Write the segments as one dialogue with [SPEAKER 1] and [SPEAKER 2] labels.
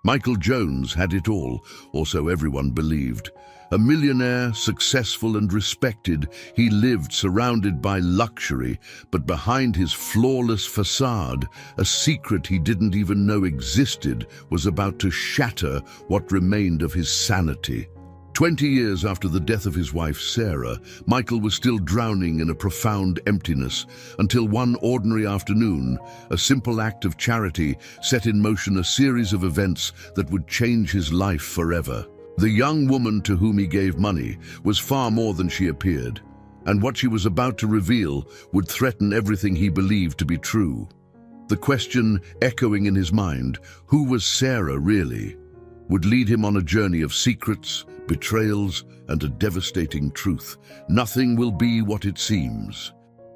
[SPEAKER 1] Michael Jones had it all, or so everyone believed. A millionaire, successful and respected, he lived surrounded by luxury, but behind his flawless facade, a secret he didn't even know existed was about to shatter what remained of his sanity. 20 years after the death of his wife, Sarah, Michael was still drowning in a profound emptiness until one ordinary afternoon, a simple act of charity set in motion a series of events that would change his life forever. The young woman to whom he gave money was far more than she appeared, and what she was about to reveal would threaten everything he believed to be true. The question echoing in his mind, who was Sarah really, would lead him on a journey of secrets, betrayals, and a devastating truth. Nothing will be what it seems.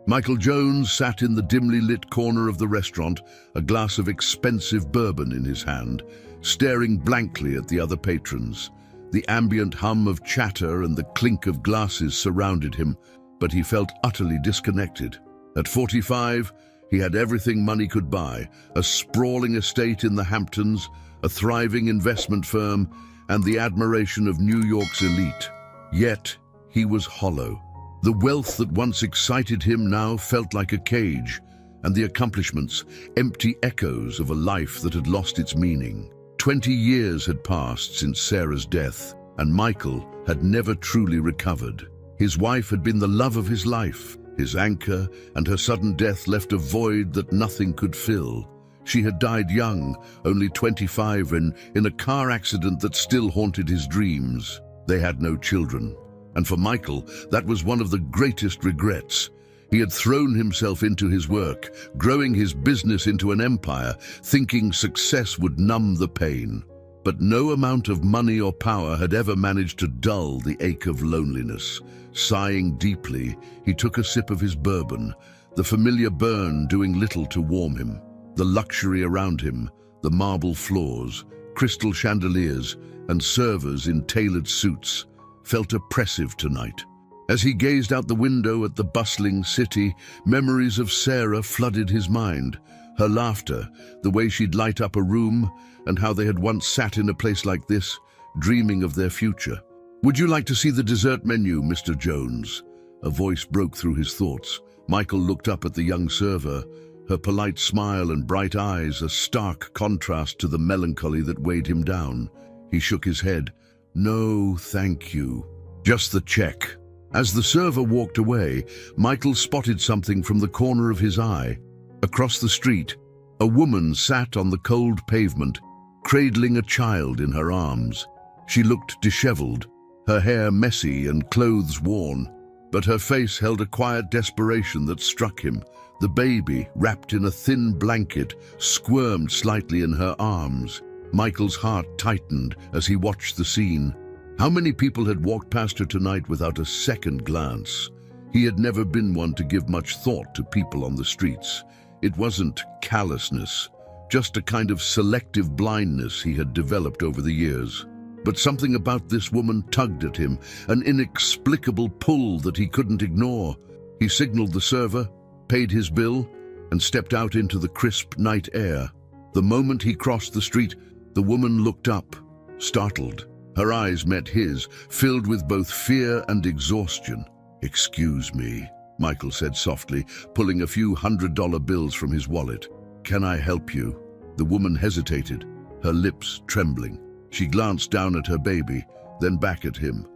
[SPEAKER 1] Michael Jones sat in the dimly lit corner of the restaurant, a glass of expensive bourbon in his hand, staring blankly at the other patrons. The ambient hum of chatter and the clink of glasses surrounded him, but he felt utterly disconnected. At 45, he had everything money could buy, a sprawling estate in the Hamptons, a thriving investment firm, and the admiration of New York's elite. Yet, he was hollow. The wealth that once excited him now felt like a cage, and the accomplishments, empty echoes of a life that had lost its meaning. 20 years had passed since Sarah's death, and Michael had never truly recovered. His wife had been the love of his life, his anchor, and her sudden death left a void that nothing could fill. She had died young, only 25, in a car accident that still haunted his dreams. They had no children, and for Michael, that was one of the greatest regrets. He had thrown himself into his work, growing his business into an empire, thinking success would numb the pain. But no amount of money or power had ever managed to dull the ache of loneliness. Sighing deeply, he took a sip of his bourbon, the familiar burn doing little to warm him. The luxury around him, the marble floors, crystal chandeliers, and servers in tailored suits, felt oppressive tonight. As he gazed out the window at the bustling city, memories of Sarah flooded his mind. Her laughter, the way she'd light up a room, and how they had once sat in a place like this, dreaming of their future. "Would you like to see the dessert menu, Mr. Jones?" A voice broke through his thoughts. Michael looked up at the young server, her polite smile and bright eyes a stark contrast to the melancholy that weighed him down. He shook his head. "No, thank you. Just the check." As the server walked away, Michael spotted something from the corner of his eye. Across the street, a woman sat on the cold pavement, cradling a child in her arms. She looked disheveled, her hair messy and clothes worn, but her face held a quiet desperation that struck him. The baby, wrapped in a thin blanket, squirmed slightly in her arms. Michael's heart tightened as he watched the scene. How many people had walked past her tonight without a second glance? He had never been one to give much thought to people on the streets. It wasn't callousness, just a kind of selective blindness he had developed over the years. But something about this woman tugged at him, an inexplicable pull that he couldn't ignore. He signaled the server, paid his bill, and stepped out into the crisp night air. The moment he crossed the street, the woman looked up, startled. Her eyes met his, filled with both fear and exhaustion. "Excuse me," Michael said softly, pulling a few $100 bills from his wallet. "Can I help you?" The woman hesitated, her lips trembling. She glanced down at her baby, then back at him.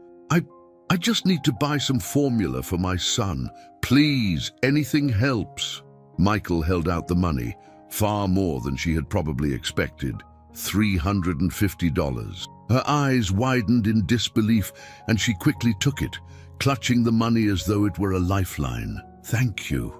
[SPEAKER 1] I just need to buy some formula for my son. Please, anything helps." Michael held out the money, far more than she had probably expected. $350. Her eyes widened in disbelief, and she quickly took it, clutching the money as though it were a lifeline. Thank you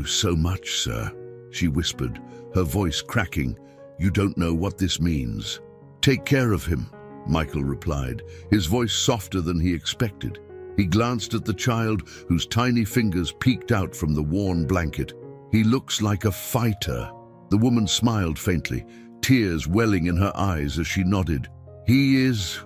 [SPEAKER 1] so much, sir," she whispered, her voice cracking. "You don't know what this means." "Take care of him," Michael replied, his voice softer than he expected. He glanced at the child, whose tiny fingers peeked out from the worn blanket. "He looks like a fighter." The woman smiled faintly, tears welling in her eyes as she nodded. His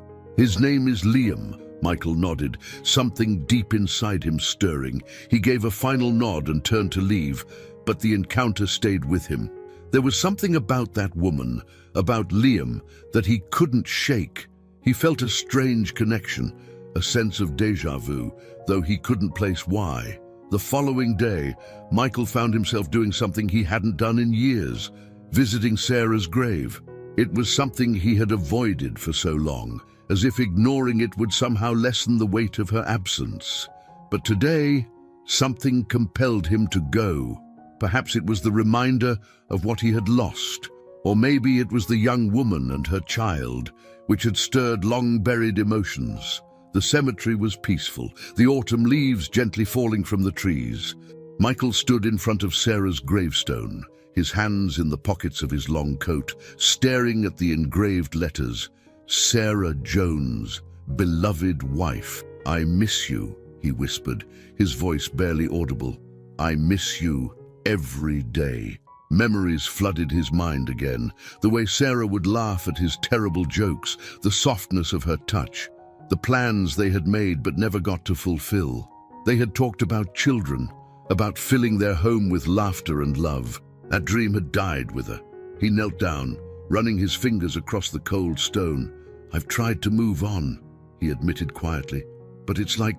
[SPEAKER 1] name is Liam," Michael nodded, something deep inside him stirring. He gave a final nod and turned to leave, but the encounter stayed with him. There was something about that woman, about Liam, that he couldn't shake. He felt a strange connection, a sense of déjà vu, though he couldn't place why. The following day, Michael found himself doing something he hadn't done in years, visiting Sarah's grave. It was something he had avoided for so long, as if ignoring it would somehow lessen the weight of her absence. But today, something compelled him to go. Perhaps it was the reminder of what he had lost, or maybe it was the young woman and her child, which had stirred long-buried emotions. The cemetery was peaceful, the autumn leaves gently falling from the trees. Michael stood in front of Sarah's gravestone, his hands in the pockets of his long coat, staring at the engraved letters. Sarah Jones, beloved wife. I miss you, he whispered, his voice barely audible. I miss you every day. Memories flooded his mind again, the way Sarah would laugh at his terrible jokes, the softness of her touch, the plans they had made but never got to fulfill. They had talked about children, about filling their home with laughter and love. That dream had died with her. He knelt down, running his fingers across the cold stone. I've tried to move on, he admitted quietly, but it's like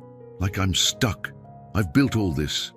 [SPEAKER 1] I'm stuck. I've built all this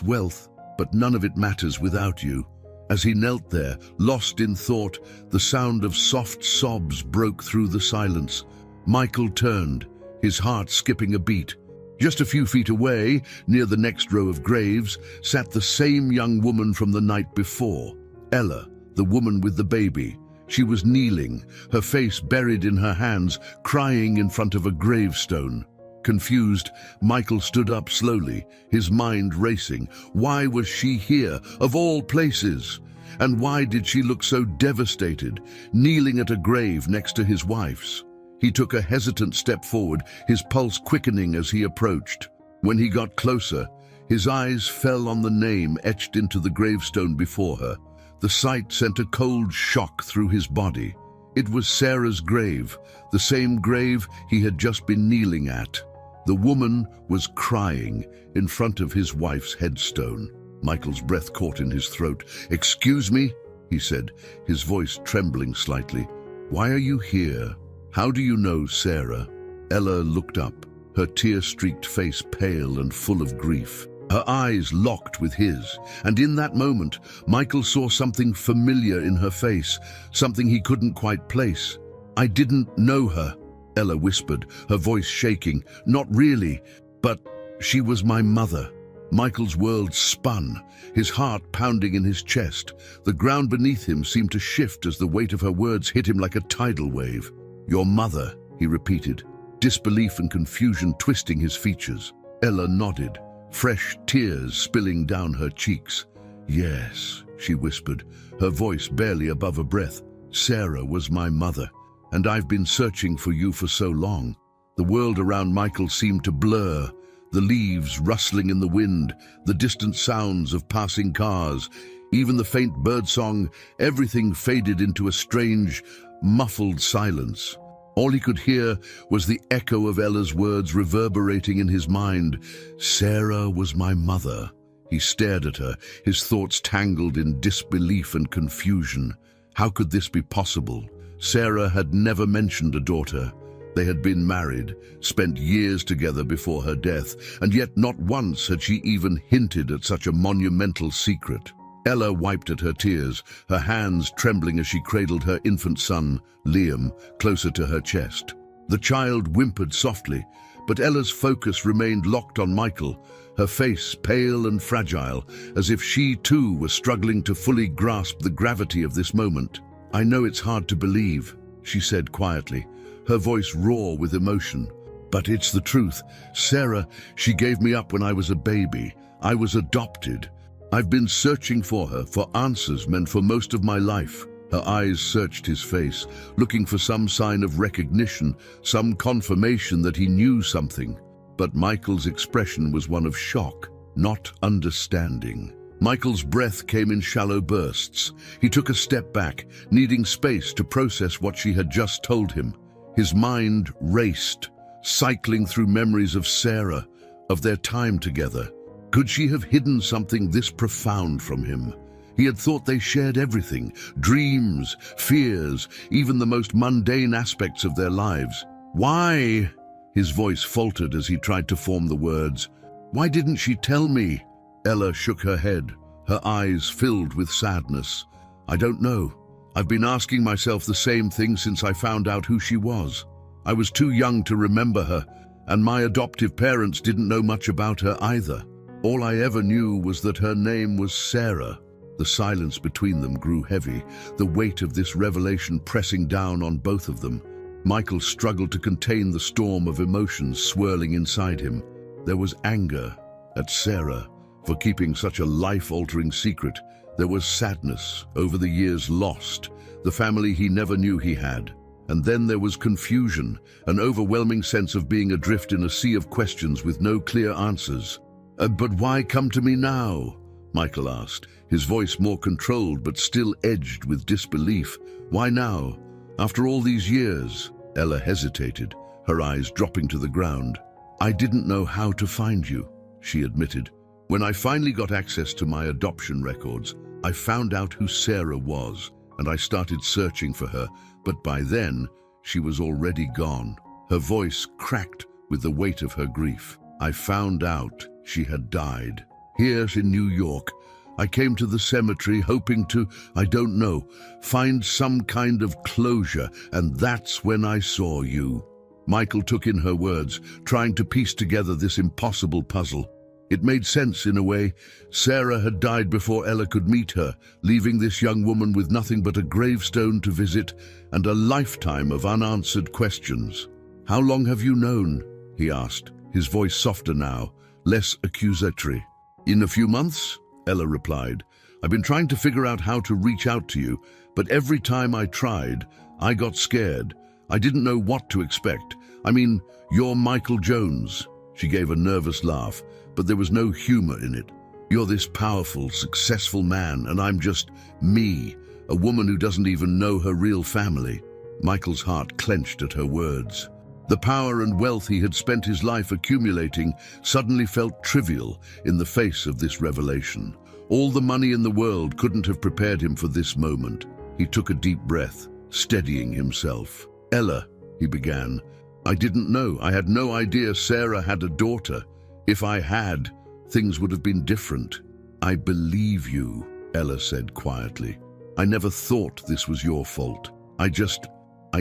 [SPEAKER 1] wealth, but none of it matters without you. As he knelt there, lost in thought, the sound of soft sobs broke through the silence. Michael turned, his heart skipping a beat. Just a few feet away, near the next row of graves, sat the same young woman from the night before, Ella, the woman with the baby. She was kneeling, her face buried in her hands, crying in front of a gravestone. Confused, Michael stood up slowly, his mind racing. Why was she here, of all places? And why did she look so devastated, kneeling at a grave next to his wife's? He took a hesitant step forward, his pulse quickening as he approached. When he got closer, his eyes fell on the name etched into the gravestone before her. The sight sent a cold shock through his body. It was Sarah's grave, the same grave he had just been kneeling at. The woman was crying in front of his wife's headstone. Michael's breath caught in his throat. "Excuse me," he said, his voice trembling slightly. "Why are you here? How do you know Sarah?" Ella looked up, her tear-streaked face pale and full of grief. Her eyes locked with his, and in that moment, Michael saw something familiar in her face, something he couldn't quite place. "I didn't know her," Ella whispered, her voice shaking. "Not really, but she was my mother." Michael's world spun, his heart pounding in his chest. The ground beneath him seemed to shift as the weight of her words hit him like a tidal wave. "Your mother," he repeated, disbelief and confusion twisting his features. Ella nodded, fresh tears spilling down her cheeks. "Yes," she whispered, her voice barely above a breath. "Sarah was my mother, and I've been searching for you for so long." The world around Michael seemed to blur, the leaves rustling in the wind, the distant sounds of passing cars, even the faint birdsong. Everything faded into a strange, muffled silence. All he could hear was the echo of Ella's words reverberating in his mind. "Sarah was my mother." He stared at her, his thoughts tangled in disbelief and confusion. How could this be possible? Sarah had never mentioned a daughter. They had been married, spent years together before her death, and yet not once had she even hinted at such a monumental secret. Ella wiped at her tears, her hands trembling as she cradled her infant son, Liam, closer to her chest. The child whimpered softly, but Ella's focus remained locked on Michael, her face pale and fragile, as if she too was struggling to fully grasp the gravity of this moment. "I know it's hard to believe," she said quietly, her voice raw with emotion. "But it's the truth. Sarah, she gave me up when I was a baby. I was adopted. I've been searching for her, for answers meant for most of my life." Her eyes searched his face, looking for some sign of recognition, some confirmation that he knew something. But Michael's expression was one of shock, not understanding. Michael's breath came in shallow bursts. He took a step back, needing space to process what she had just told him. His mind raced, cycling through memories of Sarah, of their time together. Could she have hidden something this profound from him? He had thought they shared everything, dreams, fears, even the most mundane aspects of their lives. Why? His voice faltered as he tried to form the words. Why didn't she tell me? Ella shook her head, her eyes filled with sadness. I don't know. I've been asking myself the same thing since I found out who she was. I was too young to remember her, and my adoptive parents didn't know much about her either. All I ever knew was that her name was Sarah. The silence between them grew heavy, the weight of this revelation pressing down on both of them. Michael struggled to contain the storm of emotions swirling inside him. There was anger at Sarah for keeping such a life-altering secret. There was sadness over the years lost, the family he never knew he had. And then there was confusion, an overwhelming sense of being adrift in a sea of questions with no clear answers. But why come to me now? Michael asked, his voice more controlled but still edged with disbelief. Why now? After all these years? Ella hesitated, her eyes dropping to the ground. I didn't know how to find you, she admitted. When I finally got access to my adoption records, I found out who Sarah was, and I started searching for her, but by then, she was already gone. Her voice cracked with the weight of her grief. I found out she had died. Here in New York, I came to the cemetery hoping to, I don't know, find some kind of closure, and that's when I saw you. Michael took in her words, trying to piece together this impossible puzzle. It made sense in a way. Sarah had died before Ella could meet her, leaving this young woman with nothing but a gravestone to visit and a lifetime of unanswered questions. How long have you known? He asked, his voice softer now, less accusatory. In a few months, Ella replied. I've been trying to figure out how to reach out to you, but every time I tried, I got scared. I didn't know what to expect. I mean, you're Michael Jones. She gave a nervous laugh, but there was no humor in it. You're this powerful, successful man, and I'm just me, a woman who doesn't even know her real family. Michael's heart clenched at her words. The power and wealth he had spent his life accumulating suddenly felt trivial in the face of this revelation. All the money in the world couldn't have prepared him for this moment. He took a deep breath, steadying himself. Ella, he began, I didn't know. I had no idea Sarah had a daughter. If I had, things would have been different. I believe you, Ella said quietly. I never thought this was your fault. I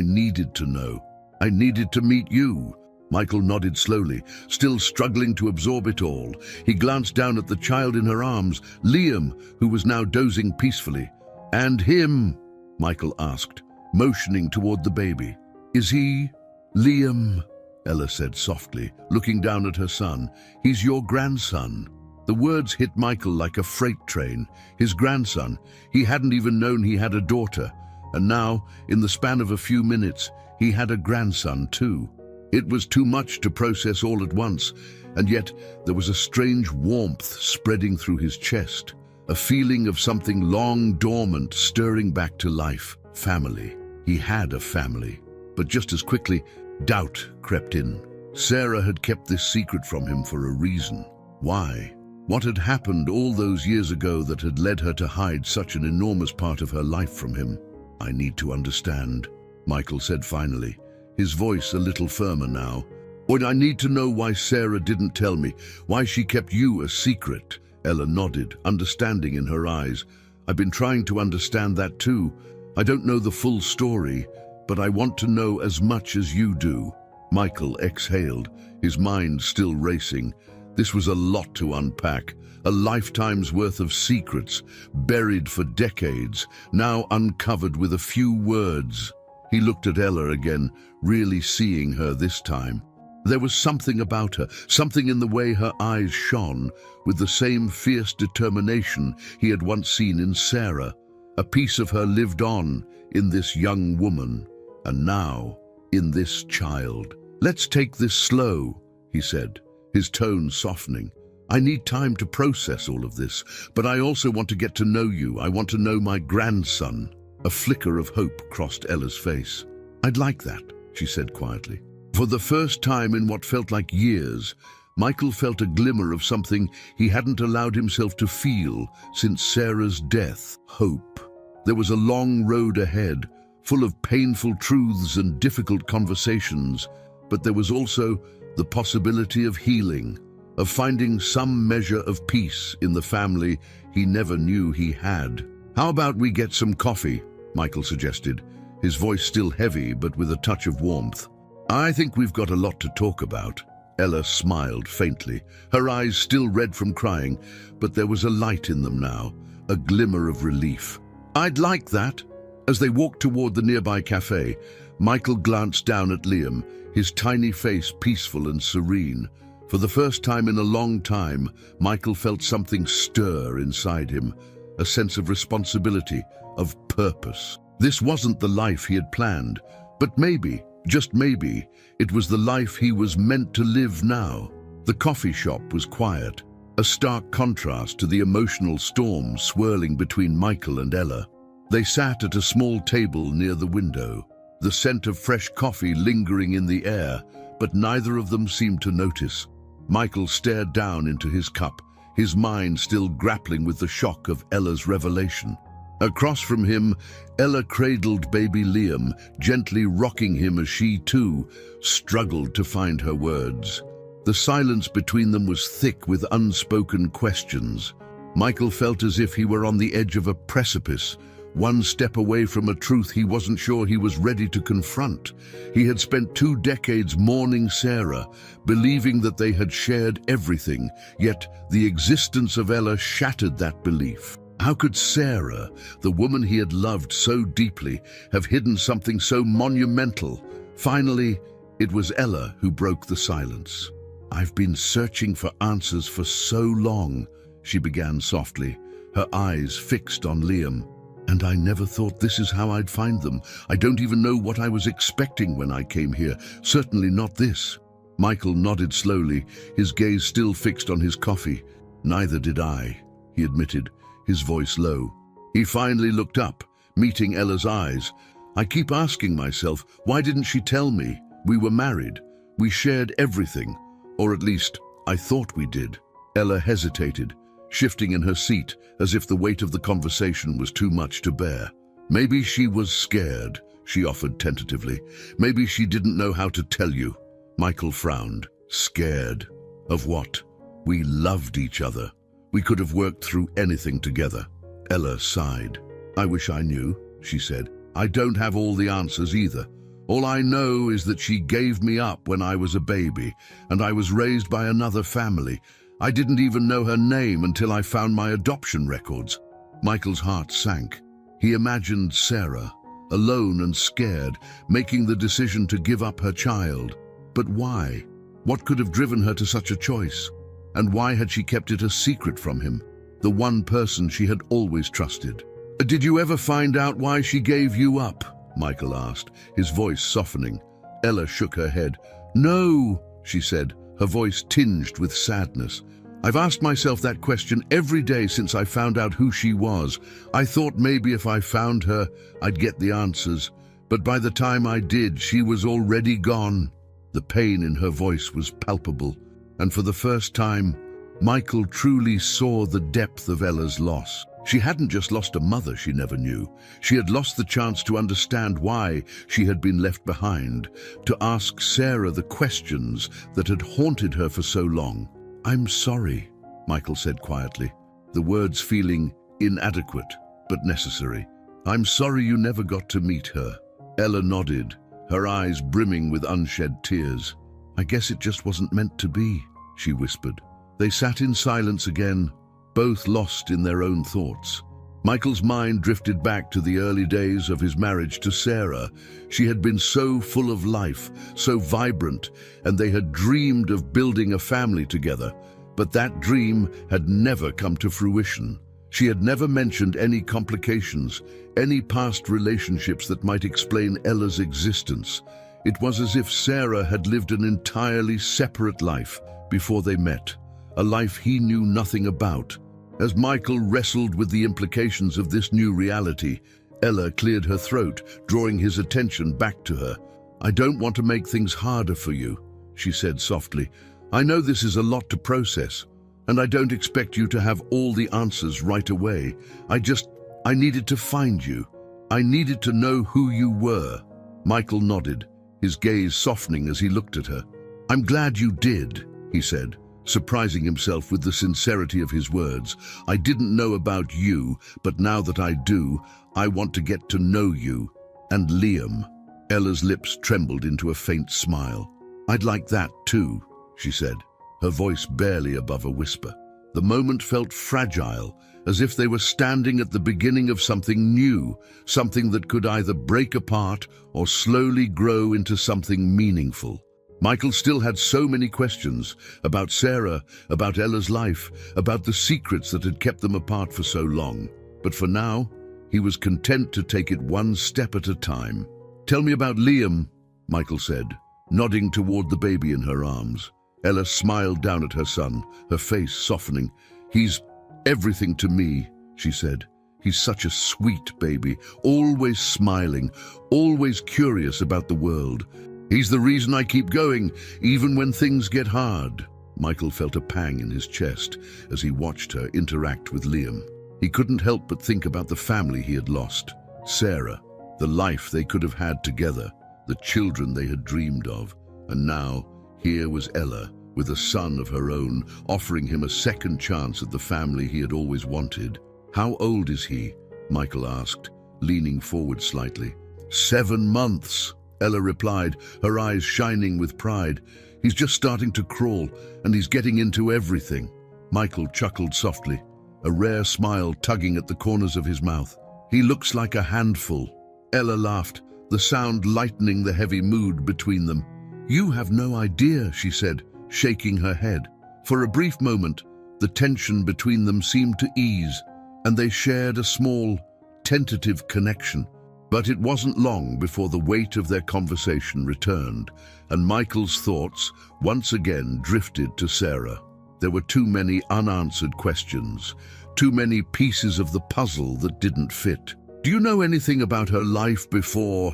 [SPEAKER 1] needed to know. I needed to meet you. Michael nodded slowly, still struggling to absorb it all. He glanced down at the child in her arms, Liam, who was now dozing peacefully. And him? Michael asked, motioning toward the baby. Is he? Liam, Ella said softly, looking down at her son. He's your grandson. The words hit Michael like a freight train. His grandson. He hadn't even known he had a daughter. And now, in the span of a few minutes, he had a grandson too. It was too much to process all at once, and yet there was a strange warmth spreading through his chest, a feeling of something long dormant stirring back to life. Family. He had a family. But just as quickly, doubt crept in. Sarah had kept this secret from him for a reason. Why? What had happened all those years ago that had led her to hide such an enormous part of her life from him? I need to understand, Michael said finally, his voice a little firmer now. Or I need to know why Sarah didn't tell me, why she kept you a secret. Ella nodded, understanding in her eyes. I've been trying to understand that too. I don't know the full story, but I want to know as much as you do. Michael exhaled, his mind still racing. This was a lot to unpack, a lifetime's worth of secrets, buried for decades, now uncovered with a few words. He looked at Ella again, really seeing her this time. There was something about her, something in the way her eyes shone, with the same fierce determination he had once seen in Sarah. A piece of her lived on in this young woman, and now in this child. Let's take this slow, he said, his tone softening. I need time to process all of this, but I also want to get to know you. I want to know my grandson. A flicker of hope crossed Ella's face. I'd like that, she said quietly. For the first time in what felt like years, Michael felt a glimmer of something he hadn't allowed himself to feel since Sarah's death: hope. There was a long road ahead, full of painful truths and difficult conversations, but there was also the possibility of healing, of finding some measure of peace in the family he never knew he had. "How about we get some coffee?" Michael suggested, his voice still heavy but with a touch of warmth. "I think we've got a lot to talk about." Ella smiled faintly, her eyes still red from crying, but there was a light in them now, a glimmer of relief. "I'd like that." As they walked toward the nearby cafe, Michael glanced down at Liam, his tiny face peaceful and serene. For the first time in a long time, Michael felt something stir inside him, a sense of responsibility, of purpose. This wasn't the life he had planned, but maybe, just maybe, it was the life he was meant to live now. The coffee shop was quiet, a stark contrast to the emotional storm swirling between Michael and Ella. They sat at a small table near the window, the scent of fresh coffee lingering in the air, but neither of them seemed to notice. Michael stared down into his cup, his mind still grappling with the shock of Ella's revelation. Across from him, Ella cradled baby Liam, gently rocking him as she, too, struggled to find her words. The silence between them was thick with unspoken questions. Michael felt as if he were on the edge of a precipice, one step away from a truth he wasn't sure he was ready to confront. He had spent 2 decades mourning Sarah, believing that they had shared everything, yet the existence of Ella shattered that belief. How could Sarah, the woman he had loved so deeply, have hidden something so monumental? Finally, it was Ella who broke the silence. "I've been searching for answers for so long," she began softly, her eyes fixed on Liam. "And I never thought this is how I'd find them. I don't even know what I was expecting when I came here. Certainly not this." Michael nodded slowly, his gaze still fixed on his coffee. "Neither did I," he admitted, his voice low. He finally looked up, meeting Ella's eyes. "I keep asking myself, why didn't she tell me? We were married. We shared everything. Or at least, I thought we did." Ella hesitated, shifting in her seat as if the weight of the conversation was too much to bear. "Maybe she was scared," she offered tentatively. "Maybe she didn't know how to tell you." Michael frowned. "Scared? Of what? We loved each other. We could have worked through anything together." Ella sighed. "I wish I knew," she said. "I don't have all the answers either. All I know is that she gave me up when I was a baby, and I was raised by another family. I didn't even know her name until I found my adoption records." Michael's heart sank. He imagined Sarah, alone and scared, making the decision to give up her child. But why? What could have driven her to such a choice? And why had she kept it a secret from him, the one person she had always trusted? "Did you ever find out why she gave you up?" Michael asked, his voice softening. Ella shook her head. "No," she said, her voice tinged with sadness. "I've asked myself that question every day since I found out who she was. I thought maybe if I found her, I'd get the answers. But by the time I did, she was already gone." The pain in her voice was palpable, and for the first time, Michael truly saw the depth of Ella's loss. She hadn't just lost a mother she never knew. She had lost the chance to understand why she had been left behind, to ask Sarah the questions that had haunted her for so long. "I'm sorry," Michael said quietly, the words feeling inadequate but necessary. "I'm sorry you never got to meet her." Ella nodded, her eyes brimming with unshed tears. "I guess it just wasn't meant to be," she whispered. They sat in silence again, both lost in their own thoughts. Michael's mind drifted back to the early days of his marriage to Sarah. She had been so full of life, so vibrant, and they had dreamed of building a family together. But that dream had never come to fruition. She had never mentioned any complications, any past relationships that might explain Ella's existence. It was as if Sarah had lived an entirely separate life before they met, a life he knew nothing about. As Michael wrestled with the implications of this new reality, Ella cleared her throat, drawing his attention back to her. "I don't want to make things harder for you," she said softly. I know this is a lot to process, and I don't expect you to have all the answers right away. I needed to find you. I needed to know who you were." Michael nodded, his gaze softening as he looked at her. "I'm glad you did," he said, surprising himself with the sincerity of his words. "I didn't know about you, but now that I do, I want to get to know you. And Liam." Ella's lips trembled into a faint smile. "I'd like that too," she said, her voice barely above a whisper. The moment felt fragile, as if they were standing at the beginning of something new, something that could either break apart or slowly grow into something meaningful. Michael still had so many questions about Sarah, about Ella's life, about the secrets that had kept them apart for so long. But for now, he was content to take it one step at a time. "Tell me about Liam," Michael said, nodding toward the baby in her arms. Ella smiled down at her son, her face softening. "He's everything to me," she said. "He's such a sweet baby, always smiling, always curious about the world. He's the reason I keep going, even when things get hard." Michael felt a pang in his chest as he watched her interact with Liam. He couldn't help but think about the family he had lost, Sarah, the life they could have had together, the children they had dreamed of. And now, here was Ella, with a son of her own, offering him a second chance at the family he had always wanted. "How old is he?" Michael asked, leaning forward slightly. 7 months, Ella replied, her eyes shining with pride. "He's just starting to crawl, and he's getting into everything." Michael chuckled softly, a rare smile tugging at the corners of his mouth. "He looks like a handful." Ella laughed, the sound lightening the heavy mood between them. "You have no idea," she said, shaking her head. For a brief moment, the tension between them seemed to ease, and they shared a small, tentative connection. But it wasn't long before the weight of their conversation returned, and Michael's thoughts once again drifted to Sarah. There were too many unanswered questions, too many pieces of the puzzle that didn't fit. "Do you know anything about her life before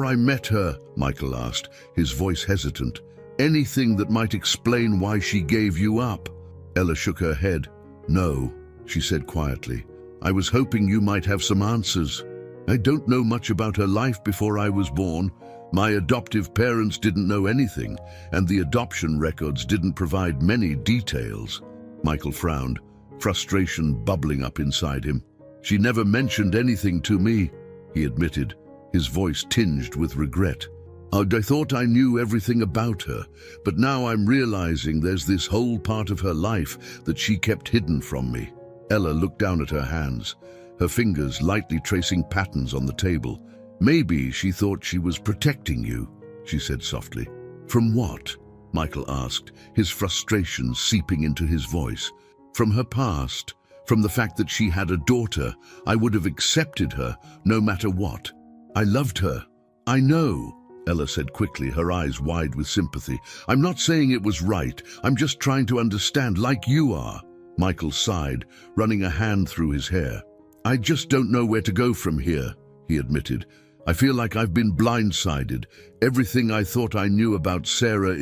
[SPEAKER 1] I met her?" Michael asked, his voice hesitant. "Anything that might explain why she gave you up?" Ella shook her head. "No," she said quietly. "I was hoping you might have some answers. I don't know much about her life before I was born. My adoptive parents didn't know anything, and the adoption records didn't provide many details." Michael frowned, frustration bubbling up inside him. "She never mentioned anything to me," he admitted, his voice tinged with regret. "I thought I knew everything about her, but now I'm realizing there's this whole part of her life that she kept hidden from me." Ella looked down at her hands, her fingers lightly tracing patterns on the table. "Maybe she thought she was protecting you," she said softly. "From what?" Michael asked, his frustration seeping into his voice. "From her past, from the fact that she had a daughter. I would have accepted her, no matter what. I loved her. I know," Ella said quickly, her eyes wide with sympathy. "I'm not saying it was right. I'm just trying to understand, like you are." Michael sighed, running a hand through his hair. "I just don't know where to go from here," he admitted. "I feel like I've been blindsided. Everything I thought I knew about Sarah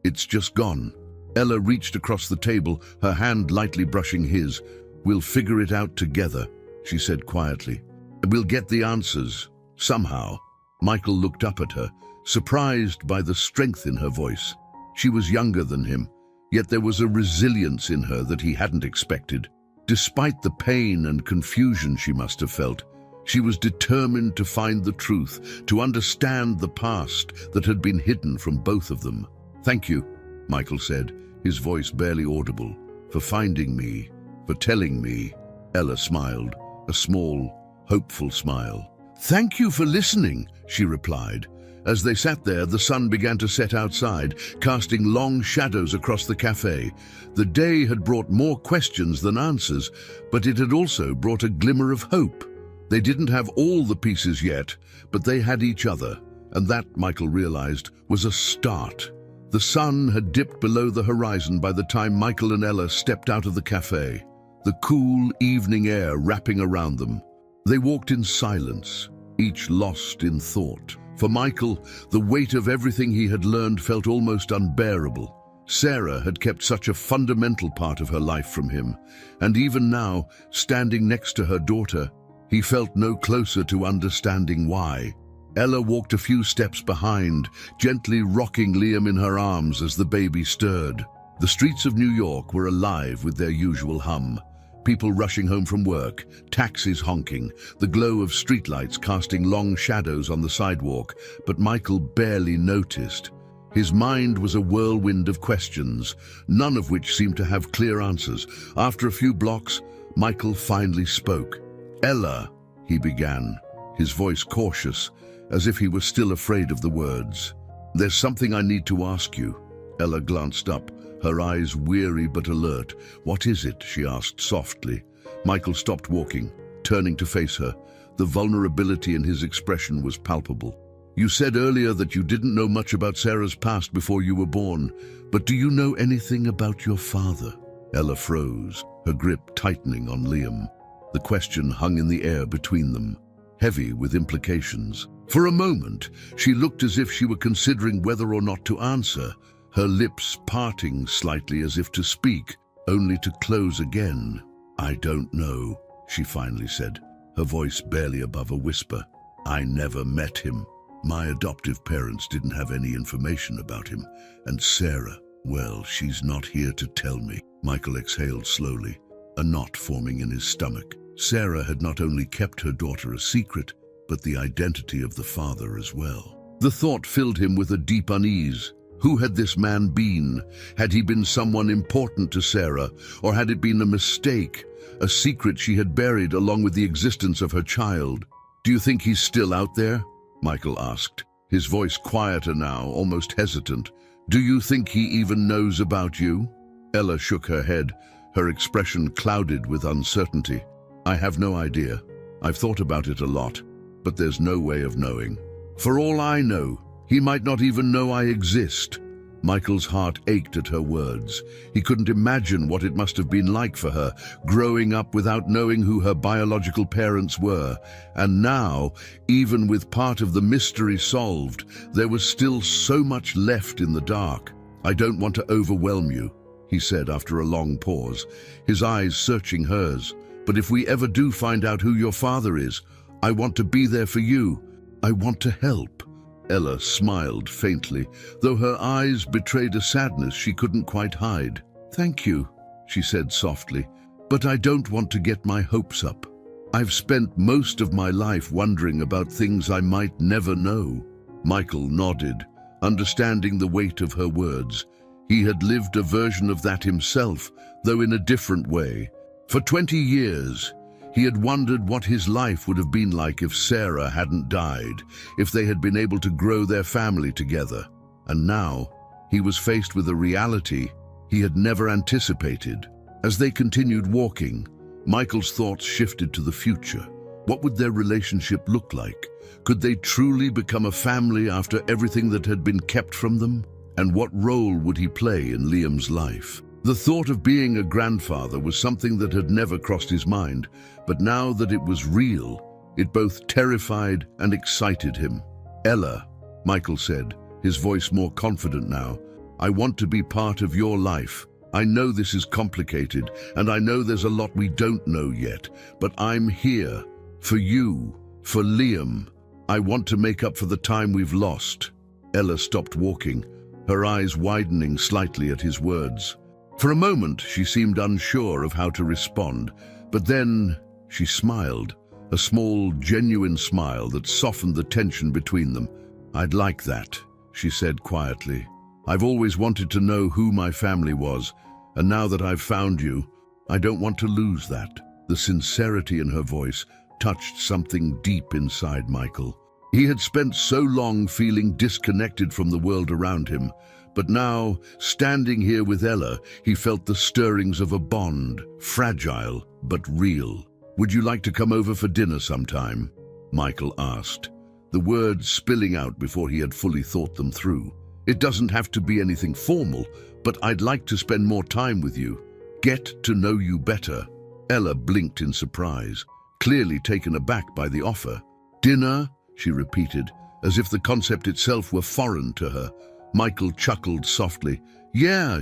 [SPEAKER 1] it's just gone." Ella reached across the table, her hand lightly brushing his. "We'll figure it out together," she said quietly. "We'll get the answers, somehow." Michael looked up at her, surprised by the strength in her voice. She was younger than him, yet there was a resilience in her that he hadn't expected. Despite the pain and confusion she must have felt, she was determined to find the truth, to understand the past that had been hidden from both of them. "Thank you," Michael said, his voice barely audible, "for finding me, for telling me." Ella smiled, a small, hopeful smile. "Thank you for listening," she replied. As they sat there, the sun began to set outside, casting long shadows across the cafe. The day had brought more questions than answers, but it had also brought a glimmer of hope. They didn't have all the pieces yet, but they had each other, and that, Michael realized, was a start. The sun had dipped below the horizon by the time Michael and Ella stepped out of the cafe, the cool evening air wrapping around them. They walked in silence, each lost in thought. For Michael, the weight of everything he had learned felt almost unbearable. Sarah had kept such a fundamental part of her life from him, and even now, standing next to her daughter, he felt no closer to understanding why. Ella walked a few steps behind, gently rocking Liam in her arms as the baby stirred. The streets of New York were alive with their usual hum. People rushing home from work, taxis honking, the glow of streetlights casting long shadows on the sidewalk, but Michael barely noticed. His mind was a whirlwind of questions, none of which seemed to have clear answers. After a few blocks, Michael finally spoke. "Ella," he began, his voice cautious, as if he was still afraid of the words. "There's something I need to ask you." Ella glanced up, her eyes weary but alert. "What is it?" she asked softly. Michael stopped walking, turning to face her. The vulnerability in his expression was palpable. "You said earlier that you didn't know much about Sarah's past before you were born, but do you know anything about your father?" Ella froze, her grip tightening on Liam. The question hung in the air between them, heavy with implications. For a moment, she looked as if she were considering whether or not to answer, her lips parting slightly as if to speak, only to close again. "I don't know," she finally said, her voice barely above a whisper. "I never met him. My adoptive parents didn't have any information about him. And Sarah, well, she's not here to tell me." Michael exhaled slowly, a knot forming in his stomach. Sarah had not only kept her daughter a secret, but the identity of the father as well. The thought filled him with a deep unease. Who had this man been? Had he been someone important to Sarah, or had it been a mistake, a secret she had buried along with the existence of her child? "Do you think he's still out there?" Michael asked, his voice quieter now, almost hesitant. "Do you think he even knows about you?" Ella shook her head, her expression clouded with uncertainty. "I have no idea. I've thought about it a lot, but there's no way of knowing. For all I know, he might not even know I exist." Michael's heart ached at her words. He couldn't imagine what it must have been like for her, growing up without knowing who her biological parents were. And now, even with part of the mystery solved, there was still so much left in the dark. "I don't want to overwhelm you," he said after a long pause, his eyes searching hers. "But if we ever do find out who your father is, I want to be there for you. I want to help." Ella smiled faintly, though her eyes betrayed a sadness she couldn't quite hide. "Thank you," she said softly, "but I don't want to get my hopes up. I've spent most of my life wondering about things I might never know." Michael nodded, understanding the weight of her words. He had lived a version of that himself, though in a different way. For 20 years, he had wondered what his life would have been like if Sarah hadn't died, if they had been able to grow their family together. And now, he was faced with a reality he had never anticipated. As they continued walking, Michael's thoughts shifted to the future. What would their relationship look like? Could they truly become a family after everything that had been kept from them? And what role would he play in Liam's life? The thought of being a grandfather was something that had never crossed his mind, but now that it was real, it both terrified and excited him. "Ella," Michael said, his voice more confident now, "I want to be part of your life. I know this is complicated, and I know there's a lot we don't know yet, but I'm here, for you, for Liam. I want to make up for the time we've lost." Ella stopped walking, her eyes widening slightly at his words. For a moment, she seemed unsure of how to respond, but then she smiled, a small, genuine smile that softened the tension between them. "I'd like that," she said quietly. "I've always wanted to know who my family was, and now that I've found you, I don't want to lose that." The sincerity in her voice touched something deep inside Michael. He had spent so long feeling disconnected from the world around him, but now, standing here with Ella, he felt the stirrings of a bond, fragile but real. "Would you like to come over for dinner sometime?" Michael asked, the words spilling out before he had fully thought them through. "It doesn't have to be anything formal, but I'd like to spend more time with you. Get to know you better." Ella blinked in surprise, clearly taken aback by the offer. "Dinner?" she repeated, as if the concept itself were foreign to her. Michael chuckled softly, Yeah,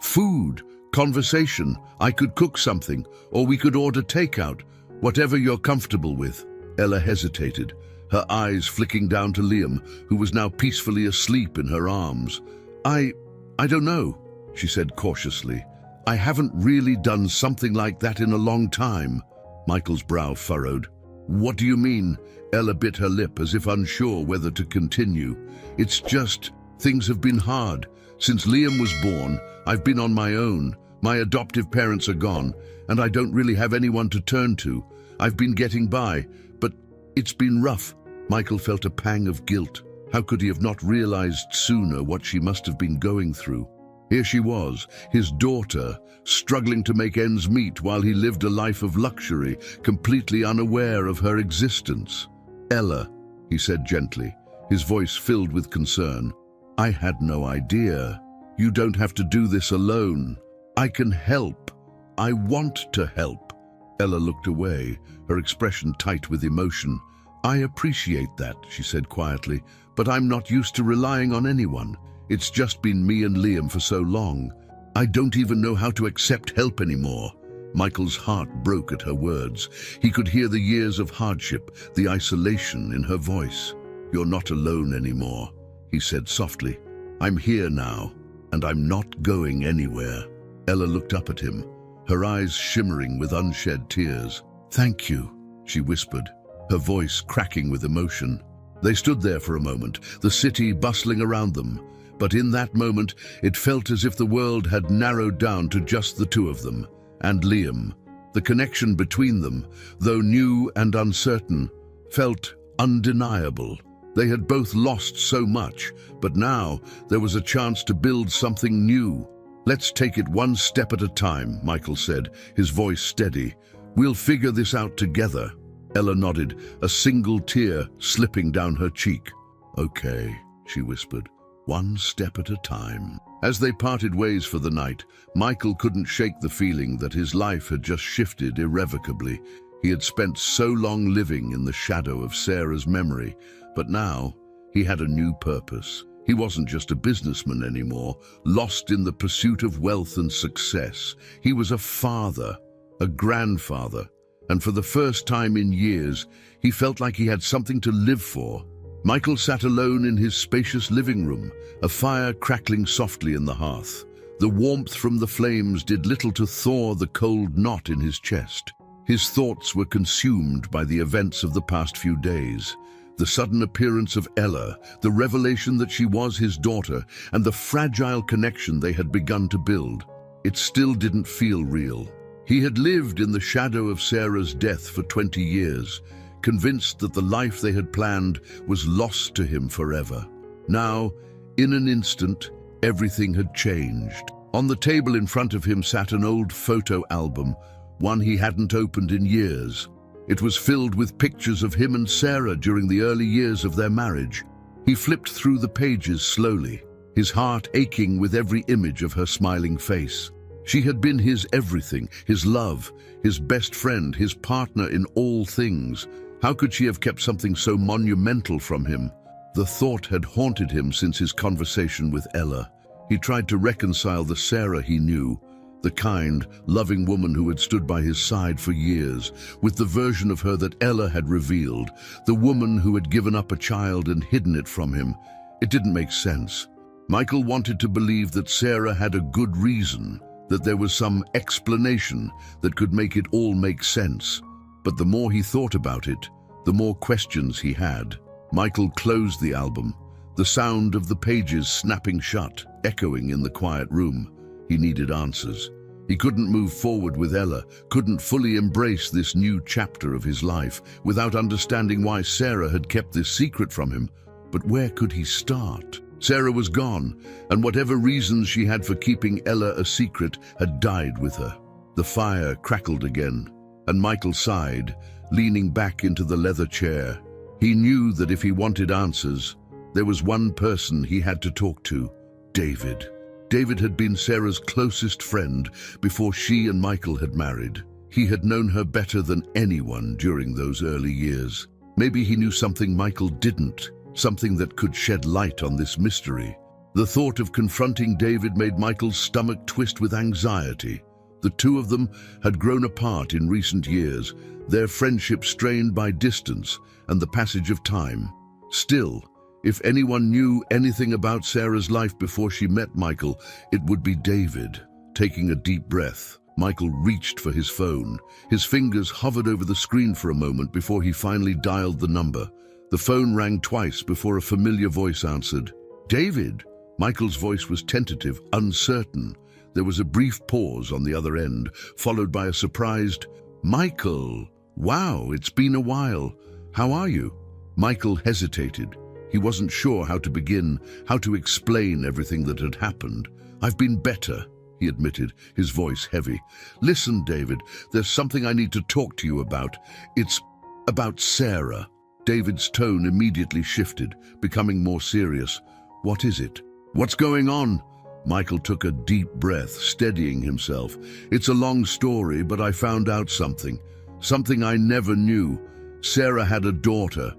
[SPEAKER 1] food, conversation. I could cook something, or we could order takeout. Whatever you're comfortable with. Ella hesitated, her eyes flicking down to Liam, who was now peacefully asleep in her arms. I don't know, she said cautiously. I haven't really done something like that in a long time. Michael's brow furrowed. What do you mean? Ella bit her lip as if unsure whether to continue. It's just, things have been hard. Since Liam was born, I've been on my own. My adoptive parents are gone, and I don't really have anyone to turn to. I've been getting by, but it's been rough. Michael felt a pang of guilt. How could he have not realized sooner what she must have been going through? Here she was, his daughter, struggling to make ends meet while he lived a life of luxury, completely unaware of her existence. Ella, he said gently, his voice filled with concern. I had no idea. You don't have to do this alone. I can help. I want to help. Ella looked away, her expression tight with emotion. I appreciate that, she said quietly, but I'm not used to relying on anyone. It's just been me and Liam for so long. I don't even know how to accept help anymore. Michael's heart broke at her words. He could hear the years of hardship, the isolation in her voice. You're not alone anymore, he said softly. I'm here now, and I'm not going anywhere. Ella looked up at him, her eyes shimmering with unshed tears. Thank you, she whispered, her voice cracking with emotion. They stood there for a moment, the city bustling around them. But in that moment, it felt as if the world had narrowed down to just the two of them, and Liam. The connection between them, though new and uncertain, felt undeniable. They had both lost so much, but now there was a chance to build something new. Let's take it one step at a time, Michael said, his voice steady. We'll figure this out together. Ella nodded, a single tear slipping down her cheek. Okay, she whispered. One step at a time. As they parted ways for the night, Michael couldn't shake the feeling that his life had just shifted irrevocably. He had spent so long living in the shadow of Sarah's memory, but now he had a new purpose. He wasn't just a businessman anymore, lost in the pursuit of wealth and success. He was a father, a grandfather, and for the first time in years, he felt like he had something to live for. Michael sat alone in his spacious living room, a fire crackling softly in the hearth. The warmth from the flames did little to thaw the cold knot in his chest. His thoughts were consumed by the events of the past few days. The sudden appearance of Ella, the revelation that she was his daughter, and the fragile connection they had begun to build. It still didn't feel real. He had lived in the shadow of Sarah's death for 20 years, convinced that the life they had planned was lost to him forever. Now, in an instant, everything had changed. On the table in front of him sat an old photo album, one he hadn't opened in years. It was filled with pictures of him and Sarah during the early years of their marriage. He flipped through the pages slowly, his heart aching with every image of her smiling face. She had been his everything, his love, his best friend, his partner in all things. How could she have kept something so monumental from him? The thought had haunted him since his conversation with Ella. He tried to reconcile the Sarah he knew, the kind, loving woman who had stood by his side for years, with the version of her that Ella had revealed, the woman who had given up a child and hidden it from him. It didn't make sense. Michael wanted to believe that Sarah had a good reason, that there was some explanation that could make it all make sense. But the more he thought about it, the more questions he had. Michael closed the album, the sound of the pages snapping shut, echoing in the quiet room. He needed answers. He couldn't move forward with Ella, couldn't fully embrace this new chapter of his life without understanding why Sarah had kept this secret from him. But where could he start? Sarah was gone, and whatever reasons she had for keeping Ella a secret had died with her. The fire crackled again, and Michael sighed, leaning back into the leather chair. He knew that if he wanted answers, there was one person he had to talk to: David. David had been Sarah's closest friend before she and Michael had married. He had known her better than anyone during those early years. Maybe he knew something Michael didn't, something that could shed light on this mystery. The thought of confronting David made Michael's stomach twist with anxiety. The two of them had grown apart in recent years, their friendship strained by distance and the passage of time. Still, if anyone knew anything about Sarah's life before she met Michael, it would be David. Taking a deep breath, Michael reached for his phone. His fingers hovered over the screen for a moment before he finally dialed the number. The phone rang twice before a familiar voice answered. "David?" Michael's voice was tentative, uncertain. There was a brief pause on the other end, followed by a surprised, "Michael, wow, it's been a while. How are you?" Michael hesitated. He wasn't sure how to begin, how to explain everything that had happened. "I've been better," he admitted, his voice heavy. "Listen, David, there's something I need to talk to you about. It's about Sarah." David's tone immediately shifted, becoming more serious. "What is it? What's going on?" Michael took a deep breath, steadying himself. "It's a long story, but I found out something. Something I never knew. Sarah had a daughter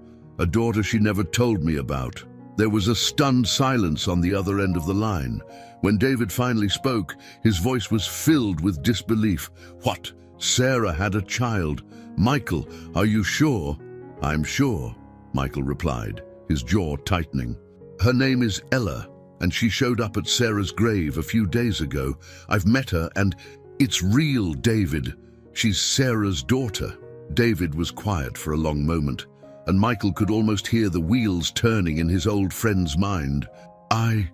[SPEAKER 1] she never told me about." There was a stunned silence on the other end of the line. When David finally spoke, his voice was filled with disbelief. "What? Sarah had a child? Michael, are you sure?" "I'm sure," Michael replied, his jaw tightening. "Her name is Ella, and she showed up at Sarah's grave a few days ago. I've met her, and it's real, David. She's Sarah's daughter." David was quiet for a long moment, and Michael could almost hear the wheels turning in his old friend's mind. I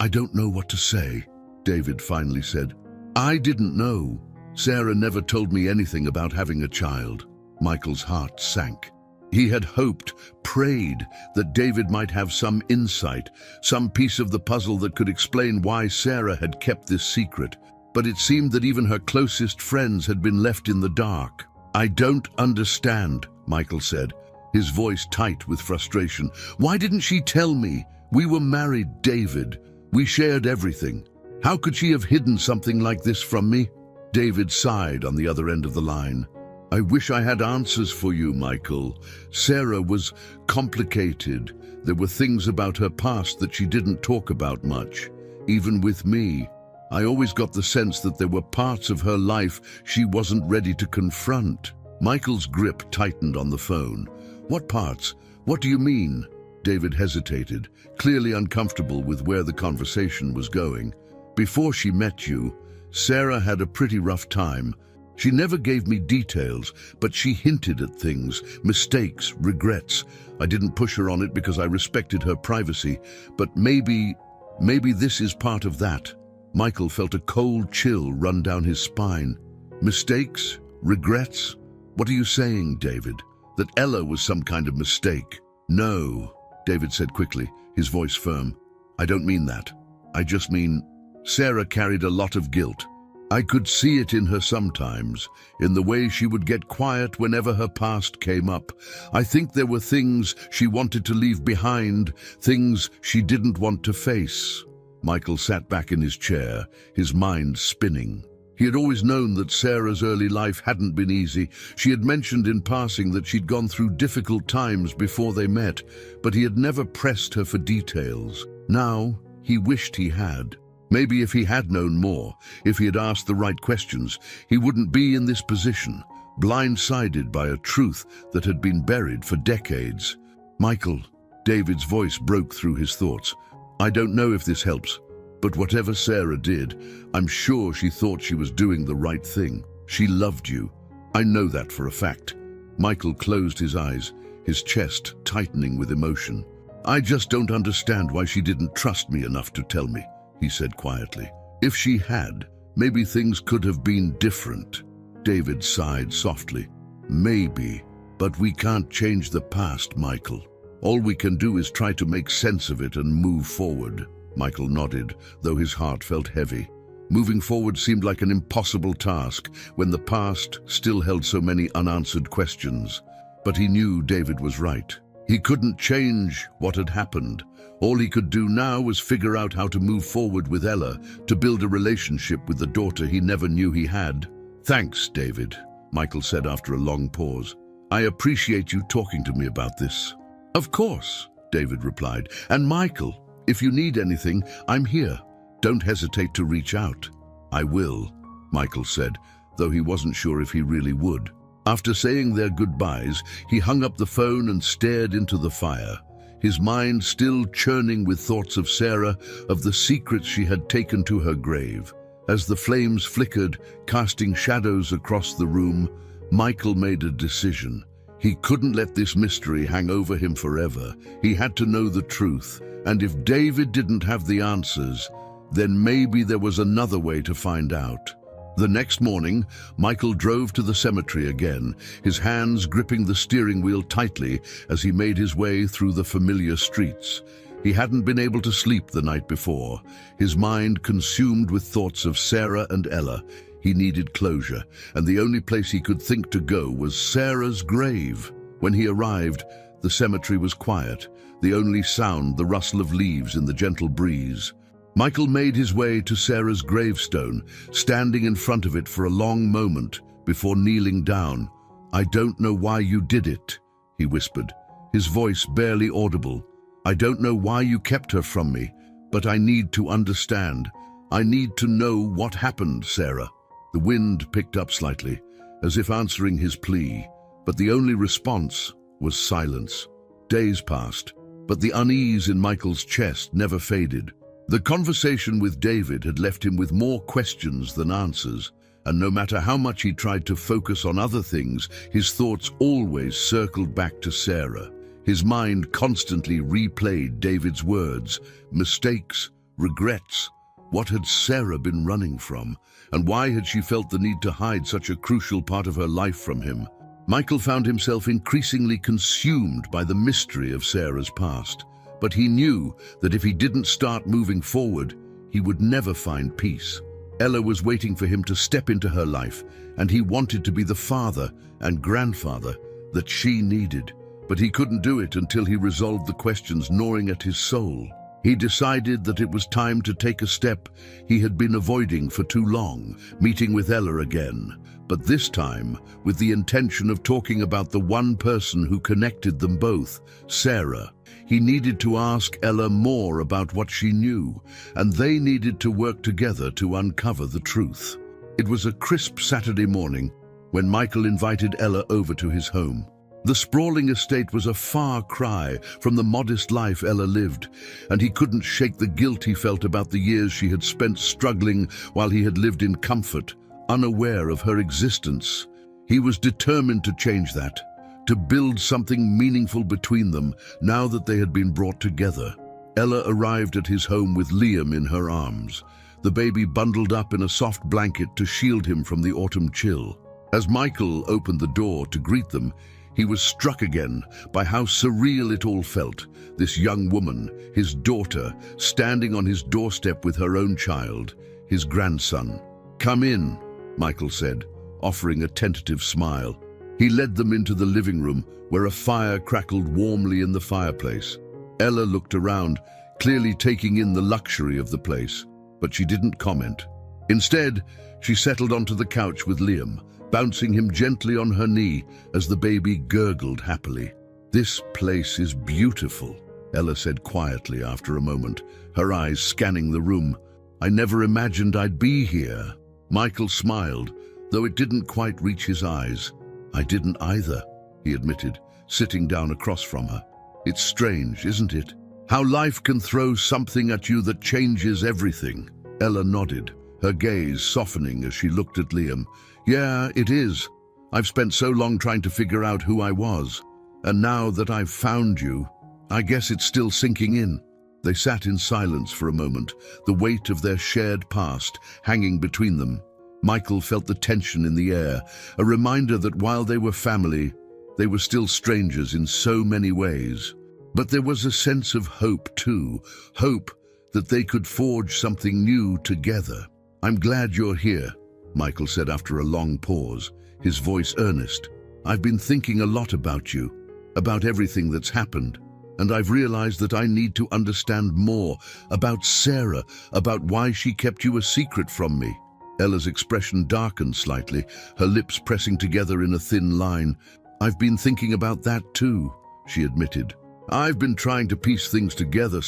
[SPEAKER 1] don't know what to say," David finally said. "I didn't know. Sarah never told me anything about having a child." Michael's heart sank. He had hoped, prayed, that David might have some insight, some piece of the puzzle that could explain why Sarah had kept this secret. But it seemed that even her closest friends had been left in the dark. "I don't understand," Michael said, his voice tight with frustration. "Why didn't she tell me? We were married, David. We shared everything. How could she have hidden something like this from me?" David sighed on the other end of the line. "I wish I had answers for you, Michael. Sarah was complicated. There were things about her past that she didn't talk about much, even with me. I always got the sense that there were parts of her life she wasn't ready to confront." Michael's grip tightened on the phone. "What parts? What do you mean?" David hesitated, clearly uncomfortable with where the conversation was going. "Before she met you, Sarah had a pretty rough time. She never gave me details, but she hinted at things, mistakes, regrets. I didn't push her on it because I respected her privacy, but maybe this is part of that." Michael felt a cold chill run down his spine. "Mistakes? Regrets? What are you saying, David? That Ella was some kind of mistake?" "No," David said quickly, his voice firm. "I don't mean that. I just mean Sarah carried a lot of guilt. I could see it in her sometimes, in the way she would get quiet whenever her past came up. I think there were things she wanted to leave behind, things she didn't want to face." Michael sat back in his chair, his mind spinning. He had always known that Sarah's early life hadn't been easy. She had mentioned in passing that she'd gone through difficult times before they met, but he had never pressed her for details. Now, he wished he had. Maybe if he had known more, if he had asked the right questions, he wouldn't be in this position, blindsided by a truth that had been buried for decades. "Michael," David's voice broke through his thoughts. "I don't know if this helps, but whatever Sarah did, I'm sure she thought she was doing the right thing. She loved you. I know that for a fact." Michael closed his eyes, his chest tightening with emotion. "I just don't understand why she didn't trust me enough to tell me," he said quietly. "If she had, maybe things could have been different." David sighed softly. "Maybe, but we can't change the past, Michael. All we can do is try to make sense of it and move forward." Michael nodded, though his heart felt heavy. Moving forward seemed like an impossible task when the past still held so many unanswered questions. But he knew David was right. He couldn't change what had happened. All he could do now was figure out how to move forward with Ella, to build a relationship with the daughter he never knew he had. "Thanks, David," Michael said after a long pause. "I appreciate you talking to me about this." "Of course," David replied. "And Michael, If you need anything, I'm here. Don't hesitate to reach out." "I will," Michael said, though he wasn't sure if he really would. After saying their goodbyes, he hung up the phone and stared into the fire, his mind still churning with thoughts of Sarah, of the secrets she had taken to her grave. As the flames flickered, casting shadows across the room, Michael made a decision. He couldn't let this mystery hang over him forever. He had to know the truth, and if David didn't have the answers, then maybe there was another way to find out. The next morning, Michael drove to the cemetery again, his hands gripping the steering wheel tightly as he made his way through the familiar streets. He hadn't been able to sleep the night before, his mind consumed with thoughts of Sarah and Ella. He needed closure, and the only place he could think to go was Sarah's grave. When he arrived, the cemetery was quiet, the only sound the rustle of leaves in the gentle breeze. Michael made his way to Sarah's gravestone, standing in front of it for a long moment before kneeling down. "I don't know why you did it," he whispered, his voice barely audible. "I don't know why you kept her from me, but I need to understand. I need to know what happened, Sarah." The wind picked up slightly, as if answering his plea, but the only response was silence. Days passed, but the unease in Michael's chest never faded. The conversation with David had left him with more questions than answers, and no matter how much he tried to focus on other things, his thoughts always circled back to Sarah. His mind constantly replayed David's words, mistakes, regrets. What had Sarah been running from, and why had she felt the need to hide such a crucial part of her life from him? Michael found himself increasingly consumed by the mystery of Sarah's past, but he knew that if he didn't start moving forward, he would never find peace. Ella was waiting for him to step into her life, and he wanted to be the father and grandfather that she needed. But he couldn't do it until he resolved the questions gnawing at his soul. He decided that it was time to take a step he had been avoiding for too long, meeting with Ella again, but this time with the intention of talking about the one person who connected them both, Sarah. He needed to ask Ella more about what she knew, and they needed to work together to uncover the truth. It was a crisp Saturday morning when Michael invited Ella over to his home. The sprawling estate was a far cry from the modest life Ella lived, and he couldn't shake the guilt he felt about the years she had spent struggling while he had lived in comfort, unaware of her existence. He was determined to change that, to build something meaningful between them now that they had been brought together. Ella arrived at his home with Liam in her arms, the baby bundled up in a soft blanket to shield him from the autumn chill. As Michael opened the door to greet them, he was struck again by how surreal it all felt. This young woman, his daughter, standing on his doorstep with her own child, his grandson. "Come in," Michael said, offering a tentative smile. He led them into the living room, where a fire crackled warmly in the fireplace. Ella looked around, clearly taking in the luxury of the place, but she didn't comment. Instead, she settled onto the couch with Liam, bouncing him gently on her knee as the baby gurgled happily. "This place is beautiful," Ella said quietly after a moment, her eyes scanning the room. "I never imagined I'd be here." Michael smiled, though it didn't quite reach his eyes. "I didn't either," he admitted, sitting down across from her. "It's strange, isn't it? How life can throw something at you that changes everything." Ella nodded, her gaze softening as she looked at Liam. "Yeah, it is. I've spent so long trying to figure out who I was, and now that I've found you, I guess it's still sinking in." They sat in silence for a moment, the weight of their shared past hanging between them. Michael felt the tension in the air, a reminder that while they were family, they were still strangers in so many ways. But there was a sense of hope too, hope that they could forge something new together. "I'm glad you're here," Michael said after a long pause, his voice earnest. "I've been thinking a lot about you, about everything that's happened, and I've realized that I need to understand more about Sarah, about why she kept you a secret from me." Ella's expression darkened slightly, her lips pressing together in a thin line. "I've been thinking about that too," she admitted. I've been trying to piece things together,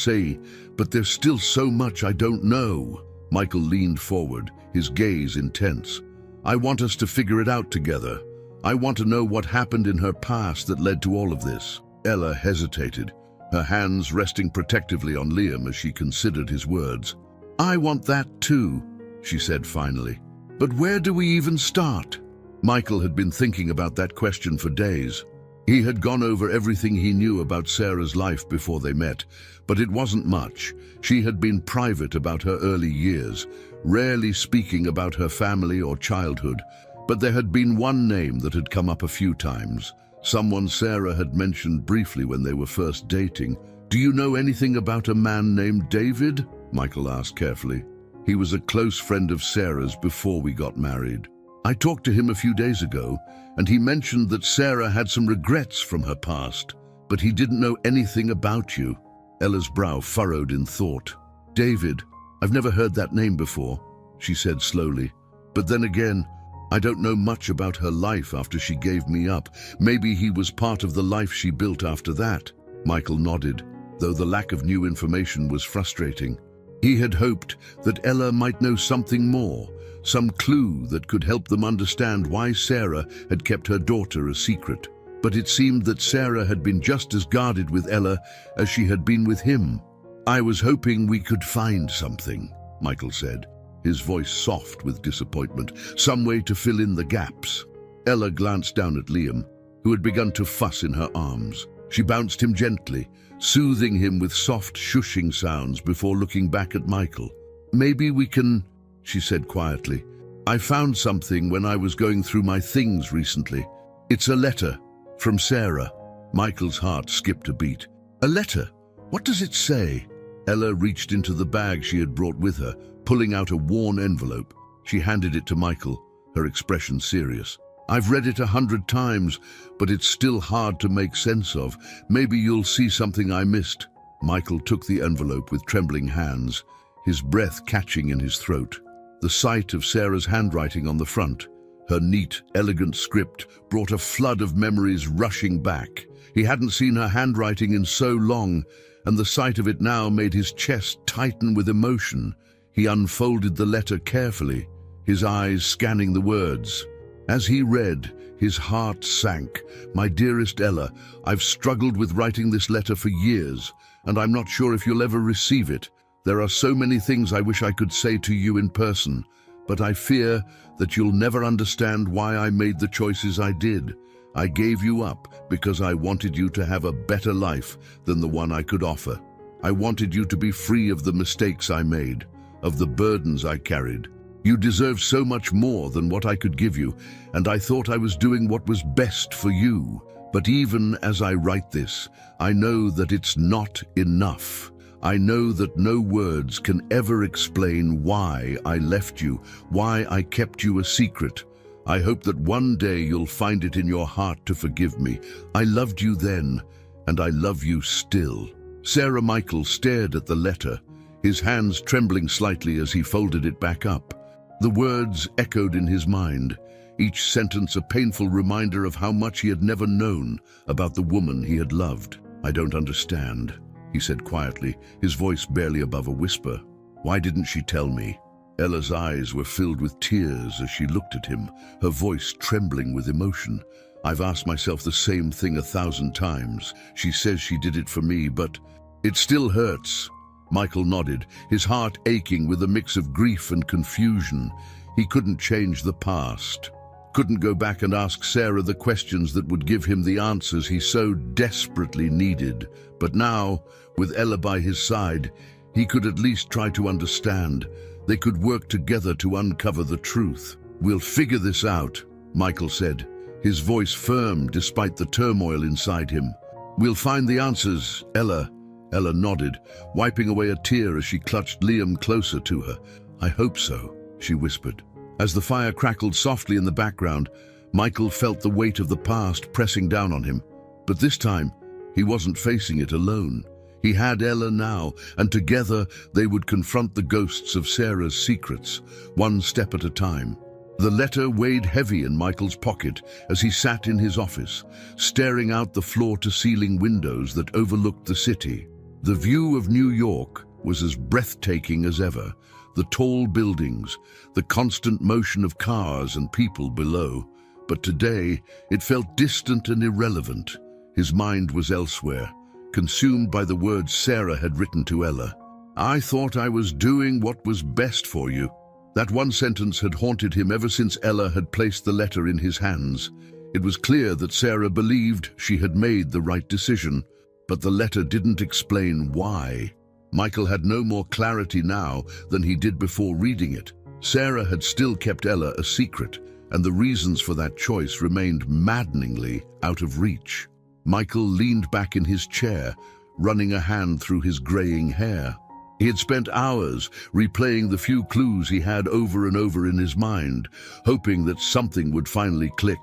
[SPEAKER 1] but there's still so much I don't know. Michael leaned forward, his gaze intense. I want us to figure it out together. I want to know what happened in her past that led to all of this. Ella hesitated, her hands resting protectively on Liam as she considered his words. I want that too, she said finally. But where do we even start? Michael had been thinking about that question for days. He had gone over everything he knew about Sarah's life before they met, but it wasn't much. She had been private about her early years, rarely speaking about her family or childhood, but there had been one name that had come up a few times, someone Sarah had mentioned briefly when they were first dating. Do you know anything about a man named David? Michael asked carefully. He was a close friend of Sarah's before we got married. I talked to him a few days ago, and he mentioned that Sarah had some regrets from her past, but he didn't know anything about you. Ella's brow furrowed in thought. David, I've never heard that name before, she said slowly. But then again, I don't know much about her life after she gave me up. Maybe he was part of the life she built after that. Michael nodded, though the lack of new information was frustrating. He had hoped that Ella might know something more, some clue that could help them understand why Sarah had kept her daughter a secret. But it seemed that Sarah had been just as guarded with Ella as she had been with him. I was hoping we could find something, Michael said, his voice soft with disappointment, some way to fill in the gaps. Ella glanced down at Liam, who had begun to fuss in her arms. She bounced him gently, soothing him with soft shushing sounds before looking back at Michael. Maybe we can, she said quietly. I found something when I was going through my things recently. It's a letter from Sarah. Michael's heart skipped a beat. A letter? What does it say? Ella reached into the bag she had brought with her, pulling out a worn envelope. She handed it to Michael, her expression serious. I've read it 100 times, but it's still hard to make sense of. Maybe you'll see something I missed. Michael took the envelope with trembling hands, his breath catching in his throat. The sight of Sarah's handwriting on the front, her neat, elegant script, brought a flood of memories rushing back. He hadn't seen her handwriting in so long, and the sight of it now made his chest tighten with emotion. He unfolded the letter carefully, his eyes scanning the words. As he read, his heart sank. My dearest Ella, I've struggled with writing this letter for years, and I'm not sure if you'll ever receive it. There are so many things I wish I could say to you in person, but I fear that you'll never understand why I made the choices I did. I gave you up because I wanted you to have a better life than the one I could offer. I wanted you to be free of the mistakes I made, of the burdens I carried. You deserve so much more than what I could give you, and I thought I was doing what was best for you. But even as I write this, I know that it's not enough. I know that no words can ever explain why I left you, why I kept you a secret. I hope that one day you'll find it in your heart to forgive me. I loved you then, and I love you still. Sarah Michael stared at the letter, his hands trembling slightly as he folded it back up. The words echoed in his mind, each sentence a painful reminder of how much he had never known about the woman he had loved. I don't understand, he said quietly, his voice barely above a whisper. Why didn't she tell me? Ella's eyes were filled with tears as she looked at him, her voice trembling with emotion. I've asked myself the same thing 1,000 times. She says she did it for me, but it still hurts. Michael nodded, his heart aching with a mix of grief and confusion. He couldn't change the past, couldn't go back and ask Sarah the questions that would give him the answers he so desperately needed. But now, with Ella by his side, he could at least try to understand. They could work together to uncover the truth. We'll figure this out, Michael said, his voice firm despite the turmoil inside him. We'll find the answers, Ella. Ella nodded, wiping away a tear as she clutched Liam closer to her. I hope so, she whispered. As the fire crackled softly in the background, Michael felt the weight of the past pressing down on him. But this time, he wasn't facing it alone. He had Ella now, and together they would confront the ghosts of Sarah's secrets, one step at a time. The letter weighed heavy in Michael's pocket as he sat in his office, staring out the floor-to-ceiling windows that overlooked the city. The view of New York was as breathtaking as ever. The tall buildings, the constant motion of cars and people below. But today, it felt distant and irrelevant. His mind was elsewhere, consumed by the words Sarah had written to Ella. "I thought I was doing what was best for you." That one sentence had haunted him ever since Ella had placed the letter in his hands. It was clear that Sarah believed she had made the right decision, but the letter didn't explain why. Michael had no more clarity now than he did before reading it. Sarah had still kept Ella a secret, and the reasons for that choice remained maddeningly out of reach. Michael leaned back in his chair, running a hand through his graying hair. He had spent hours replaying the few clues he had over and over in his mind, hoping that something would finally click.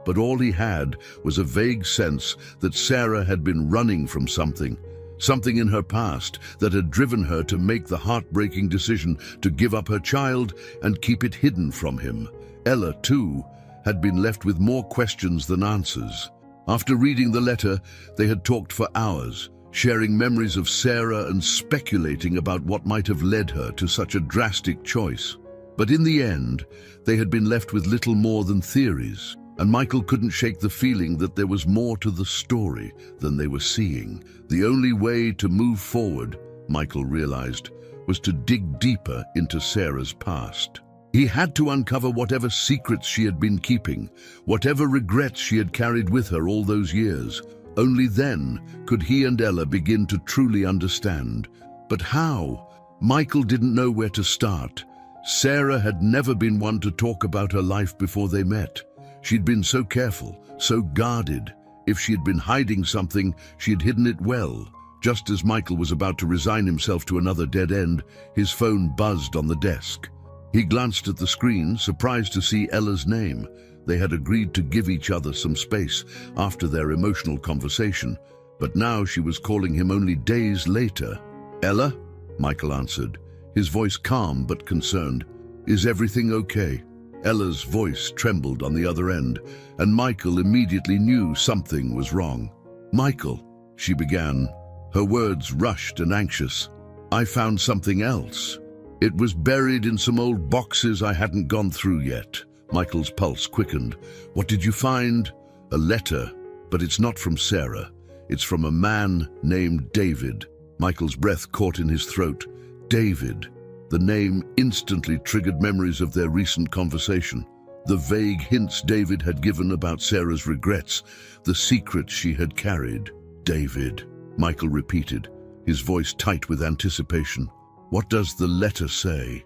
[SPEAKER 1] But all he had was a vague sense that Sarah had been running from something in her past that had driven her to make the heartbreaking decision to give up her child and keep it hidden from him. Ella, too, had been left with more questions than answers. After reading the letter, they had talked for hours, sharing memories of Sarah and speculating about what might have led her to such a drastic choice. But in the end, they had been left with little more than theories, and Michael couldn't shake the feeling that there was more to the story than they were seeing. The only way to move forward, Michael realized, was to dig deeper into Sarah's past. He had to uncover whatever secrets she had been keeping, whatever regrets she had carried with her all those years. Only then could he and Ella begin to truly understand. But how? Michael didn't know where to start. Sarah had never been one to talk about her life before they met. She'd been so careful, so guarded. If she had been hiding something, she had hidden it well. Just as Michael was about to resign himself to another dead end, his phone buzzed on the desk. He glanced at the screen, surprised to see Ella's name. They had agreed to give each other some space after their emotional conversation, but now she was calling him only days later. "Ella?" Michael answered, his voice calm but concerned. "Is everything okay?" Ella's voice trembled on the other end, and Michael immediately knew something was wrong. "Michael," she began, her words rushed and anxious. "I found something else. It was buried in some old boxes I hadn't gone through yet." Michael's pulse quickened. "What did you find?" "A letter, but it's not from Sarah. It's from a man named David." Michael's breath caught in his throat. David. The name instantly triggered memories of their recent conversation. The vague hints David had given about Sarah's regrets, the secrets she had carried. "David," Michael repeated, his voice tight with anticipation. "What does the letter say?"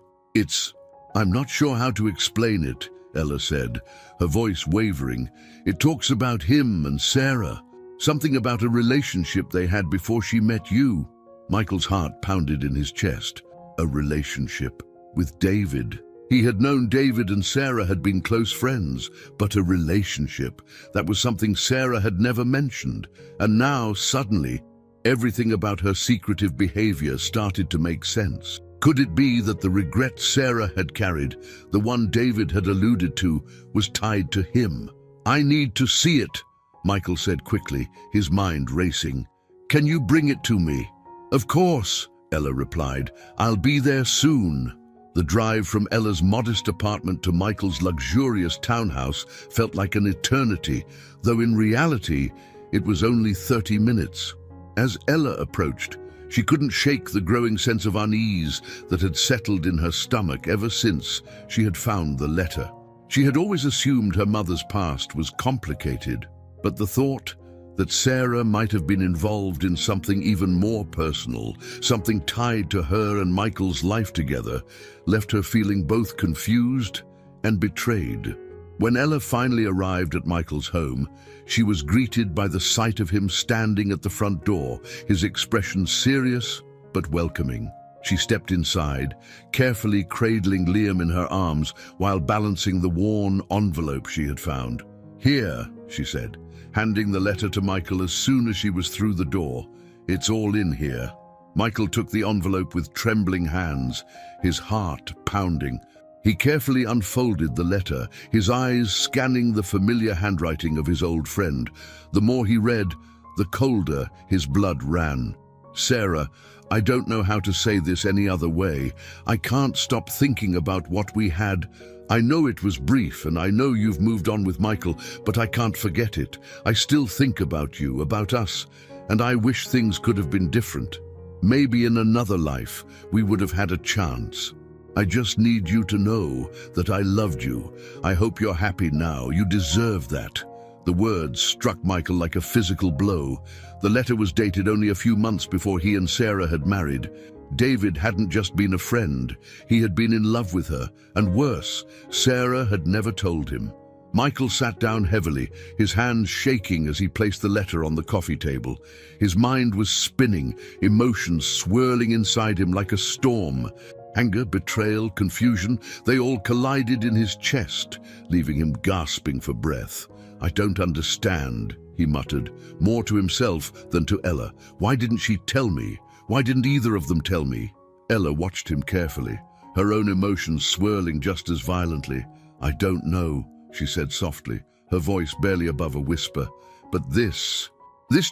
[SPEAKER 1] I'm not sure how to explain it," Ella said, her voice wavering. "It talks about him and Sarah, something about a relationship they had before she met you." Michael's heart pounded in his chest. A relationship with David. He had known David and Sarah had been close friends, but a relationship, that was something Sarah had never mentioned. And now, suddenly, everything about her secretive behavior started to make sense. Could it be that the regret Sarah had carried, the one David had alluded to, was tied to him? "I need to see it," Michael said quickly, his mind racing. "Can you bring it to me?" "Of course," Ella replied. "I'll be there soon." The drive from Ella's modest apartment to Michael's luxurious townhouse felt like an eternity, though in reality, it was only 30 minutes. As Ella approached, she couldn't shake the growing sense of unease that had settled in her stomach ever since she had found the letter. She had always assumed her mother's past was complicated, but the thought that Sarah might have been involved in something even more personal, something tied to her and Michael's life together, left her feeling both confused and betrayed. When Ella finally arrived at Michael's home, she was greeted by the sight of him standing at the front door, his expression serious but welcoming. She stepped inside, carefully cradling Liam in her arms while balancing the worn envelope she had found. "Here," she said, handing the letter to Michael as soon as she was through the door. "It's all in here." Michael took the envelope with trembling hands, his heart pounding. He carefully unfolded the letter, his eyes scanning the familiar handwriting of his old friend. The more he read, the colder his blood ran. Sarah, I don't know how to say this any other way. I can't stop thinking about what we had. I know it was brief, and I know you've moved on with Michael, but I can't forget it. I still think about you, about us, and I wish things could have been different. Maybe in another life, we would have had a chance. I just need you to know that I loved you. I hope you're happy now. You deserve that. The words struck Michael like a physical blow. The letter was dated only a few months before he and Sarah had married. David hadn't just been a friend. He had been in love with her, and worse, Sarah had never told him. Michael sat down heavily, his hands shaking as he placed the letter on the coffee table. His mind was spinning, emotions swirling inside him like a storm. Anger, betrayal, confusion, they all collided in his chest, leaving him gasping for breath. I don't understand, he muttered, more to himself than to Ella. Why didn't she tell me? Why didn't either of them tell me? Ella watched him carefully, her own emotions swirling just as violently. I don't know, she said softly, her voice barely above a whisper. But this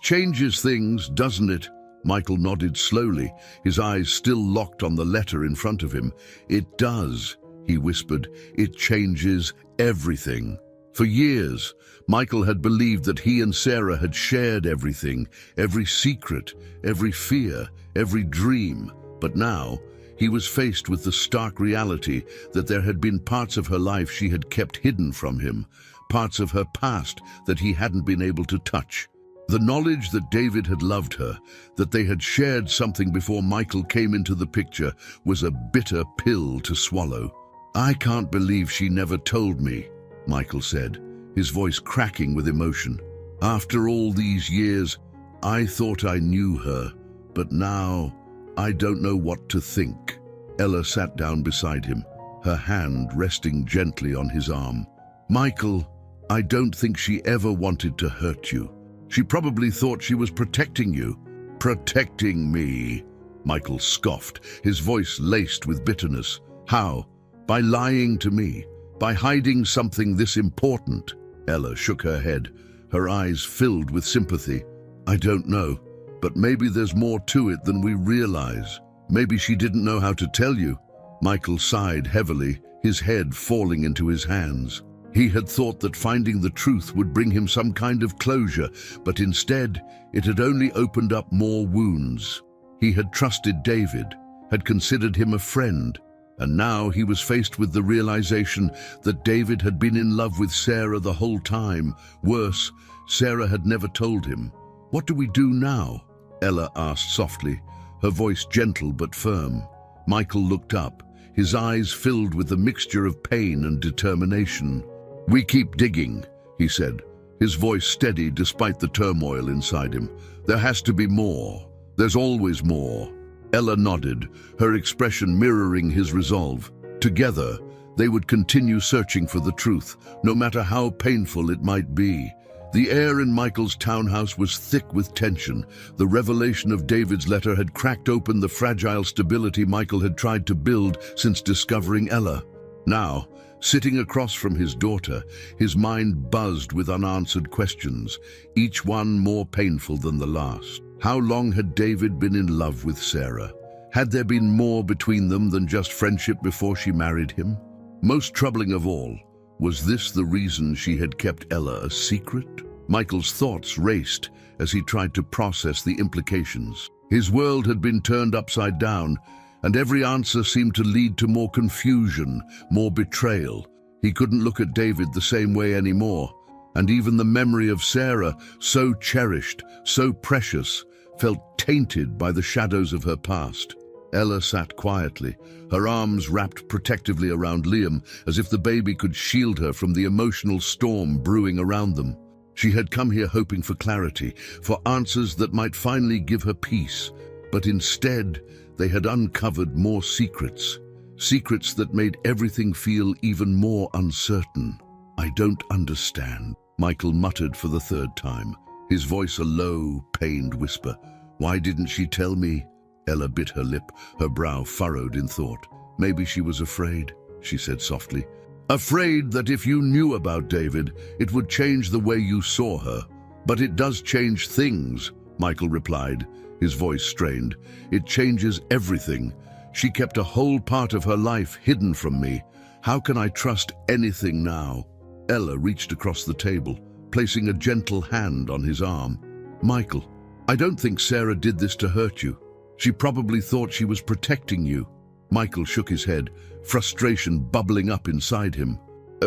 [SPEAKER 1] changes things, doesn't it? Michael nodded slowly, his eyes still locked on the letter in front of him. It does, he whispered. It changes everything. For years, Michael had believed that he and Sarah had shared everything, every secret, every fear, every dream. But now, he was faced with the stark reality that there had been parts of her life she had kept hidden from him, parts of her past that he hadn't been able to touch. The knowledge that David had loved her, that they had shared something before Michael came into the picture, was a bitter pill to swallow. I can't believe she never told me, Michael said, his voice cracking with emotion. After all these years, I thought I knew her, but now I don't know what to think. Ella sat down beside him, her hand resting gently on his arm. Michael, I don't think she ever wanted to hurt you. She probably thought she was protecting you. Protecting me, Michael scoffed, his voice laced with bitterness. How? By lying to me? By hiding something this important? Ella shook her head, her eyes filled with sympathy. I don't know, but maybe there's more to it than we realize. Maybe she didn't know how to tell you. Michael sighed heavily, his head falling into his hands. He had thought that finding the truth would bring him some kind of closure, but instead, it had only opened up more wounds. He had trusted David, had considered him a friend, and now he was faced with the realization that David had been in love with Sarah the whole time. Worse, Sarah had never told him. What do we do now? Ella asked softly, her voice gentle but firm. Michael looked up, his eyes filled with a mixture of pain and determination. We keep digging, he said, his voice steady despite the turmoil inside him. There has to be more. There's always more. Ella nodded, her expression mirroring his resolve. Together, they would continue searching for the truth, no matter how painful it might be. The air in Michael's townhouse was thick with tension. The revelation of David's letter had cracked open the fragile stability Michael had tried to build since discovering Ella. Now, sitting across from his daughter, his mind buzzed with unanswered questions, each one more painful than the last. How long had David been in love with Sarah? Had there been more between them than just friendship before she married him? Most troubling of all, was this the reason she had kept Ella a secret? Michael's thoughts raced as he tried to process the implications. His world had been turned upside down, and every answer seemed to lead to more confusion, more betrayal. He couldn't look at David the same way anymore, and even the memory of Sarah, so cherished, so precious, felt tainted by the shadows of her past. Ella sat quietly, her arms wrapped protectively around Liam, as if the baby could shield her from the emotional storm brewing around them. She had come here hoping for clarity, for answers that might finally give her peace, but instead, they had uncovered more secrets, secrets that made everything feel even more uncertain. I don't understand, Michael muttered for the third time, his voice a low, pained whisper. Why didn't she tell me? Ella bit her lip, her brow furrowed in thought. Maybe she was afraid. she said softly. Afraid that if you knew about David, it would change the way you saw her. But it does change things, Michael replied, his voice strained. It changes everything. She kept a whole part of her life hidden from me. How can I trust anything now? Ella reached across the table, placing a gentle hand on his arm. Michael, I don't think Sarah did this to hurt you. She probably thought she was protecting you. Michael shook his head, frustration bubbling up inside him.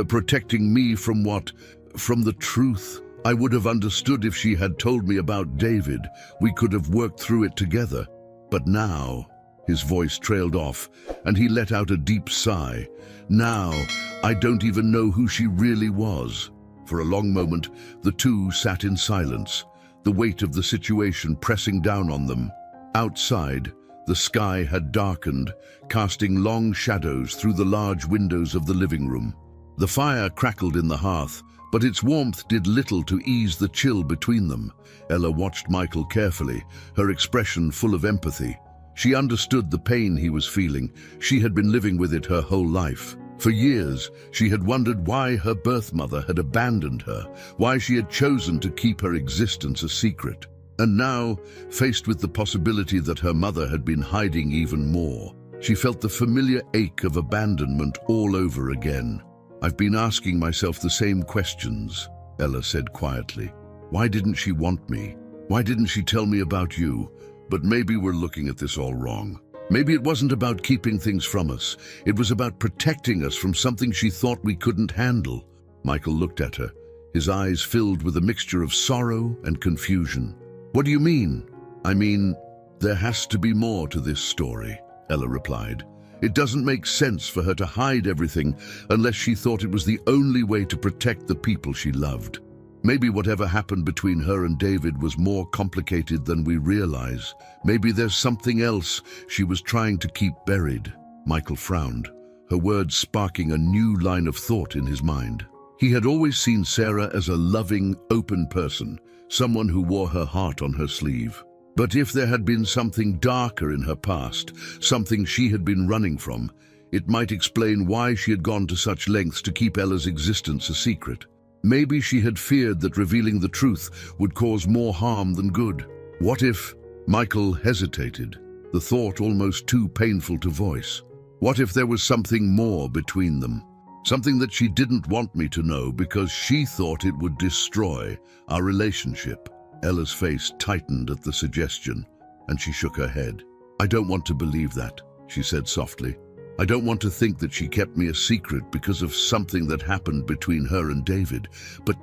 [SPEAKER 1] Protecting me from what? From the truth. I would have understood if she had told me about David. We could have worked through it together. But now, his voice trailed off, and he let out a deep sigh. Now, I don't even know who she really was. For a long moment, the two sat in silence, the weight of the situation pressing down on them. Outside, the sky had darkened, casting long shadows through the large windows of the living room. The fire crackled in the hearth, but its warmth did little to ease the chill between them. Ella watched Michael carefully, her expression full of empathy. She understood the pain he was feeling. She had been living with it her whole life. For years, she had wondered why her birth mother had abandoned her, why she had chosen to keep her existence a secret. And now, faced with the possibility that her mother had been hiding even more, she felt the familiar ache of abandonment all over again. I've been asking myself the same questions, Ella said quietly. Why didn't she want me? Why didn't she tell me about you? But maybe we're looking at this all wrong. Maybe it wasn't about keeping things from us. It was about protecting us from something she thought we couldn't handle. Michael looked at her, his eyes filled with a mixture of sorrow and confusion. What do you mean? I mean, there has to be more to this story, Ella replied. It doesn't make sense for her to hide everything unless she thought it was the only way to protect the people she loved. Maybe whatever happened between her and David was more complicated than we realize. Maybe there's something else she was trying to keep buried. Michael frowned, her words sparking a new line of thought in his mind. He had always seen Sarah as a loving, open person, someone who wore her heart on her sleeve. But if there had been something darker in her past, something she had been running from, it might explain why she had gone to such lengths to keep Ella's existence a secret. Maybe she had feared that revealing the truth would cause more harm than good. What if? Michael hesitated, the thought almost too painful to voice. What if there was something more between them? Something that she didn't want me to know because she thought it would destroy our relationship. Ella's face tightened at the suggestion, and she shook her head. I don't want to believe that, she said softly. I don't want to think that she kept me a secret because of something that happened between her and David. But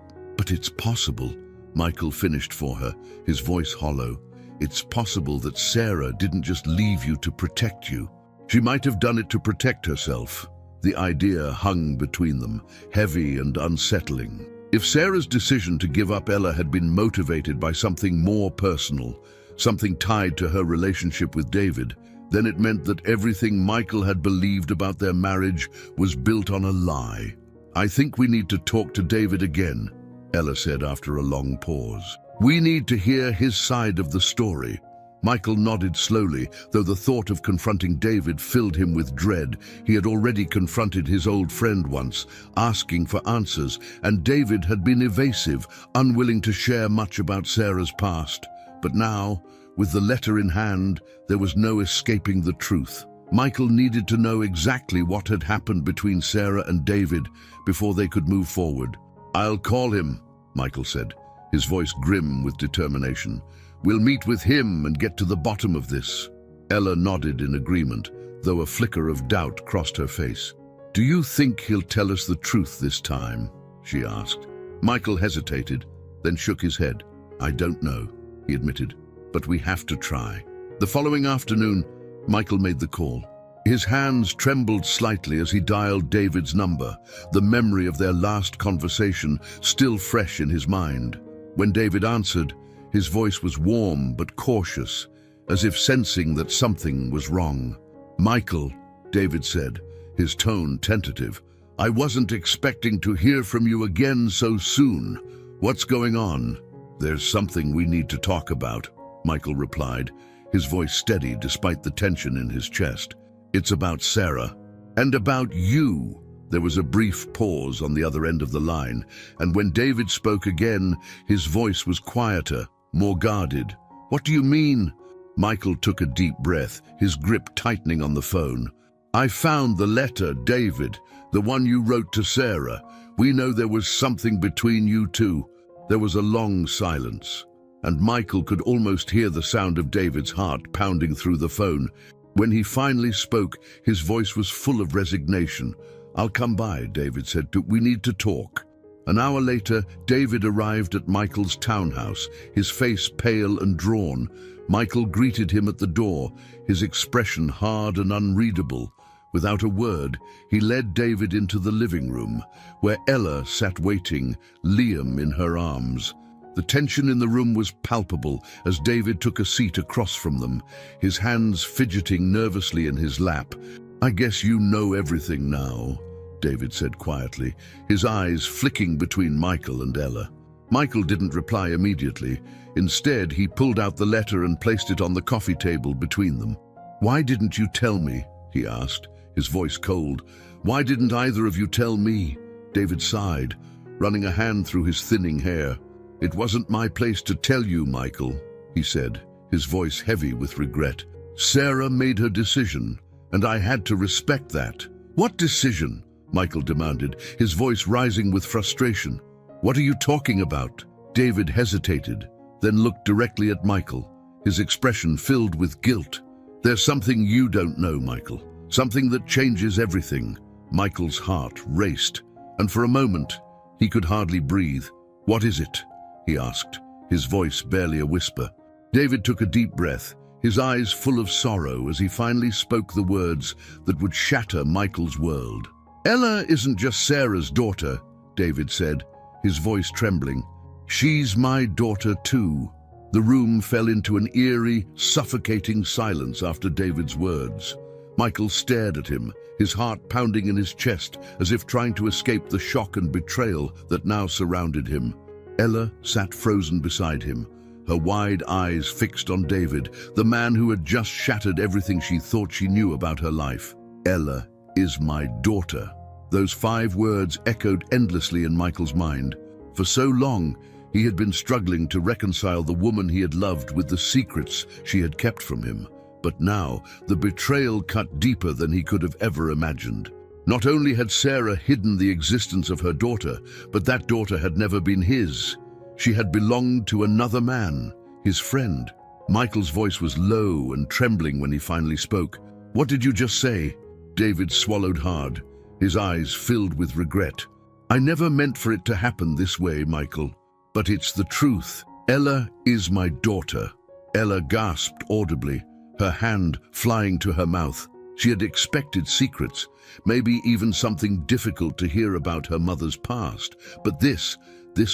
[SPEAKER 1] it's possible, Michael finished for her, his voice hollow. It's possible that Sarah didn't just leave you to protect you. She might have done it to protect herself. The idea hung between them, heavy and unsettling. If Sarah's decision to give up Ella had been motivated by something more personal, something tied to her relationship with David, then it meant that everything Michael had believed about their marriage was built on a lie. I think we need to talk to David again, Ella said after a long pause. We need to hear his side of the story. Michael nodded slowly, though the thought of confronting David filled him with dread. He had already confronted his old friend once, asking for answers, and David had been evasive, unwilling to share much about Sarah's past. But now, with the letter in hand, there was no escaping the truth. Michael needed to know exactly what had happened between Sarah and David before they could move forward. I'll call him, Michael said, his voice grim with determination. We'll meet with him and get to the bottom of this. Ella nodded in agreement, though a flicker of doubt crossed her face. Do you think he'll tell us the truth this time? She asked. Michael hesitated, then shook his head. I don't know, he admitted, but we have to try. The following afternoon, Michael made the call. His hands trembled slightly as he dialed David's number, the memory of their last conversation still fresh in his mind. When David answered, his voice was warm but cautious, as if sensing that something was wrong. Michael, David said, his tone tentative, I wasn't expecting to hear from you again so soon. What's going on? There's something we need to talk about, Michael replied, his voice steady despite the tension in his chest. It's about Sarah. And about you." There was a brief pause on the other end of the line, and when David spoke again, his voice was quieter, more guarded. "What do you mean?" Michael took a deep breath, his grip tightening on the phone. "I found the letter, David, the one you wrote to Sarah. We know there was something between you two." There was a long silence, and Michael could almost hear the sound of David's heart pounding through the phone. When he finally spoke, his voice was full of resignation. "I'll come by," David said. "We need to talk." An hour later, David arrived at Michael's townhouse, his face pale and drawn. Michael greeted him at the door, his expression hard and unreadable. Without a word, he led David into the living room, where Ella sat waiting, Liam in her arms. The tension in the room was palpable as David took a seat across from them, his hands fidgeting nervously in his lap. "I guess you know everything now," David said quietly, his eyes flicking between Michael and Ella. Michael didn't reply immediately. Instead, he pulled out the letter and placed it on the coffee table between them. "Why didn't you tell me?" he asked, his voice cold. "Why didn't either of you tell me?" David sighed, running a hand through his thinning hair. "It wasn't my place to tell you, Michael," he said, his voice heavy with regret. "Sarah made her decision, and I had to respect that." "What decision?" Michael demanded, his voice rising with frustration. "What are you talking about?" David hesitated, then looked directly at Michael, his expression filled with guilt. "There's something you don't know, Michael. Something that changes everything." Michael's heart raced, and for a moment, he could hardly breathe. "What is it?" he asked, his voice barely a whisper. David took a deep breath, his eyes full of sorrow as he finally spoke the words that would shatter Michael's world. "Ella isn't just Sarah's daughter," David said, his voice trembling. "She's my daughter too." The room fell into an eerie, suffocating silence after David's words. Michael stared at him, his heart pounding in his chest as if trying to escape the shock and betrayal that now surrounded him. Ella sat frozen beside him, her wide eyes fixed on David, the man who had just shattered everything she thought she knew about her life. "Ella is my daughter." Those 5 words echoed endlessly in Michael's mind. For so long, he had been struggling to reconcile the woman he had loved with the secrets she had kept from him. But now, the betrayal cut deeper than he could have ever imagined. Not only had Sarah hidden the existence of her daughter, but that daughter had never been his. She had belonged to another man, his friend. Michael's voice was low and trembling when he finally spoke. "What did you just say?" David swallowed hard, his eyes filled with regret. "I never meant for it to happen this way, Michael. But it's the truth. Ella is my daughter." Ella gasped audibly, her hand flying to her mouth. She had expected secrets, maybe even something difficult to hear about her mother's past. But this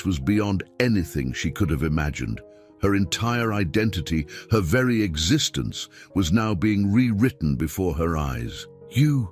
[SPEAKER 1] was beyond anything she could have imagined. Her entire identity, her very existence, was now being rewritten before her eyes. You're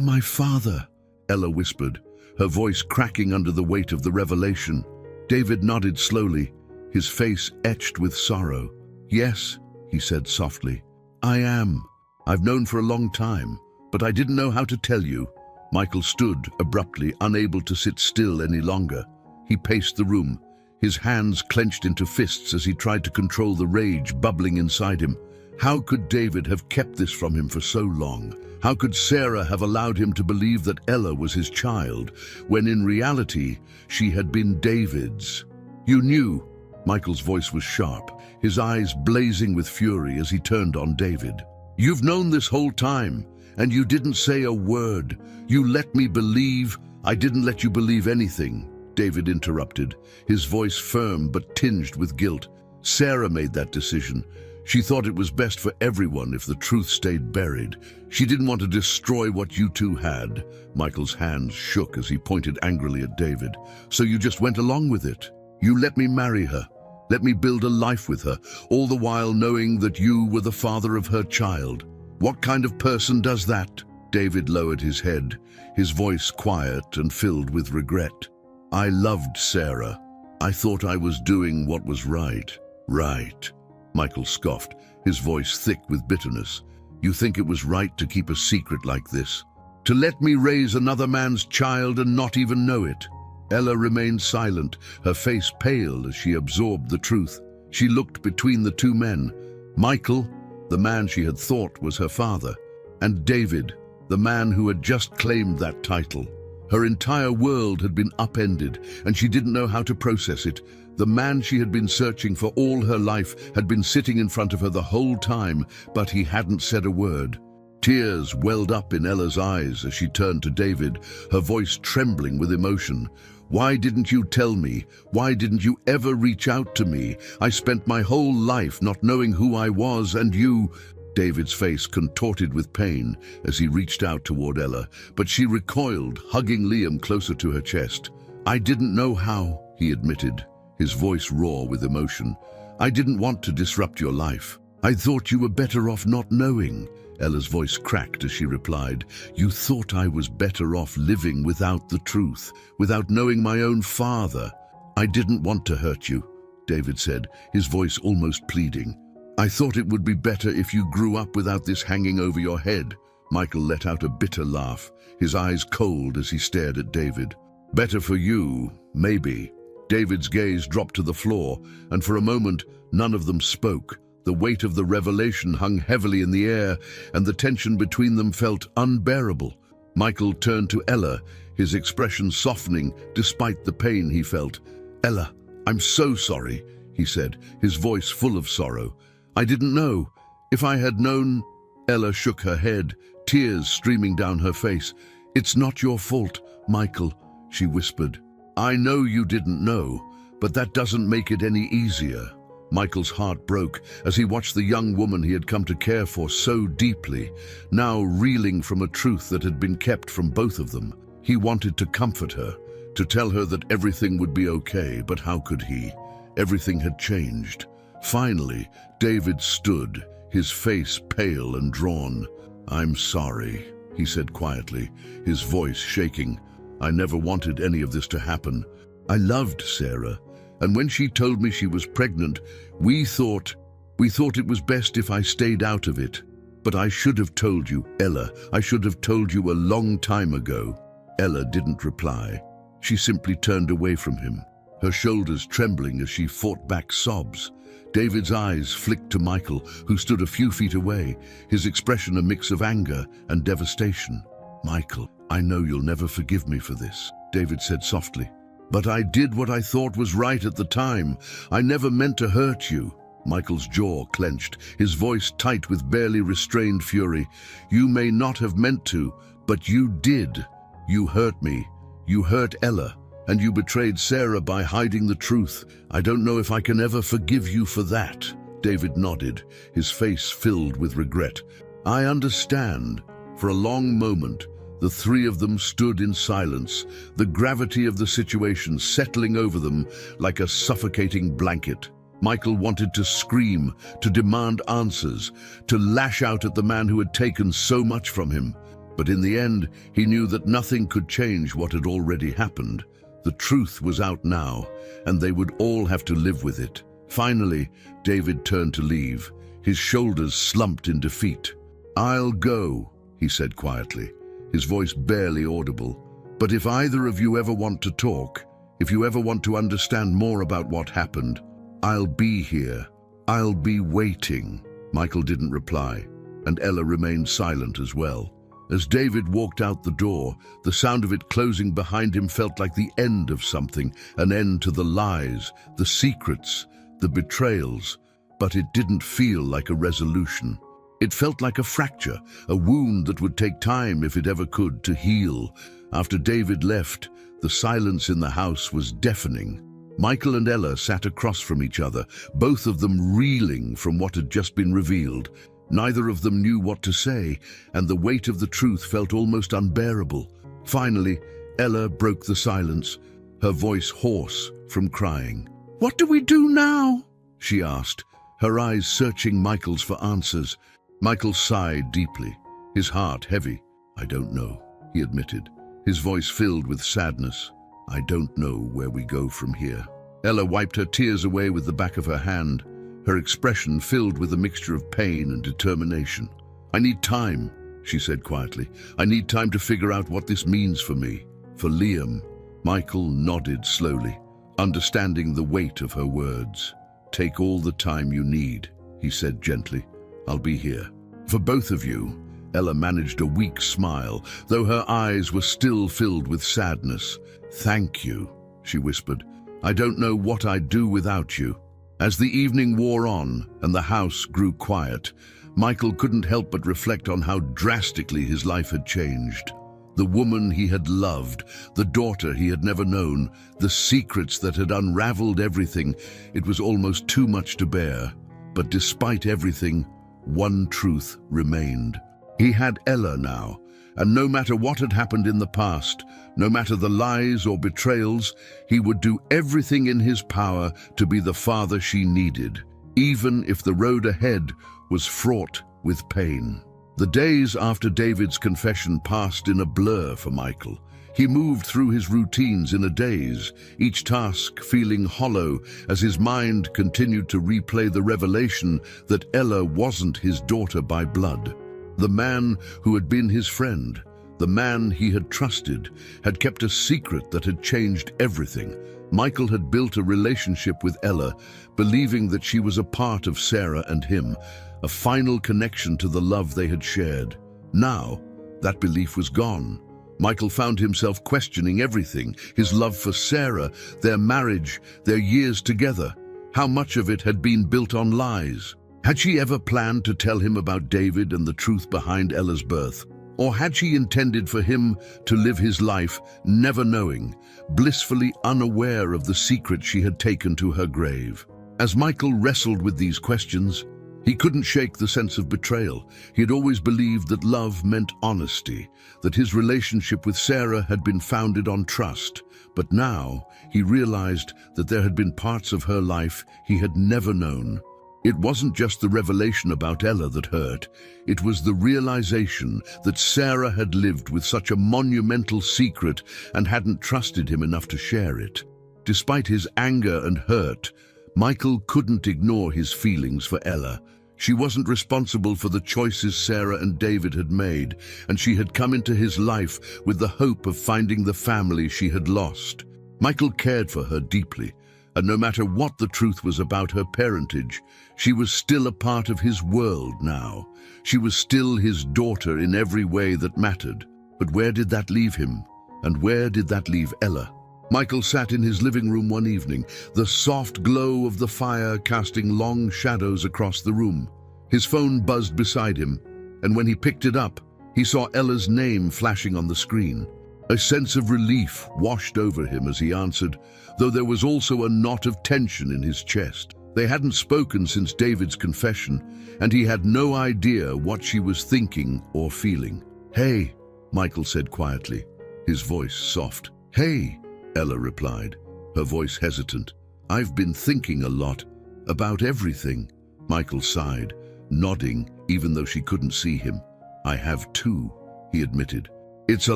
[SPEAKER 1] my father," Ella whispered, her voice cracking under the weight of the revelation. David nodded slowly, his face etched with sorrow. "Yes," he said softly, "I am. I've known for a long time, but I didn't know how to tell you." Michael stood abruptly, unable to sit still any longer. He paced the room, his hands clenched into fists as he tried to control the rage bubbling inside him. How could David have kept this from him for so long? How could Sarah have allowed him to believe that Ella was his child, when in reality she had been David's? "You knew." Michael's voice was sharp, his eyes blazing with fury as he turned on David. "You've known this whole time, and you didn't say a word. You let me believe. I didn't let you believe anything," David interrupted, his voice firm but tinged with guilt. "Sarah made that decision. She thought it was best for everyone if the truth stayed buried. She didn't want to destroy what you two had." Michael's hands shook as he pointed angrily at David. "So you just went along with it. You let me marry her, let me build a life with her, all the while knowing that you were the father of her child. What kind of person does that?" David lowered his head, his voice quiet and filled with regret. "I loved Sarah. I thought I was doing what was right." "Right," Michael scoffed, his voice thick with bitterness. "You think it was right to keep a secret like this? To let me raise another man's child and not even know it? Ella remained silent, her face pale as she absorbed the truth. She looked between the two men, Michael, the man she had thought was her father, and David, the man who had just claimed that title. Her entire world had been upended, and she didn't know how to process it. The man she had been searching for all her life had been sitting in front of her the whole time, but he hadn't said a word. Tears welled up in Ella's eyes as she turned to David, her voice trembling with emotion. "Why didn't you tell me? Why didn't you ever reach out to me? I spent my whole life not knowing who I was, and you—" David's face contorted with pain as he reached out toward Ella, but she recoiled, hugging Liam closer to her chest. "I didn't know how," he admitted, his voice raw with emotion. "I didn't want to disrupt your life. I thought you were better off not knowing." Ella's voice cracked as she replied, "You thought I was better off living without the truth, without knowing my own father." "I didn't want to hurt you," David said, his voice almost pleading. "I thought it would be better if you grew up without this hanging over your head." Michael let out a bitter laugh, his eyes cold as he stared at David. "Better for you, maybe." David's gaze dropped to the floor, and for a moment, none of them spoke. The weight of the revelation hung heavily in the air, and the tension between them felt unbearable. Michael turned to Ella, his expression softening despite the pain he felt. "Ella, I'm so sorry," he said, his voice full of sorrow. "I didn't know. If I had known—" Ella shook her head, tears streaming down her face. "It's not your fault, Michael," she whispered. "I know you didn't know, but that doesn't make it any easier." Michael's heart broke as he watched the young woman he had come to care for so deeply, now reeling from a truth that had been kept from both of them. He wanted to comfort her, to tell her that everything would be okay, but how could he? Everything had changed. Finally, David stood, his face pale and drawn. "I'm sorry," he said quietly, his voice shaking. "I never wanted any of this to happen. I loved Sarah. And when she told me she was pregnant, we thought it was best if I stayed out of it. But I should have told you, Ella. I should have told you a long time ago." Ella didn't reply. She simply turned away from him, her shoulders trembling as she fought back sobs. David's eyes flicked to Michael, who stood a few feet away, his expression a mix of anger and devastation. "Michael, I know you'll never forgive me for this," David said softly. "But I did what I thought was right at the time. I never meant to hurt you." Michael's jaw clenched, his voice tight with barely restrained fury. "You may not have meant to, but you did. You hurt me. You hurt Ella. And you betrayed Sarah by hiding the truth. I don't know if I can ever forgive you for that." David nodded, his face filled with regret. "I understand." For a long moment, the three of them stood in silence, the gravity of the situation settling over them like a suffocating blanket. Michael wanted to scream, to demand answers, to lash out at the man who had taken so much from him. But in the end, he knew that nothing could change what had already happened. The truth was out now, and they would all have to live with it. Finally, David turned to leave, his shoulders slumped in defeat. "I'll go," he said quietly, his voice barely audible. "But if either of you ever want to talk, if you ever want to understand more about what happened, I'll be here. I'll be waiting." Michael didn't reply, and Ella remained silent as well. As David walked out the door, the sound of it closing behind him felt like the end of something, an end to the lies, the secrets, the betrayals. But it didn't feel like a resolution. It felt like a fracture, a wound that would take time, if it ever could, to heal. After David left, the silence in the house was deafening. Michael and Ella sat across from each other, both of them reeling from what had just been revealed. Neither of them knew what to say, and the weight of the truth felt almost unbearable. Finally, Ella broke the silence, her voice hoarse from crying. "What do we do now?" she asked, her eyes searching Michael's for answers. Michael sighed deeply, his heart heavy. "I don't know," he admitted, his voice filled with sadness. "I don't know where we go from here." Ella wiped her tears away with the back of her hand, her expression filled with a mixture of pain and determination. "I need time," she said quietly. "I need time to figure out what this means for me, for Liam." Michael nodded slowly, understanding the weight of her words. "Take all the time you need," he said gently. "I'll be here. For both of you." Ella managed a weak smile, though her eyes were still filled with sadness. "Thank you," she whispered. "I don't know what I'd do without you." As the evening wore on and the house grew quiet, Michael couldn't help but reflect on how drastically his life had changed. The woman he had loved, the daughter he had never known, the secrets that had unraveled everything, it was almost too much to bear. But despite everything, one truth remained. He had Ella now, and no matter what had happened in the past, no matter the lies or betrayals, he would do everything in his power to be the father she needed, even if the road ahead was fraught with pain. The days after David's confession passed in a blur for Michael. He moved through his routines in a daze, each task feeling hollow as his mind continued to replay the revelation that Ella wasn't his daughter by blood. The man who had been his friend, the man he had trusted, had kept a secret that had changed everything. Michael had built a relationship with Ella, believing that she was a part of Sarah and him, a final connection to the love they had shared. Now, that belief was gone. Michael found himself questioning everything: his love for Sarah, their marriage, their years together. How much of it had been built on lies? Had she ever planned to tell him about David and the truth behind Ella's birth? Or had she intended for him to live his life never knowing, blissfully unaware of the secret she had taken to her grave? As Michael wrestled with these questions, he couldn't shake the sense of betrayal. He had always believed that love meant honesty, that his relationship with Sarah had been founded on trust. But now he realized that there had been parts of her life he had never known. It wasn't just the revelation about Ella that hurt. It was the realization that Sarah had lived with such a monumental secret and hadn't trusted him enough to share it. Despite his anger and hurt, Michael couldn't ignore his feelings for Ella. She wasn't responsible for the choices Sarah and David had made, and she had come into his life with the hope of finding the family she had lost. Michael cared for her deeply, and no matter what the truth was about her parentage, she was still a part of his world now. She was still his daughter in every way that mattered. But where did that leave him? And where did that leave Ella? Michael sat in his living room one evening, the soft glow of the fire casting long shadows across the room. His phone buzzed beside him, and when he picked it up, he saw Ella's name flashing on the screen. A sense of relief washed over him as he answered, though there was also a knot of tension in his chest. They hadn't spoken since David's confession, and he had no idea what she was thinking or feeling. "Hey," Michael said quietly, his voice soft. "Hey," Ella replied, her voice hesitant. "I've been thinking a lot about everything." Michael sighed, nodding even though she couldn't see him. "I have too," he admitted. "It's a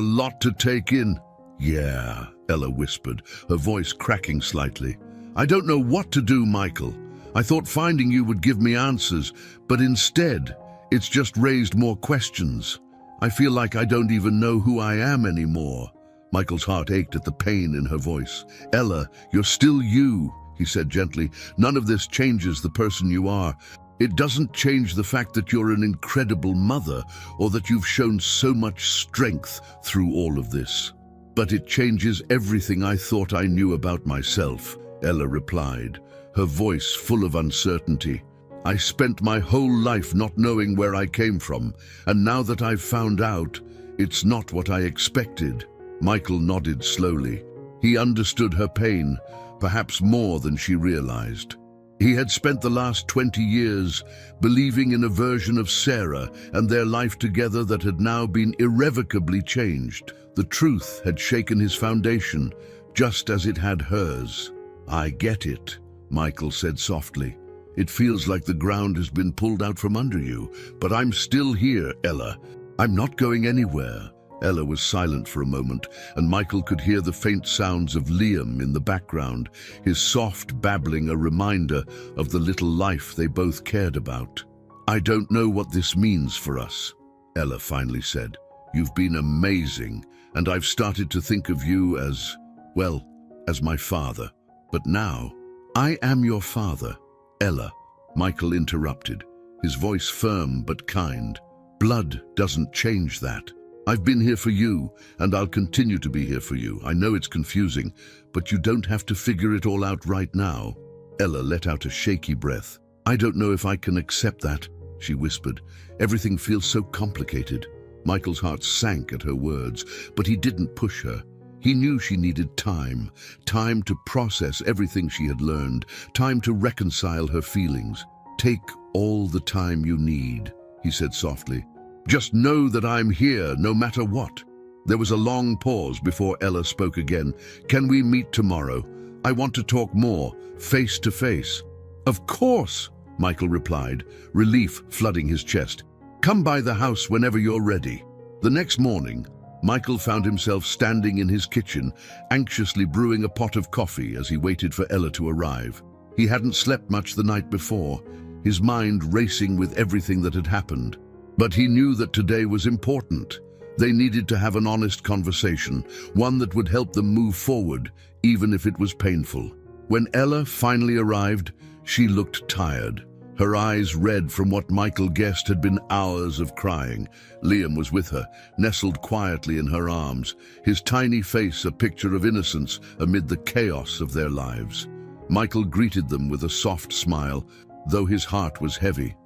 [SPEAKER 1] lot to take in." "Yeah," Ella whispered, her voice cracking slightly. "I don't know what to do, Michael. I thought finding you would give me answers, but instead, it's just raised more questions. I feel like I don't even know who I am anymore." Michael's heart ached at the pain in her voice. "Ella, you're still you," he said gently. "None of this changes the person you are. It doesn't change the fact that you're an incredible mother or that you've shown so much strength through all of this. But it changes everything I thought I knew about myself," Ella replied, her voice full of uncertainty. "I spent my whole life not knowing where I came from, and now that I've found out, it's not what I expected." Michael nodded slowly. He understood her pain, perhaps more than she realized. He had spent the last 20 years believing in a version of Sarah and their life together that had now been irrevocably changed. The truth had shaken his foundation, just as it had hers. "I get it," Michael said softly. "It feels like the ground has been pulled out from under you, but I'm still here, Ella. I'm not going anywhere." Ella was silent for a moment, and Michael could hear the faint sounds of Liam in the background, his soft babbling a reminder of the little life they both cared about. "I don't know what this means for us." Ella finally said. "You've been amazing, and I've started to think of you as, well, as my father. But now, I am your father, Ella," Michael interrupted, his voice firm but kind. "Blood doesn't change that. I've been here for you, and I'll continue to be here for you. I know it's confusing, but you don't have to figure it all out right now." Ella let out a shaky breath. "I don't know if I can accept that," she whispered. "Everything feels so complicated." Michael's heart sank at her words, but he didn't push her. He knew she needed time to process everything she had learned, time to reconcile her feelings. "Take all the time you need," he said softly. "Just know that I'm here no matter what." There was a long pause before Ella spoke again. "Can we meet tomorrow? I want to talk more, face to face." "Of course," Michael replied, relief flooding his chest. "Come by the house whenever you're ready." The next morning, Michael found himself standing in his kitchen, anxiously brewing a pot of coffee as he waited for Ella to arrive. He hadn't slept much the night before, his mind racing with everything that had happened. But he knew that today was important. They needed to have an honest conversation, one that would help them move forward, even if it was painful. When Ella finally arrived, she looked tired, her eyes red from what Michael guessed had been hours of crying. Liam was with her, nestled quietly in her arms, his tiny face a picture of innocence amid the chaos of their lives. Michael greeted them with a soft smile, though his heart was heavy.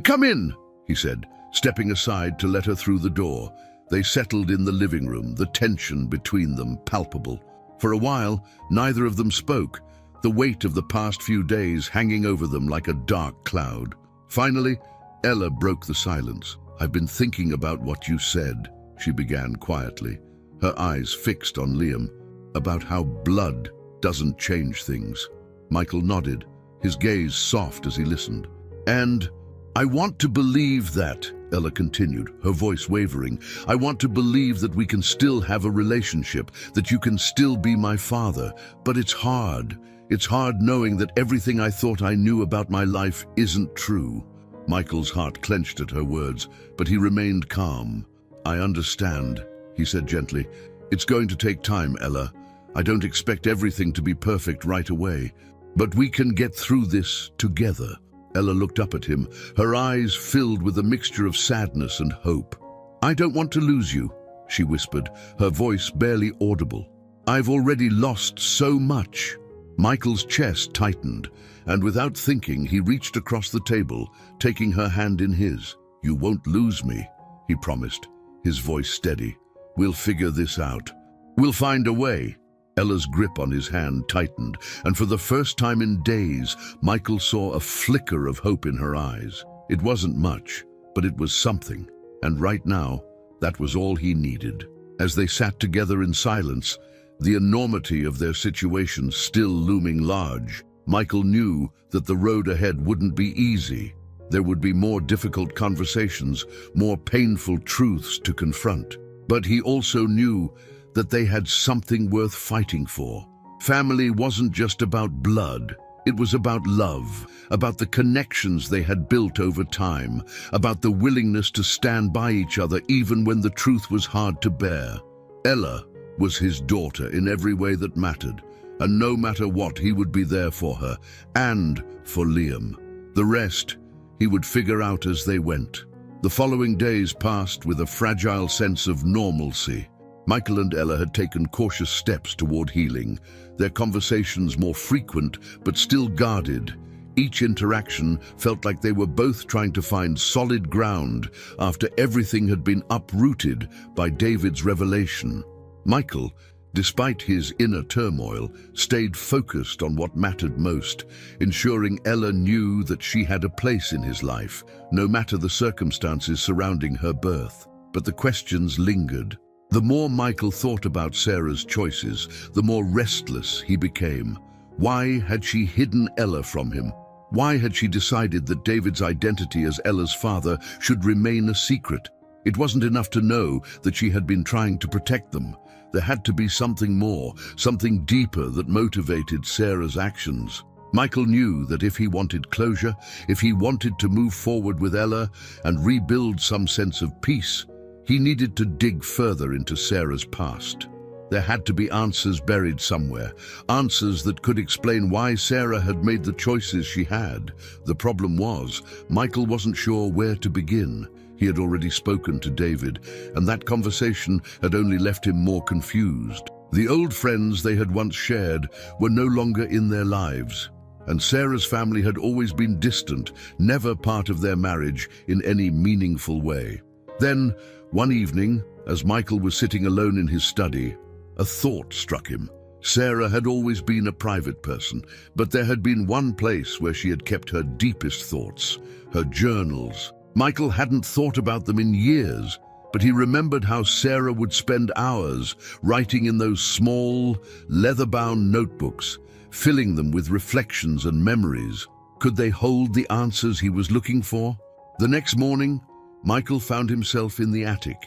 [SPEAKER 1] "Come in," he said, stepping aside to let her through the door. They settled in the living room, the tension between them palpable. For a while, neither of them spoke, the weight of the past few days hanging over them like a dark cloud. Finally, Ella broke the silence. "I've been thinking about what you said," she began quietly, her eyes fixed on Liam, "about how blood doesn't change things." Michael nodded, his gaze soft as he listened. "And I want to believe that," Ella continued, her voice wavering. "I want to believe that we can still have a relationship, that you can still be my father. But it's hard. It's hard knowing that everything I thought I knew about my life isn't true." Michael's heart clenched at her words, but he remained calm. "I understand," he said gently. "It's going to take time, Ella. I don't expect everything to be perfect right away. But we can get through this together." Ella looked up at him, her eyes filled with a mixture of sadness and hope. "I don't want to lose you," she whispered, her voice barely audible. "I've already lost so much." Michael's chest tightened, and without thinking, he reached across the table, taking her hand in his. "You won't lose me," he promised, his voice steady. "We'll figure this out. We'll find a way." Ella's grip on his hand tightened, and for the first time in days, Michael saw a flicker of hope in her eyes. It wasn't much, but it was something, and right now, that was all he needed. As they sat together in silence, the enormity of their situation still looming large, Michael knew that the road ahead wouldn't be easy. There would be more difficult conversations, more painful truths to confront. But he also knew that they had something worth fighting for. Family wasn't just about blood. It was about love, about the connections they had built over time, about the willingness to stand by each other even when the truth was hard to bear. Ella was his daughter in every way that mattered, and no matter what, he would be there for her, and for Liam. The rest, he would figure out as they went. The following days passed with a fragile sense of normalcy. Michael and Ella had taken cautious steps toward healing, their conversations more frequent but still guarded. Each interaction felt like they were both trying to find solid ground after everything had been uprooted by David's revelation. Michael, despite his inner turmoil, stayed focused on what mattered most, ensuring Ella knew that she had a place in his life, no matter the circumstances surrounding her birth. But the questions lingered. The more Michael thought about Sarah's choices, the more restless he became. Why had she hidden Ella from him? Why had she decided that David's identity as Ella's father should remain a secret? It wasn't enough to know that she had been trying to protect them. There had to be something more, something deeper that motivated Sarah's actions. Michael knew that if he wanted closure, if he wanted to move forward with Ella and rebuild some sense of peace, he needed to dig further into Sarah's past. There had to be answers buried somewhere, answers that could explain why Sarah had made the choices she had. The problem was, Michael wasn't sure where to begin. He had already spoken to David, and that conversation had only left him more confused. The old friends they had once shared were no longer in their lives, and Sarah's family had always been distant, never part of their marriage in any meaningful way. Then, one evening, as Michael was sitting alone in his study, a thought struck him. Sarah had always been a private person, but there had been one place where she had kept her deepest thoughts, her journals. Michael hadn't thought about them in years, but he remembered how Sarah would spend hours writing in those small, leather-bound notebooks, filling them with reflections and memories. Could they hold the answers he was looking for? The next morning, Michael found himself in the attic,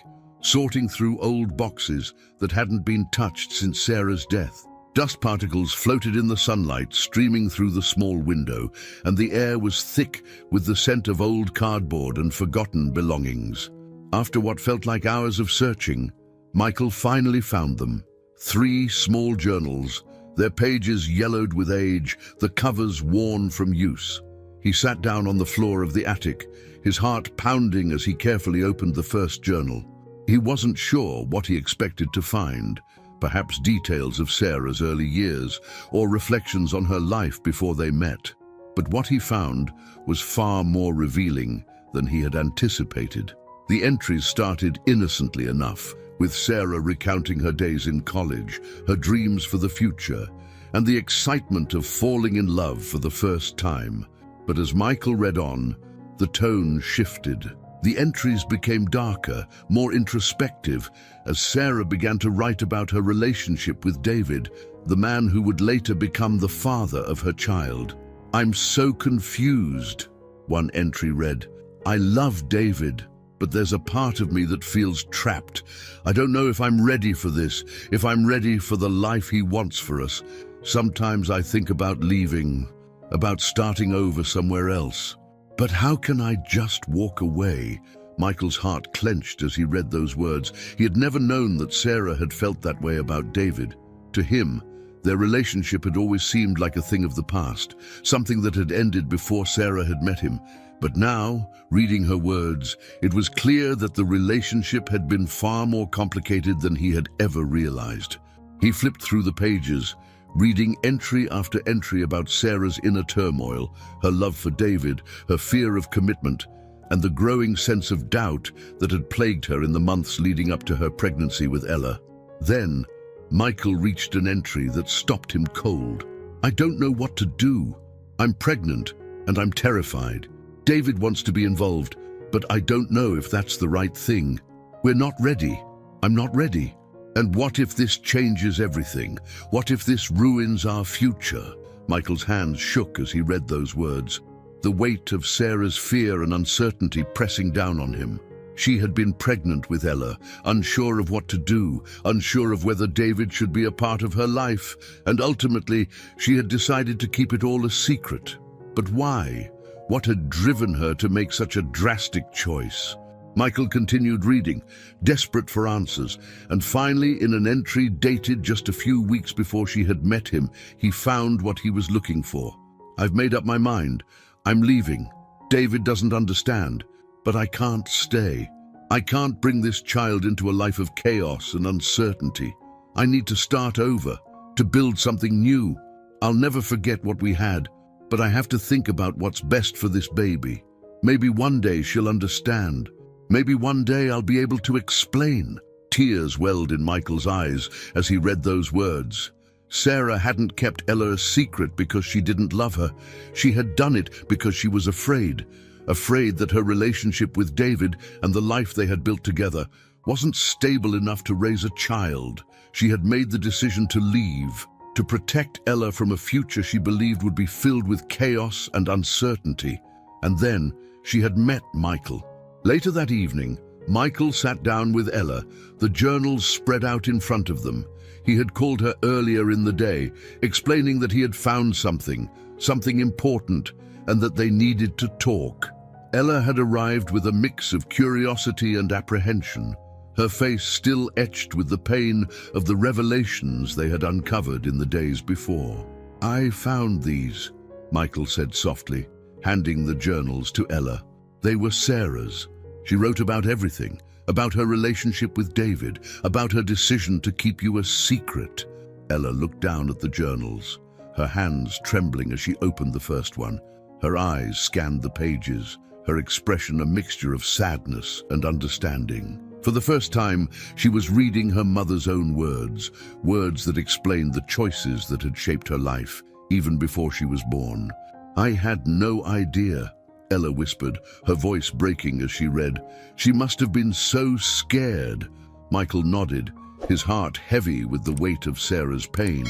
[SPEAKER 1] sorting through old boxes that hadn't been touched since Sarah's death. Dust particles floated in the sunlight, streaming through the small window, and the air was thick with the scent of old cardboard and forgotten belongings. After what felt like hours of searching, Michael finally found them. 3 small journals, their pages yellowed with age, the covers worn from use. He sat down on the floor of the attic, his heart pounding as he carefully opened the first journal. He wasn't sure what he expected to find, perhaps details of Sarah's early years or reflections on her life before they met. But what he found was far more revealing than he had anticipated. The entries started innocently enough, with Sarah recounting her days in college, her dreams for the future, and the excitement of falling in love for the first time. But as Michael read on, the tone shifted. The entries became darker, more introspective, as Sarah began to write about her relationship with David, the man who would later become the father of her child. "I'm so confused," one entry read. "I love David, but there's a part of me that feels trapped. I don't know if I'm ready for this, if I'm ready for the life he wants for us. Sometimes I think about leaving, about starting over somewhere else. But how can I just walk away?" Michael's heart clenched as he read those words. He had never known that Sarah had felt that way about David. To him, their relationship had always seemed like a thing of the past, something that had ended before Sarah had met him. But now, reading her words, it was clear that the relationship had been far more complicated than he had ever realized. He flipped through the pages, reading entry after entry about Sarah's inner turmoil, her love for David, her fear of commitment, and the growing sense of doubt that had plagued her in the months leading up to her pregnancy with Ella. Then, Michael reached an entry that stopped him cold. "I don't know what to do. I'm pregnant, and I'm terrified. David wants to be involved, but I don't know if that's the right thing. We're not ready. I'm not ready. And what if this changes everything? What if this ruins our future?" Michael's hands shook as he read those words, the weight of Sarah's fear and uncertainty pressing down on him. She had been pregnant with Ella, unsure of what to do, unsure of whether David should be a part of her life, and ultimately she had decided to keep it all a secret. But why? What had driven her to make such a drastic choice? Michael continued reading, desperate for answers, and finally, in an entry dated just a few weeks before she had met him, he found what he was looking for. "I've made up my mind. I'm leaving. David doesn't understand, but I can't stay. I can't bring this child into a life of chaos and uncertainty. I need to start over, to build something new. I'll never forget what we had, but I have to think about what's best for this baby. Maybe one day she'll understand. Maybe one day I'll be able to explain." Tears welled in Michael's eyes as he read those words. Sarah hadn't kept Ella a secret because she didn't love her. She had done it because she was afraid that her relationship with David and the life they had built together wasn't stable enough to raise a child. She had made the decision to leave, to protect Ella from a future she believed would be filled with chaos and uncertainty. And then she had met Michael. Later that evening, Michael sat down with Ella, the journals spread out in front of them. He had called her earlier in the day, explaining that he had found something something important, and that they needed to talk. Ella had arrived with a mix of curiosity and apprehension, her face still etched with the pain of the revelations they had uncovered in the days before. "I found these," Michael said softly, handing the journals to Ella. "They were Sarah's. She wrote about everything, about her relationship with David, about her decision to keep you a secret." Ella looked down at the journals, her hands trembling as she opened the first one. Her eyes scanned the pages, her expression a mixture of sadness and understanding. For the first time, she was reading her mother's own words, words that explained the choices that had shaped her life, even before she was born. "I had no idea," Ella whispered, her voice breaking as she read. "She must have been so scared." Michael nodded, his heart heavy with the weight of Sarah's pain.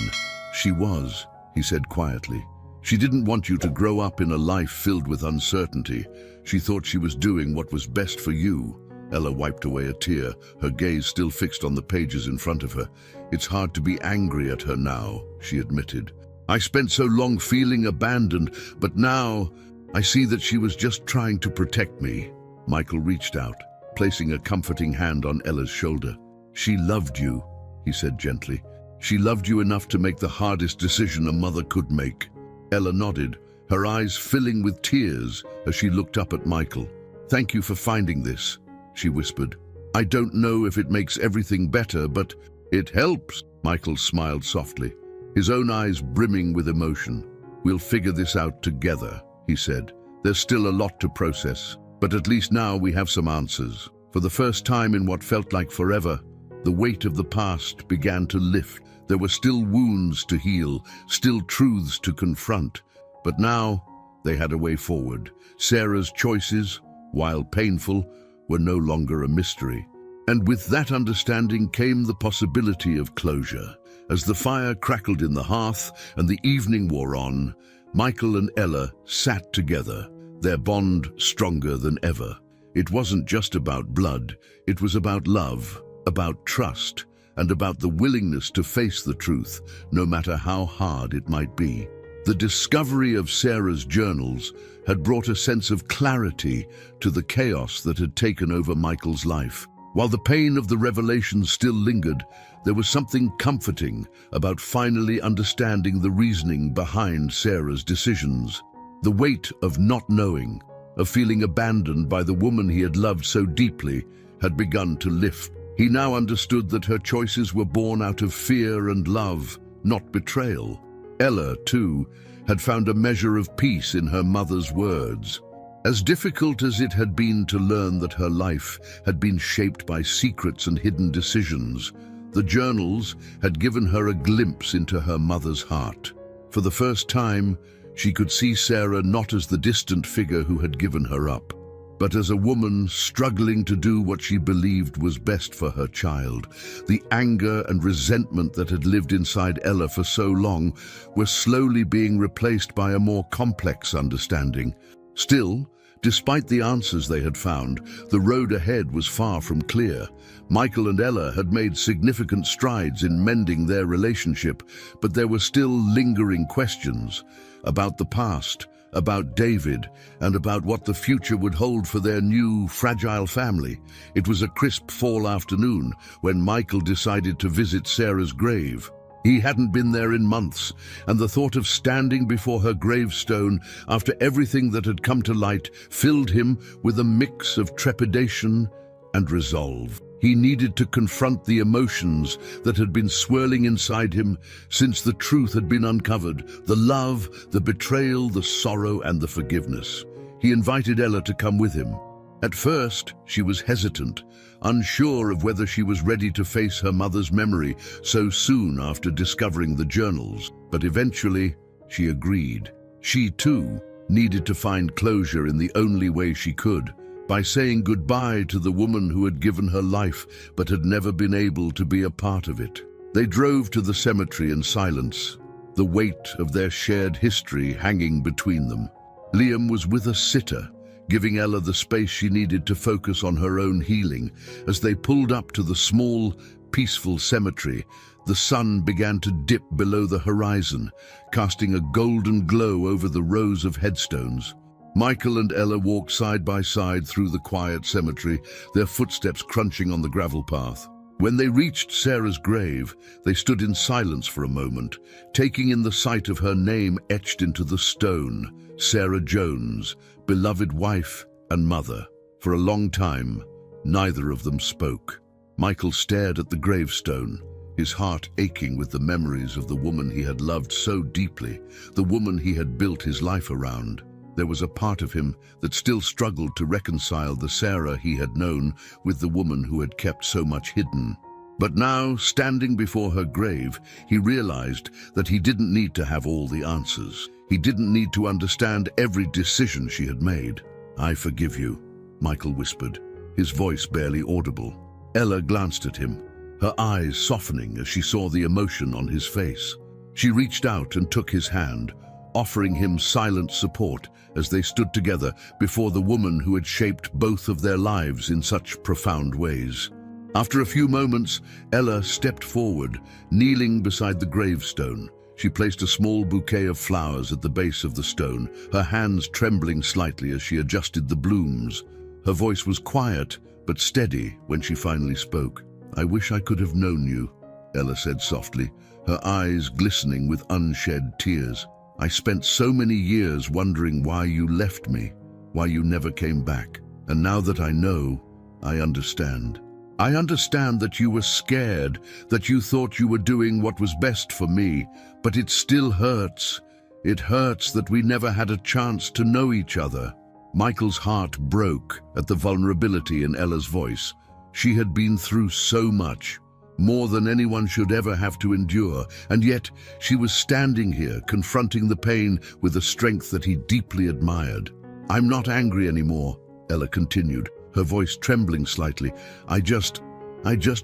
[SPEAKER 1] "She was," he said quietly. "She didn't want you to grow up in a life filled with uncertainty. She thought she was doing what was best for you." Ella wiped away a tear, her gaze still fixed on the pages in front of her. "It's hard to be angry at her now," she admitted. "I spent so long feeling abandoned, but now I see that she was just trying to protect me." Michael reached out, placing a comforting hand on Ella's shoulder. "She loved you," he said gently. "She loved you enough to make the hardest decision a mother could make." Ella nodded, her eyes filling with tears as she looked up at Michael. "Thank you for finding this," she whispered. "I don't know if it makes everything better, but it helps." Michael smiled softly, his own eyes brimming with emotion. "We'll figure this out together," he said. "There's still a lot to process, but at least now we have some answers." For the first time in what felt like forever, the weight of the past began to lift. There were still wounds to heal, still truths to confront, but now they had a way forward. Sarah's choices, while painful, were no longer a mystery. And with that understanding came the possibility of closure. As the fire crackled in the hearth and the evening wore on, Michael and Ella sat together, their bond stronger than ever. It wasn't just about blood, it was about love, about trust, and about the willingness to face the truth, no matter how hard it might be. The discovery of Sarah's journals had brought a sense of clarity to the chaos that had taken over Michael's life. While the pain of the revelation still lingered, there was something comforting about finally understanding the reasoning behind Sarah's decisions. The weight of not knowing, of feeling abandoned by the woman he had loved so deeply, had begun to lift. He now understood that her choices were born out of fear and love, not betrayal. Ella, too, had found a measure of peace in her mother's words. As difficult as it had been to learn that her life had been shaped by secrets and hidden decisions, the journals had given her a glimpse into her mother's heart. For the first time, she could see Sarah not as the distant figure who had given her up, but as a woman struggling to do what she believed was best for her child. The anger and resentment that had lived inside Ella for so long were slowly being replaced by a more complex understanding. Still, despite the answers they had found, the road ahead was far from clear. Michael and Ella had made significant strides in mending their relationship, but there were still lingering questions about the past, about David, and about what the future would hold for their new, fragile family. It was a crisp fall afternoon when Michael decided to visit Sarah's grave. He hadn't been there in months, and the thought of standing before her gravestone after everything that had come to light filled him with a mix of trepidation and resolve. He needed to confront the emotions that had been swirling inside him since the truth had been uncovered, the love, the betrayal, the sorrow, and the forgiveness. He invited Ella to come with him. At first, she was hesitant, unsure of whether she was ready to face her mother's memory so soon after discovering the journals. But eventually, she agreed. She, too, needed to find closure in the only way she could, by saying goodbye to the woman who had given her life but had never been able to be a part of it. They drove to the cemetery in silence, the weight of their shared history hanging between them. Liam was with a sitter, giving Ella the space she needed to focus on her own healing. As they pulled up to the small, peaceful cemetery, the sun began to dip below the horizon, casting a golden glow over the rows of headstones. Michael and Ella walked side by side through the quiet cemetery, their footsteps crunching on the gravel path. When they reached Sarah's grave, they stood in silence for a moment, taking in the sight of her name etched into the stone, Sarah Jones, beloved wife and mother. For a long time, neither of them spoke. Michael stared at the gravestone, his heart aching with the memories of the woman he had loved so deeply, the woman he had built his life around. There was a part of him that still struggled to reconcile the Sarah he had known with the woman who had kept so much hidden. But now, standing before her grave, he realized that he didn't need to have all the answers. He didn't need to understand every decision she had made. "I forgive you," Michael whispered, his voice barely audible. Ella glanced at him, her eyes softening as she saw the emotion on his face. She reached out and took his hand, offering him silent support as they stood together before the woman who had shaped both of their lives in such profound ways. After a few moments, Ella stepped forward, kneeling beside the gravestone. She placed a small bouquet of flowers at the base of the stone, her hands trembling slightly as she adjusted the blooms. Her voice was quiet but steady when she finally spoke. "I wish I could have known you," Ella said softly, her eyes glistening with unshed tears. "I spent so many years wondering why you left me, why you never came back. And now that I know, I understand. I understand that you were scared, that you thought you were doing what was best for me, but it still hurts. It hurts that we never had a chance to know each other." Michael's heart broke at the vulnerability in Ella's voice. She had been through so much, more than anyone should ever have to endure, and yet she was standing here, confronting the pain with a strength that he deeply admired. "I'm not angry anymore," Ella continued, her voice trembling slightly. I just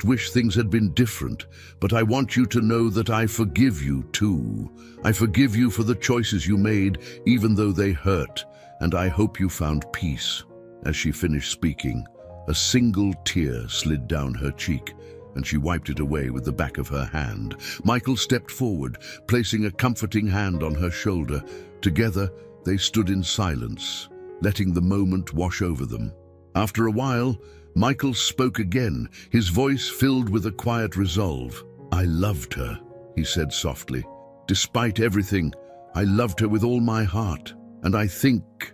[SPEAKER 1] wish things had been different, but I want you to know that I forgive you too. I forgive you for the choices you made, even though they hurt, and I hope you found peace." As she finished speaking, a single tear slid down her cheek, and she wiped it away with the back of her hand. Michael stepped forward, placing a comforting hand on her shoulder. Together, they stood in silence, letting the moment wash over them. After a while, Michael spoke again, his voice filled with a quiet resolve. "I loved her," he said softly. "Despite everything, I loved her with all my heart, and I think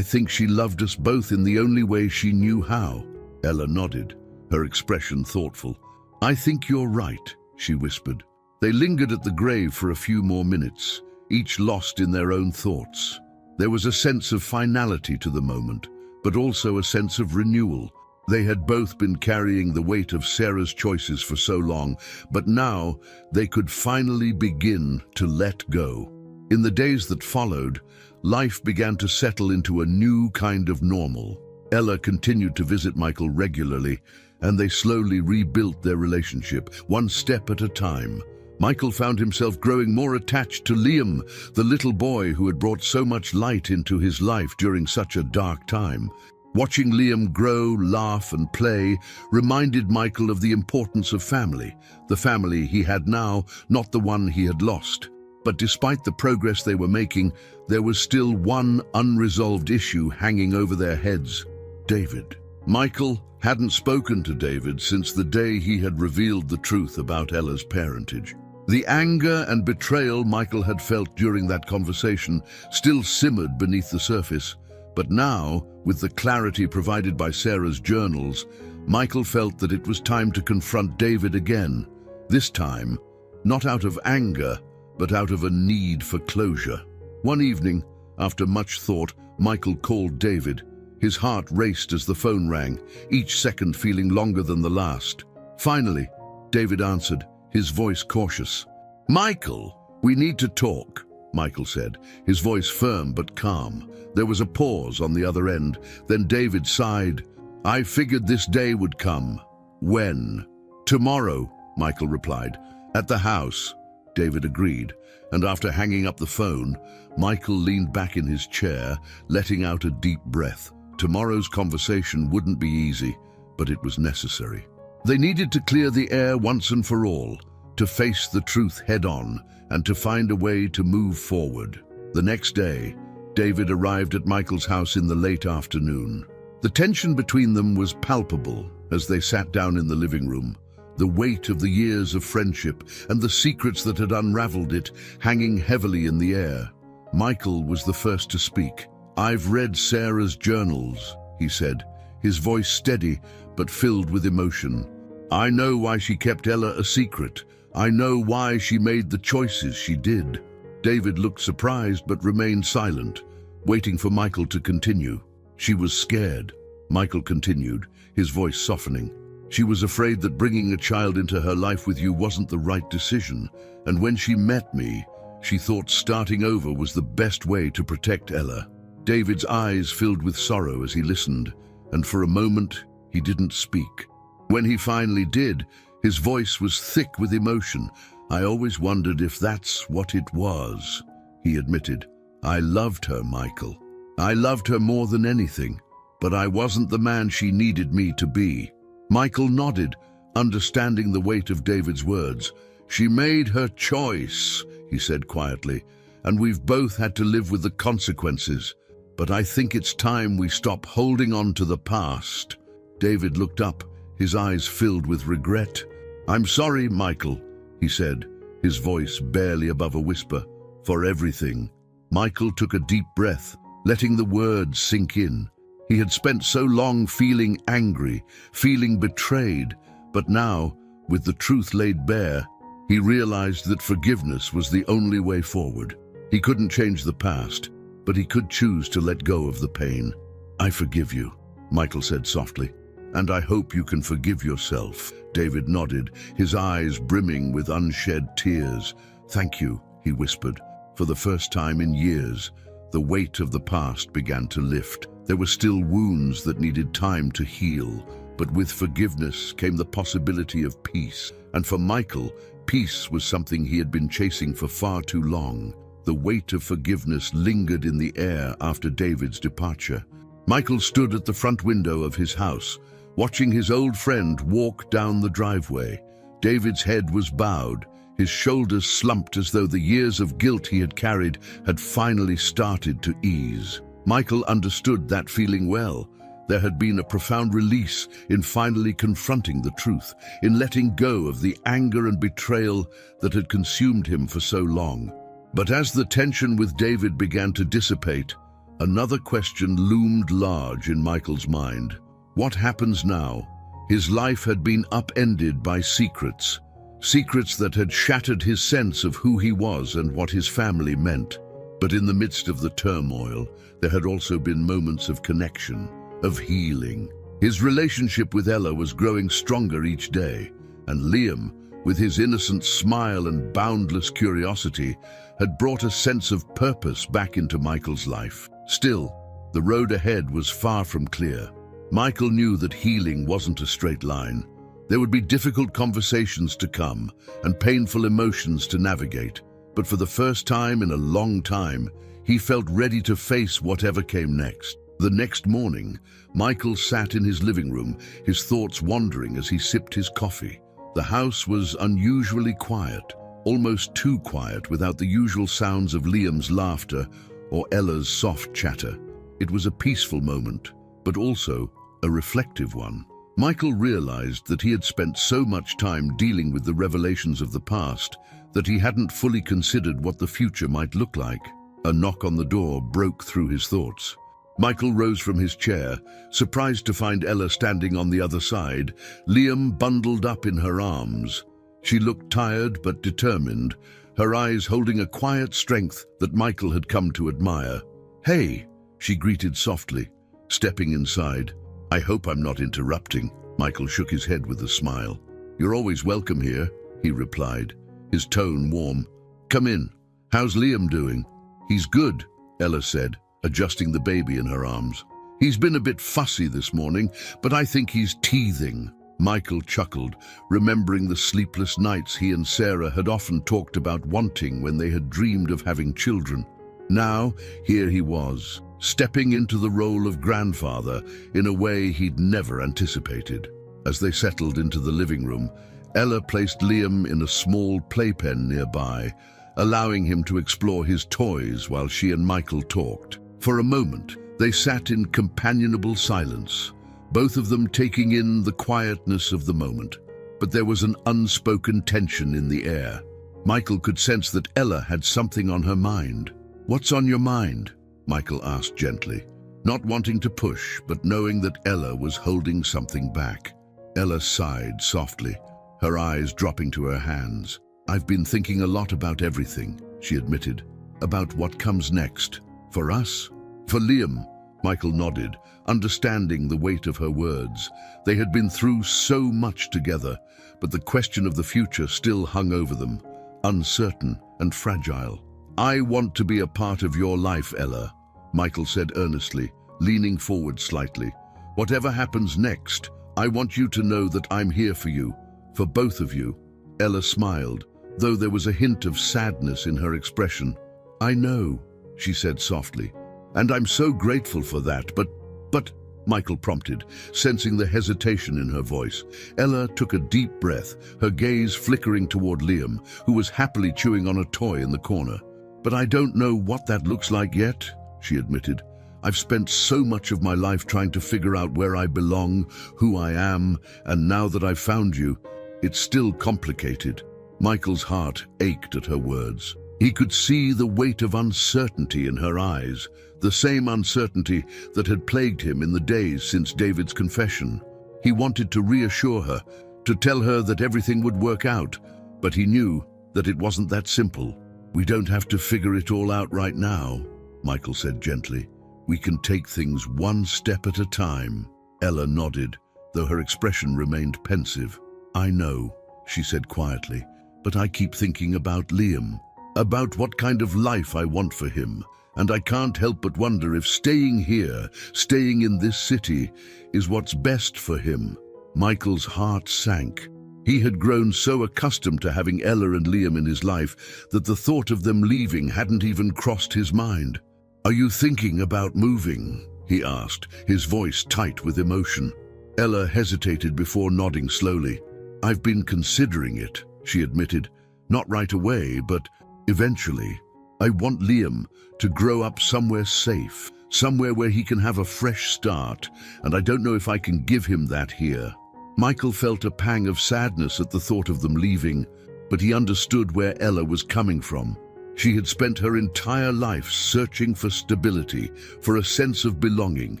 [SPEAKER 1] she loved us both in the only way she knew how." Ella nodded, her expression thoughtful. "I think you're right," she whispered. They lingered at the grave for a few more minutes, each lost in their own thoughts. There was a sense of finality to the moment, but also a sense of renewal. They had both been carrying the weight of Sarah's choices for so long, but now they could finally begin to let go. In the days that followed, life began to settle into a new kind of normal. Ella continued to visit Michael regularly, and they slowly rebuilt their relationship, one step at a time. Michael found himself growing more attached to Liam, the little boy who had brought so much light into his life during such a dark time. Watching Liam grow, laugh, and play reminded Michael of the importance of family, the family he had now, not the one he had lost. But despite the progress they were making, there was still one unresolved issue hanging over their heads: David. Michael hadn't spoken to David since the day he had revealed the truth about Ella's parentage. The anger and betrayal Michael had felt during that conversation still simmered beneath the surface. But now, with the clarity provided by Sarah's journals, Michael felt that it was time to confront David again. This time, not out of anger, but out of a need for closure. One evening, after much thought, Michael called David. His heart raced as the phone rang, each second feeling longer than the last. Finally, David answered, his voice cautious. "Michael, we need to talk," Michael said, his voice firm but calm. There was a pause on the other end. Then David sighed. "I figured this day would come." "When?" "Tomorrow," Michael replied. "At the house," David agreed, and after hanging up the phone, Michael leaned back in his chair, letting out a deep breath. Tomorrow's conversation wouldn't be easy, but it was necessary. They needed to clear the air once and for all, to face the truth head-on, and to find a way to move forward. The next day, David arrived at Michael's house in the late afternoon. The tension between them was palpable as they sat down in the living room, the weight of the years of friendship and the secrets that had unraveled it hanging heavily in the air. Michael was the first to speak. "I've read Sarah's journals," he said, his voice steady but filled with emotion. "I know why she kept Ella a secret. I know why she made the choices she did." David looked surprised but remained silent, waiting for Michael to continue. "She was scared," Michael continued, his voice softening. "She was afraid that bringing a child into her life with you wasn't the right decision, and when she met me, she thought starting over was the best way to protect Ella." David's eyes filled with sorrow as he listened, and for a moment he didn't speak. When he finally did, his voice was thick with emotion. "I always wondered if that's what it was," he admitted. "I loved her, Michael. I loved her more than anything, but I wasn't the man she needed me to be." Michael nodded, understanding the weight of David's words. "She made her choice," he said quietly, "and we've both had to live with the consequences. But I think it's time we stop holding on to the past." David looked up, his eyes filled with regret. "I'm sorry, Michael," he said, his voice barely above a whisper, "for everything." Michael took a deep breath, letting the words sink in. He had spent so long feeling angry, feeling betrayed, but now, with the truth laid bare, he realized that forgiveness was the only way forward. He couldn't change the past, but he could choose to let go of the pain. "I forgive you," Michael said softly. "And I hope you can forgive yourself." David nodded, his eyes brimming with unshed tears. "Thank you," he whispered. For the first time in years, the weight of the past began to lift. There were still wounds that needed time to heal, but with forgiveness came the possibility of peace. And for Michael, peace was something he had been chasing for far too long. The weight of forgiveness lingered in the air after David's departure. Michael stood at the front window of his house, watching his old friend walk down the driveway. David's head was bowed, his shoulders slumped as though the years of guilt he had carried had finally started to ease. Michael understood that feeling well. There had been a profound release in finally confronting the truth, in letting go of the anger and betrayal that had consumed him for so long. But as the tension with David began to dissipate, another question loomed large in Michael's mind. What happens now? His life had been upended by secrets that had shattered his sense of who he was and what his family meant. But in the midst of the turmoil, there had also been moments of connection, of healing. His relationship with Ella was growing stronger each day, and Liam, with his innocent smile and boundless curiosity, had brought a sense of purpose back into Michael's life. Still, the road ahead was far from clear. Michael knew that healing wasn't a straight line. There would be difficult conversations to come and painful emotions to navigate. But for the first time in a long time, he felt ready to face whatever came next. The next morning, Michael sat in his living room, his thoughts wandering as he sipped his coffee. The house was unusually quiet, almost too quiet without the usual sounds of Liam's laughter or Ella's soft chatter. It was a peaceful moment, but also a reflective one. Michael realized that he had spent so much time dealing with the revelations of the past that he hadn't fully considered what the future might look like. A knock on the door broke through his thoughts. Michael rose from his chair, surprised to find Ella standing on the other side, Liam bundled up in her arms. She looked tired but determined, her eyes holding a quiet strength that Michael had come to admire. "Hey," she greeted softly, stepping inside. "I hope I'm not interrupting." Michael shook his head with a smile. "You're always welcome here," he replied, his tone warm. "Come in. How's Liam doing?" "He's good," Ella said, adjusting the baby in her arms. "He's been a bit fussy this morning, but I think he's teething." Michael chuckled, remembering the sleepless nights he and Sarah had often talked about wanting when they had dreamed of having children. Now, here he was, stepping into the role of grandfather in a way he'd never anticipated. As they settled into the living room, Ella placed Liam in a small playpen nearby, allowing him to explore his toys while she and Michael talked. For a moment, they sat in companionable silence, both of them taking in the quietness of the moment. But there was an unspoken tension in the air. Michael could sense that Ella had something on her mind. "What's on your mind?" Michael asked gently, not wanting to push, but knowing that Ella was holding something back. Ella sighed softly, her eyes dropping to her hands. "I've been thinking a lot about everything," she admitted. "About what comes next. For us? For Liam." Michael nodded, understanding the weight of her words. They had been through so much together, but the question of the future still hung over them, uncertain and fragile. "I want to be a part of your life, Ella," Michael said earnestly, leaning forward slightly. "Whatever happens next, I want you to know that I'm here for you, for both of you." Ella smiled, though there was a hint of sadness in her expression. "I know," she said softly, "and I'm so grateful for that, but, Michael prompted, sensing the hesitation in her voice. Ella took a deep breath, her gaze flickering toward Liam, who was happily chewing on a toy in the corner. "But I don't know what that looks like yet," she admitted. "I've spent so much of my life trying to figure out where I belong, who I am, and now that I've found you, it's still complicated." Michael's heart ached at her words. He could see the weight of uncertainty in her eyes, the same uncertainty that had plagued him in the days since David's confession. He wanted to reassure her, to tell her that everything would work out, but he knew that it wasn't that simple. "We don't have to figure it all out right now," Michael said gently. "We can take things one step at a time." Ella nodded, though her expression remained pensive. "I know," she said quietly, "but I keep thinking about Liam, about what kind of life I want for him, and I can't help but wonder if staying here, staying in this city, is what's best for him." Michael's heart sank. He had grown so accustomed to having Ella and Liam in his life that the thought of them leaving hadn't even crossed his mind. "Are you thinking about moving?" he asked, his voice tight with emotion. Ella hesitated before nodding slowly. "I've been considering it," she admitted. "Not right away, but eventually. I want Liam to grow up somewhere safe, somewhere where he can have a fresh start, and I don't know if I can give him that here." Michael felt a pang of sadness at the thought of them leaving, but he understood where Ella was coming from. She had spent her entire life searching for stability, for a sense of belonging,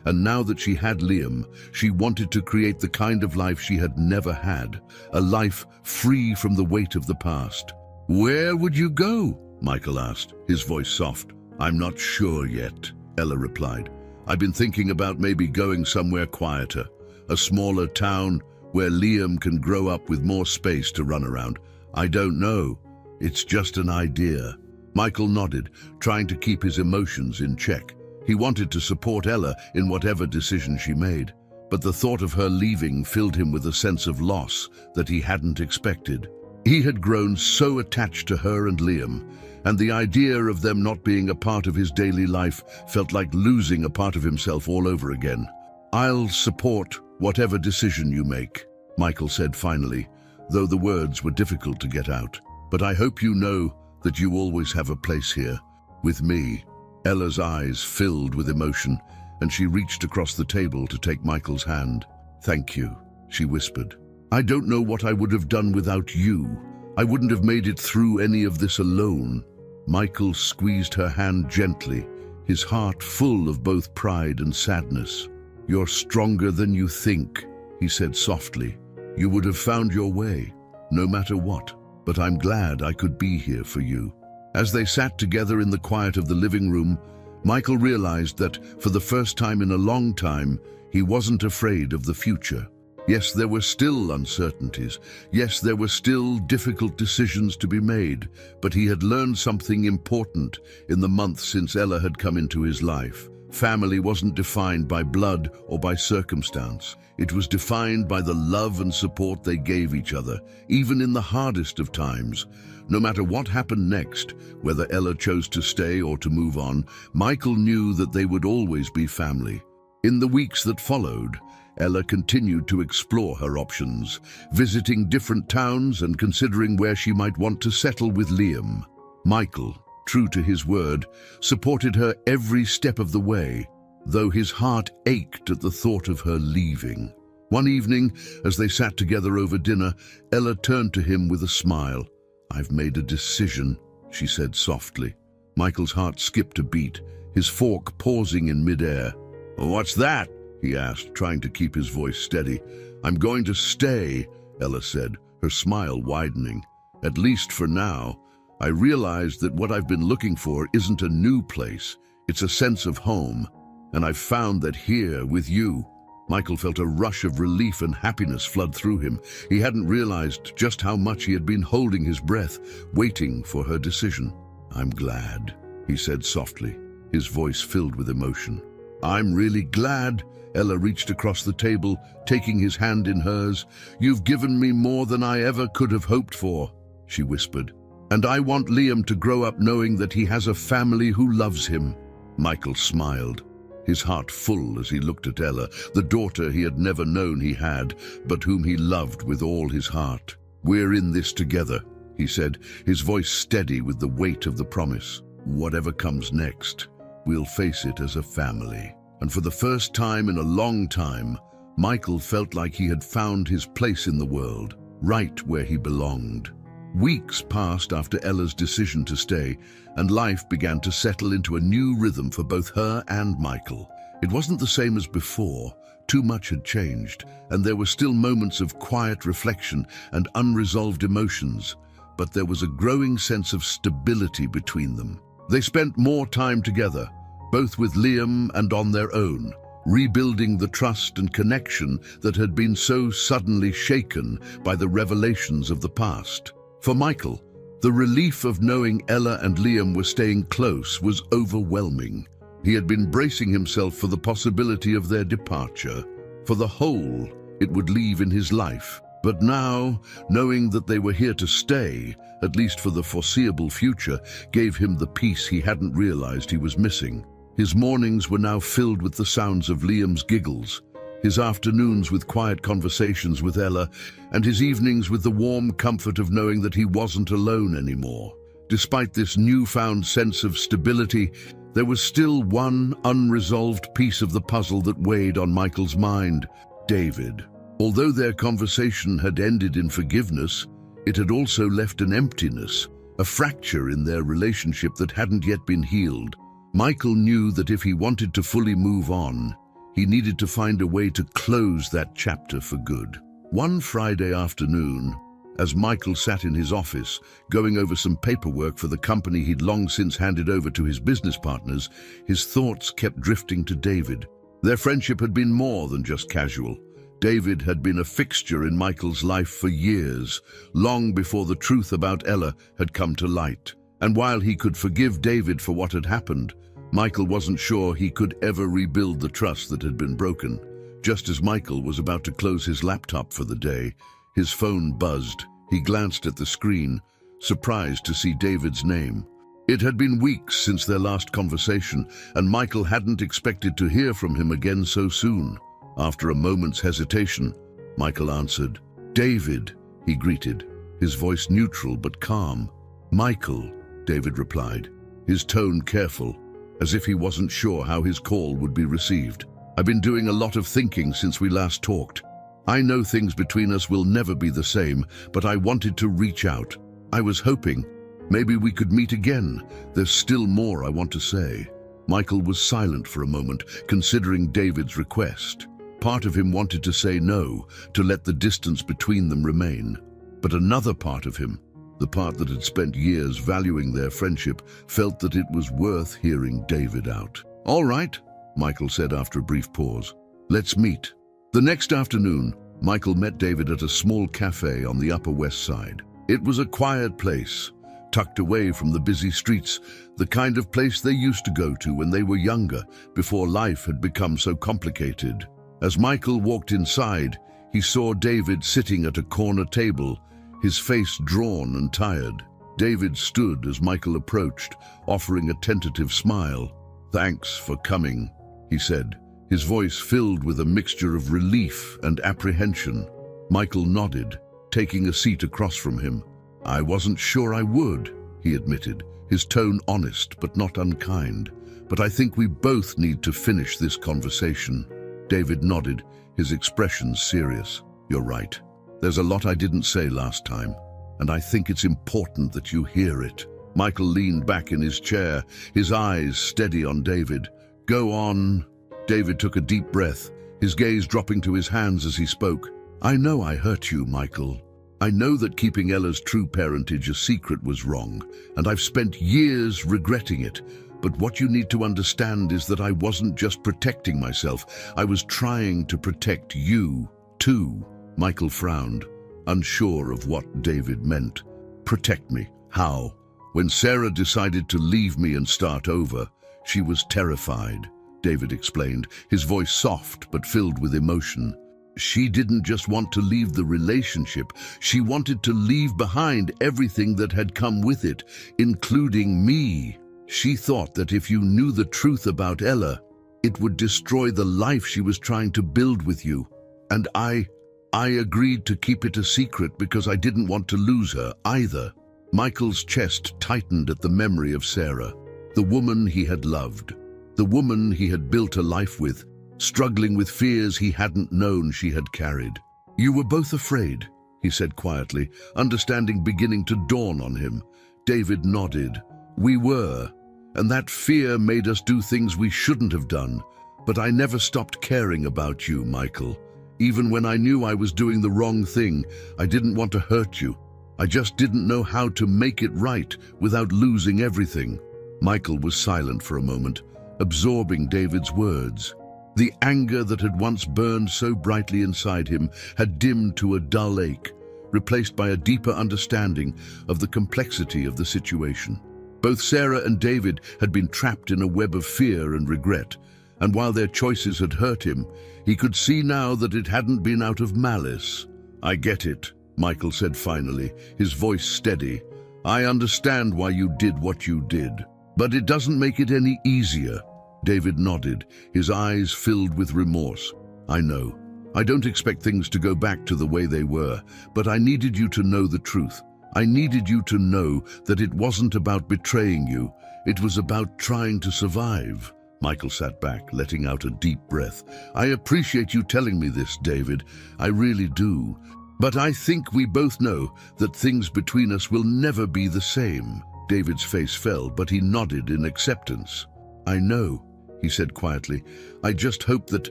[SPEAKER 1] and now that she had Liam, she wanted to create the kind of life she had never had, a life free from the weight of the past. "Where would you go?" Michael asked, his voice soft. "I'm not sure yet," Ella replied. "I've been thinking about maybe going somewhere quieter, a smaller town where Liam can grow up with more space to run around. I don't know. It's just an idea." Michael nodded, trying to keep his emotions in check. He wanted to support Ella in whatever decision she made, but the thought of her leaving filled him with a sense of loss that he hadn't expected. He had grown so attached to her and Liam, and the idea of them not being a part of his daily life felt like losing a part of himself all over again. "I'll support whatever decision you make," Michael said finally, though the words were difficult to get out. "But I hope you know that you always have a place here, with me." Ella's eyes filled with emotion, and she reached across the table to take Michael's hand. "Thank you," she whispered. "I don't know what I would have done without you. I wouldn't have made it through any of this alone." Michael squeezed her hand gently, his heart full of both pride and sadness. "You're stronger than you think," he said softly. "You would have found your way, no matter what, but I'm glad I could be here for you." As they sat together in the quiet of the living room, Michael realized that, for the first time in a long time, he wasn't afraid of the future. Yes, there were still uncertainties. Yes, there were still difficult decisions to be made, but he had learned something important in the months since Ella had come into his life. Family wasn't defined by blood or by circumstance. It was defined by the love and support they gave each other, even in the hardest of times. No matter what happened next, whether Ella chose to stay or to move on, Michael knew that they would always be family. In the weeks that followed, Ella continued to explore her options, visiting different towns and considering where she might want to settle with Liam. Michael, true to his word, supported her every step of the way, though his heart ached at the thought of her leaving. One evening, as they sat together over dinner, Ella turned to him with a smile. "I've made a decision," she said softly. Michael's heart skipped a beat, his fork pausing in midair. "What's that?" he asked, trying to keep his voice steady. "I'm going to stay," Ella said, her smile widening. "At least for now. I realized that what I've been looking for isn't a new place, it's a sense of home. And I've found that here, with you." Michael felt a rush of relief and happiness flood through him. He hadn't realized just how much he had been holding his breath, waiting for her decision. "I'm glad," he said softly, his voice filled with emotion. "I'm really glad." Ella reached across the table, taking his hand in hers. "You've given me more than I ever could have hoped for," she whispered. "And I want Liam to grow up knowing that he has a family who loves him." Michael smiled, his heart full as he looked at Ella, the daughter he had never known he had, but whom he loved with all his heart. "We're in this together," he said, his voice steady with the weight of the promise. "Whatever comes next, we'll face it as a family." And for the first time in a long time, Michael felt like he had found his place in the world, right where he belonged. Weeks passed after Ella's decision to stay, and life began to settle into a new rhythm for both her and Michael. It wasn't the same as before. Too much had changed, and there were still moments of quiet reflection and unresolved emotions, but there was a growing sense of stability between them. They spent more time together, both with Liam and on their own, rebuilding the trust and connection that had been so suddenly shaken by the revelations of the past. For Michael, the relief of knowing Ella and Liam were staying close was overwhelming. He had been bracing himself for the possibility of their departure, for the hole it would leave in his life. But now, knowing that they were here to stay, at least for the foreseeable future, gave him the peace he hadn't realized he was missing. His mornings were now filled with the sounds of Liam's giggles, his afternoons with quiet conversations with Ella, and his evenings with the warm comfort of knowing that he wasn't alone anymore. Despite this newfound sense of stability, there was still one unresolved piece of the puzzle that weighed on Michael's mind: David. Although their conversation had ended in forgiveness, it had also left an emptiness, a fracture in their relationship that hadn't yet been healed. Michael knew that if he wanted to fully move on, he needed to find a way to close that chapter for good. One Friday afternoon, as Michael sat in his office, going over some paperwork for the company he'd long since handed over to his business partners, his thoughts kept drifting to David. Their friendship had been more than just casual. David had been a fixture in Michael's life for years, long before the truth about Ella had come to light. And while he could forgive David for what had happened, Michael wasn't sure he could ever rebuild the trust that had been broken. Just as Michael was about to close his laptop for the day, his phone buzzed. He glanced at the screen, surprised to see David's name. It had been weeks since their last conversation, and Michael hadn't expected to hear from him again so soon. After a moment's hesitation, Michael answered. "David," he greeted, his voice neutral but calm. "Michael," David replied, his tone careful, as if he wasn't sure how his call would be received. "I've been doing a lot of thinking since we last talked. I know things between us will never be the same, but I wanted to reach out. I was hoping maybe we could meet again. There's still more I want to say." Michael was silent for a moment, considering David's request. Part of him wanted to say no, to let the distance between them remain. But another part of him, the part that had spent years valuing their friendship, felt that it was worth hearing David out. "All right," Michael said after a brief pause. "Let's meet." The next afternoon, Michael met David at a small cafe on the Upper West Side. It was a quiet place, tucked away from the busy streets, the kind of place they used to go to when they were younger, before life had become so complicated. As Michael walked inside, he saw David sitting at a corner table, his face drawn and tired. David stood as Michael approached, offering a tentative smile. "Thanks for coming," he said, his voice filled with a mixture of relief and apprehension. Michael nodded, taking a seat across from him. "I wasn't sure I would," he admitted, his tone honest but not unkind. "But I think we both need to finish this conversation." David nodded, his expression serious. "You're right. There's a lot I didn't say last time, and I think it's important that you hear it." Michael leaned back in his chair, his eyes steady on David. "Go on." David took a deep breath, his gaze dropping to his hands as he spoke. "I know I hurt you, Michael. I know that keeping Ella's true parentage a secret was wrong, and I've spent years regretting it. But what you need to understand is that I wasn't just protecting myself, I was trying to protect you, too." Michael frowned, unsure of what David meant. "Protect me? How?" "When Sarah decided to leave me and start over, she was terrified," David explained, his voice soft but filled with emotion. "She didn't just want to leave the relationship, she wanted to leave behind everything that had come with it, including me. She thought that if you knew the truth about Ella, it would destroy the life she was trying to build with you. And I agreed to keep it a secret because I didn't want to lose her either." Michael's chest tightened at the memory of Sarah, the woman he had loved, the woman he had built a life with, struggling with fears he hadn't known she had carried. "You were both afraid," he said quietly, understanding beginning to dawn on him. David nodded. "We were, and that fear made us do things we shouldn't have done. But I never stopped caring about you, Michael. Even when I knew I was doing the wrong thing, I didn't want to hurt you. I just didn't know how to make it right without losing everything." Michael was silent for a moment, absorbing David's words. The anger that had once burned so brightly inside him had dimmed to a dull ache, replaced by a deeper understanding of the complexity of the situation. Both Sarah and David had been trapped in a web of fear and regret, and while their choices had hurt him, he could see now that it hadn't been out of malice. "I get it," Michael said finally, his voice steady. "I understand why you did what you did, but it doesn't make it any easier." David nodded, his eyes filled with remorse. "I know. I don't expect things to go back to the way they were, but I needed you to know the truth. I needed you to know that it wasn't about betraying you. It was about trying to survive." Michael sat back, letting out a deep breath. "I appreciate you telling me this, David. I really do. But I think we both know that things between us will never be the same." David's face fell, but he nodded in acceptance. "I know," he said quietly. "I just hope that,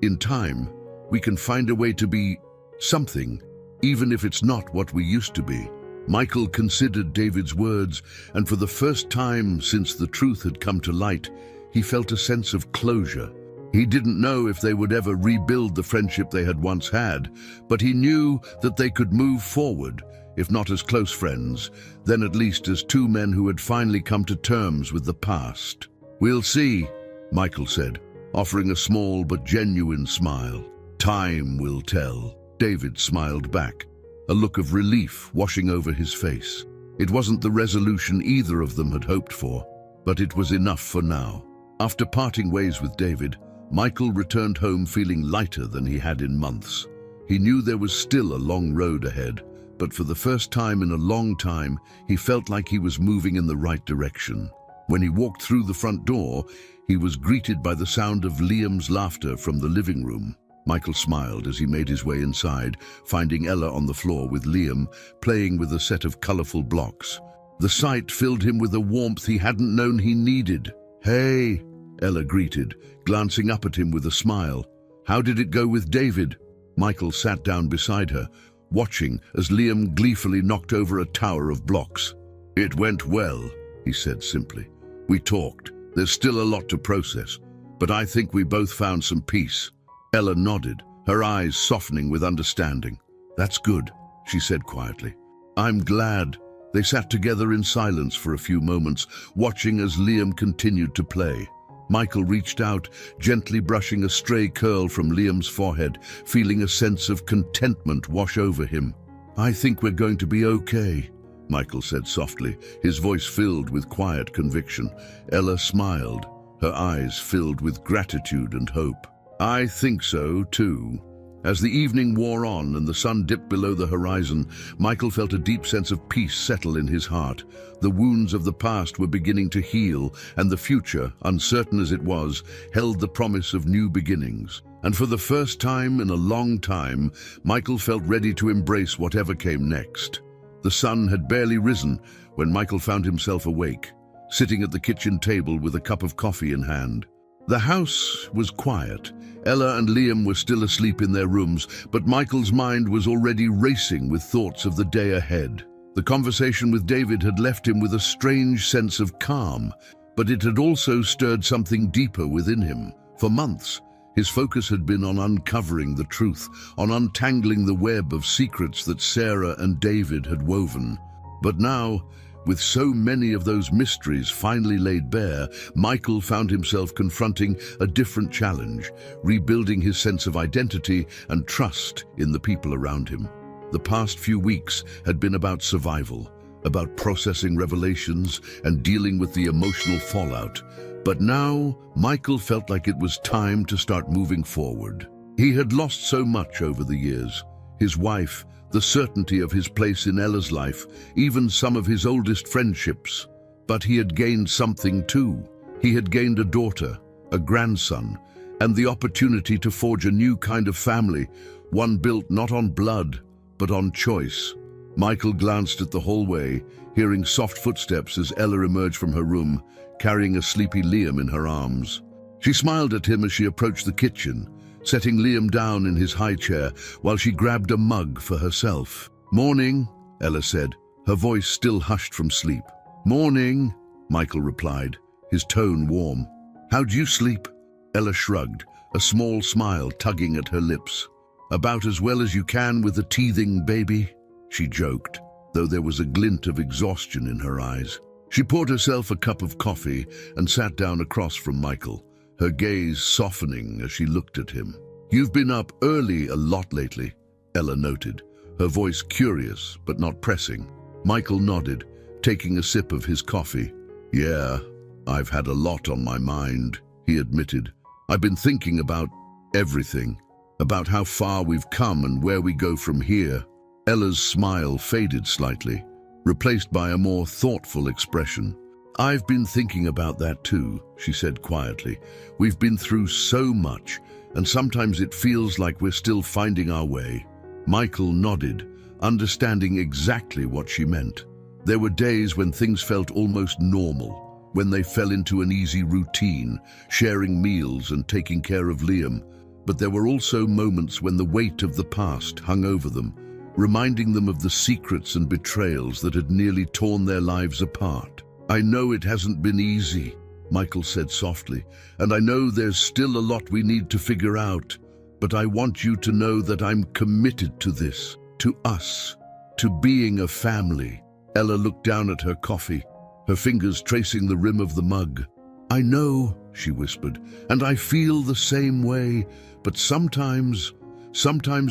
[SPEAKER 1] in time, we can find a way to be something, even if it's not what we used to be." Michael considered David's words, and for the first time since the truth had come to light, he felt a sense of closure. He didn't know if they would ever rebuild the friendship they had once had, but he knew that they could move forward, if not as close friends, then at least as two men who had finally come to terms with the past. "We'll see," Michael said, offering a small but genuine smile. "Time will tell." David smiled back, a look of relief washing over his face. It wasn't the resolution either of them had hoped for, but it was enough for now. After parting ways with David, Michael returned home feeling lighter than he had in months. He knew there was still a long road ahead, but for the first time in a long time, he felt like he was moving in the right direction. When he walked through the front door, he was greeted by the sound of Liam's laughter from the living room. Michael smiled as he made his way inside, finding Ella on the floor with Liam, playing with a set of colorful blocks. The sight filled him with a warmth he hadn't known he needed. "Hey," Ella greeted, glancing up at him with a smile. "How did it go with David?" Michael sat down beside her, watching as Liam gleefully knocked over a tower of blocks. "It went well," he said simply. "We talked. There's still a lot to process, but I think we both found some peace." Ella nodded, her eyes softening with understanding. "That's good," she said quietly. "I'm glad." They sat together in silence for a few moments, watching as Liam continued to play. Michael reached out, gently brushing a stray curl from Liam's forehead, feeling a sense of contentment wash over him. "I think we're going to be okay," Michael said softly, his voice filled with quiet conviction. Ella smiled, her eyes filled with gratitude and hope. I think so, too. As the evening wore on and the sun dipped below the horizon, Michael felt a deep sense of peace settle in his heart. The wounds of the past were beginning to heal, and the future, uncertain as it was, held the promise of new beginnings. And for the first time in a long time, Michael felt ready to embrace whatever came next. The sun had barely risen when Michael found himself awake, sitting at the kitchen table with a cup of coffee in hand. The house was quiet. Ella and Liam were still asleep in their rooms, but Michael's mind was already racing with thoughts of the day ahead. The conversation with David had left him with a strange sense of calm, but it had also stirred something deeper within him. For months, his focus had been on uncovering the truth, on untangling the web of secrets that Sarah and David had woven. But now, with so many of those mysteries finally laid bare, Michael found himself confronting a different challenge, rebuilding his sense of identity and trust in the people around him. The past few weeks had been about survival, about processing revelations and dealing with the emotional fallout. But now, Michael felt like it was time to start moving forward. He had lost so much over the years: his wife, the certainty of his place in Ella's life, even some of his oldest friendships. But he had gained something too. He had gained a daughter, a grandson, and the opportunity to forge a new kind of family, one built not on blood, but on choice. Michael glanced at the hallway, hearing soft footsteps as Ella emerged from her room, carrying a sleepy Liam in her arms. She smiled at him as she approached the kitchen, setting Liam down in his high chair while she grabbed a mug for herself. "Morning," Ella said, her voice still hushed from sleep. "Morning," Michael replied, his tone warm. "How'd you sleep?" Ella shrugged, a small smile tugging at her lips. "About as well as you can with a teething baby," she joked, though there was a glint of exhaustion in her eyes. She poured herself a cup of coffee and sat down across from Michael, her gaze softening as she looked at him. "You've been up early a lot lately," Ella noted, her voice curious but not pressing. Michael nodded, taking a sip of his coffee. "Yeah, I've had a lot on my mind," he admitted. "I've been thinking about everything, about how far we've come and where we go from here." Ella's smile faded slightly, replaced by a more thoughtful expression. "I've been thinking about that too," she said quietly. "We've been through so much, and sometimes it feels like we're still finding our way." Michael nodded, understanding exactly what she meant. There were days when things felt almost normal, when they fell into an easy routine, sharing meals and taking care of Liam. But there were also moments when the weight of the past hung over them, reminding them of the secrets and betrayals that had nearly torn their lives apart. "I know it hasn't been easy," Michael said softly, "and I know there's still a lot we need to figure out, but I want you to know that I'm committed to this, to us, to being a family." Ella looked down at her coffee, her fingers tracing the rim of the mug. "I know," she whispered, "and I feel the same way, but sometimes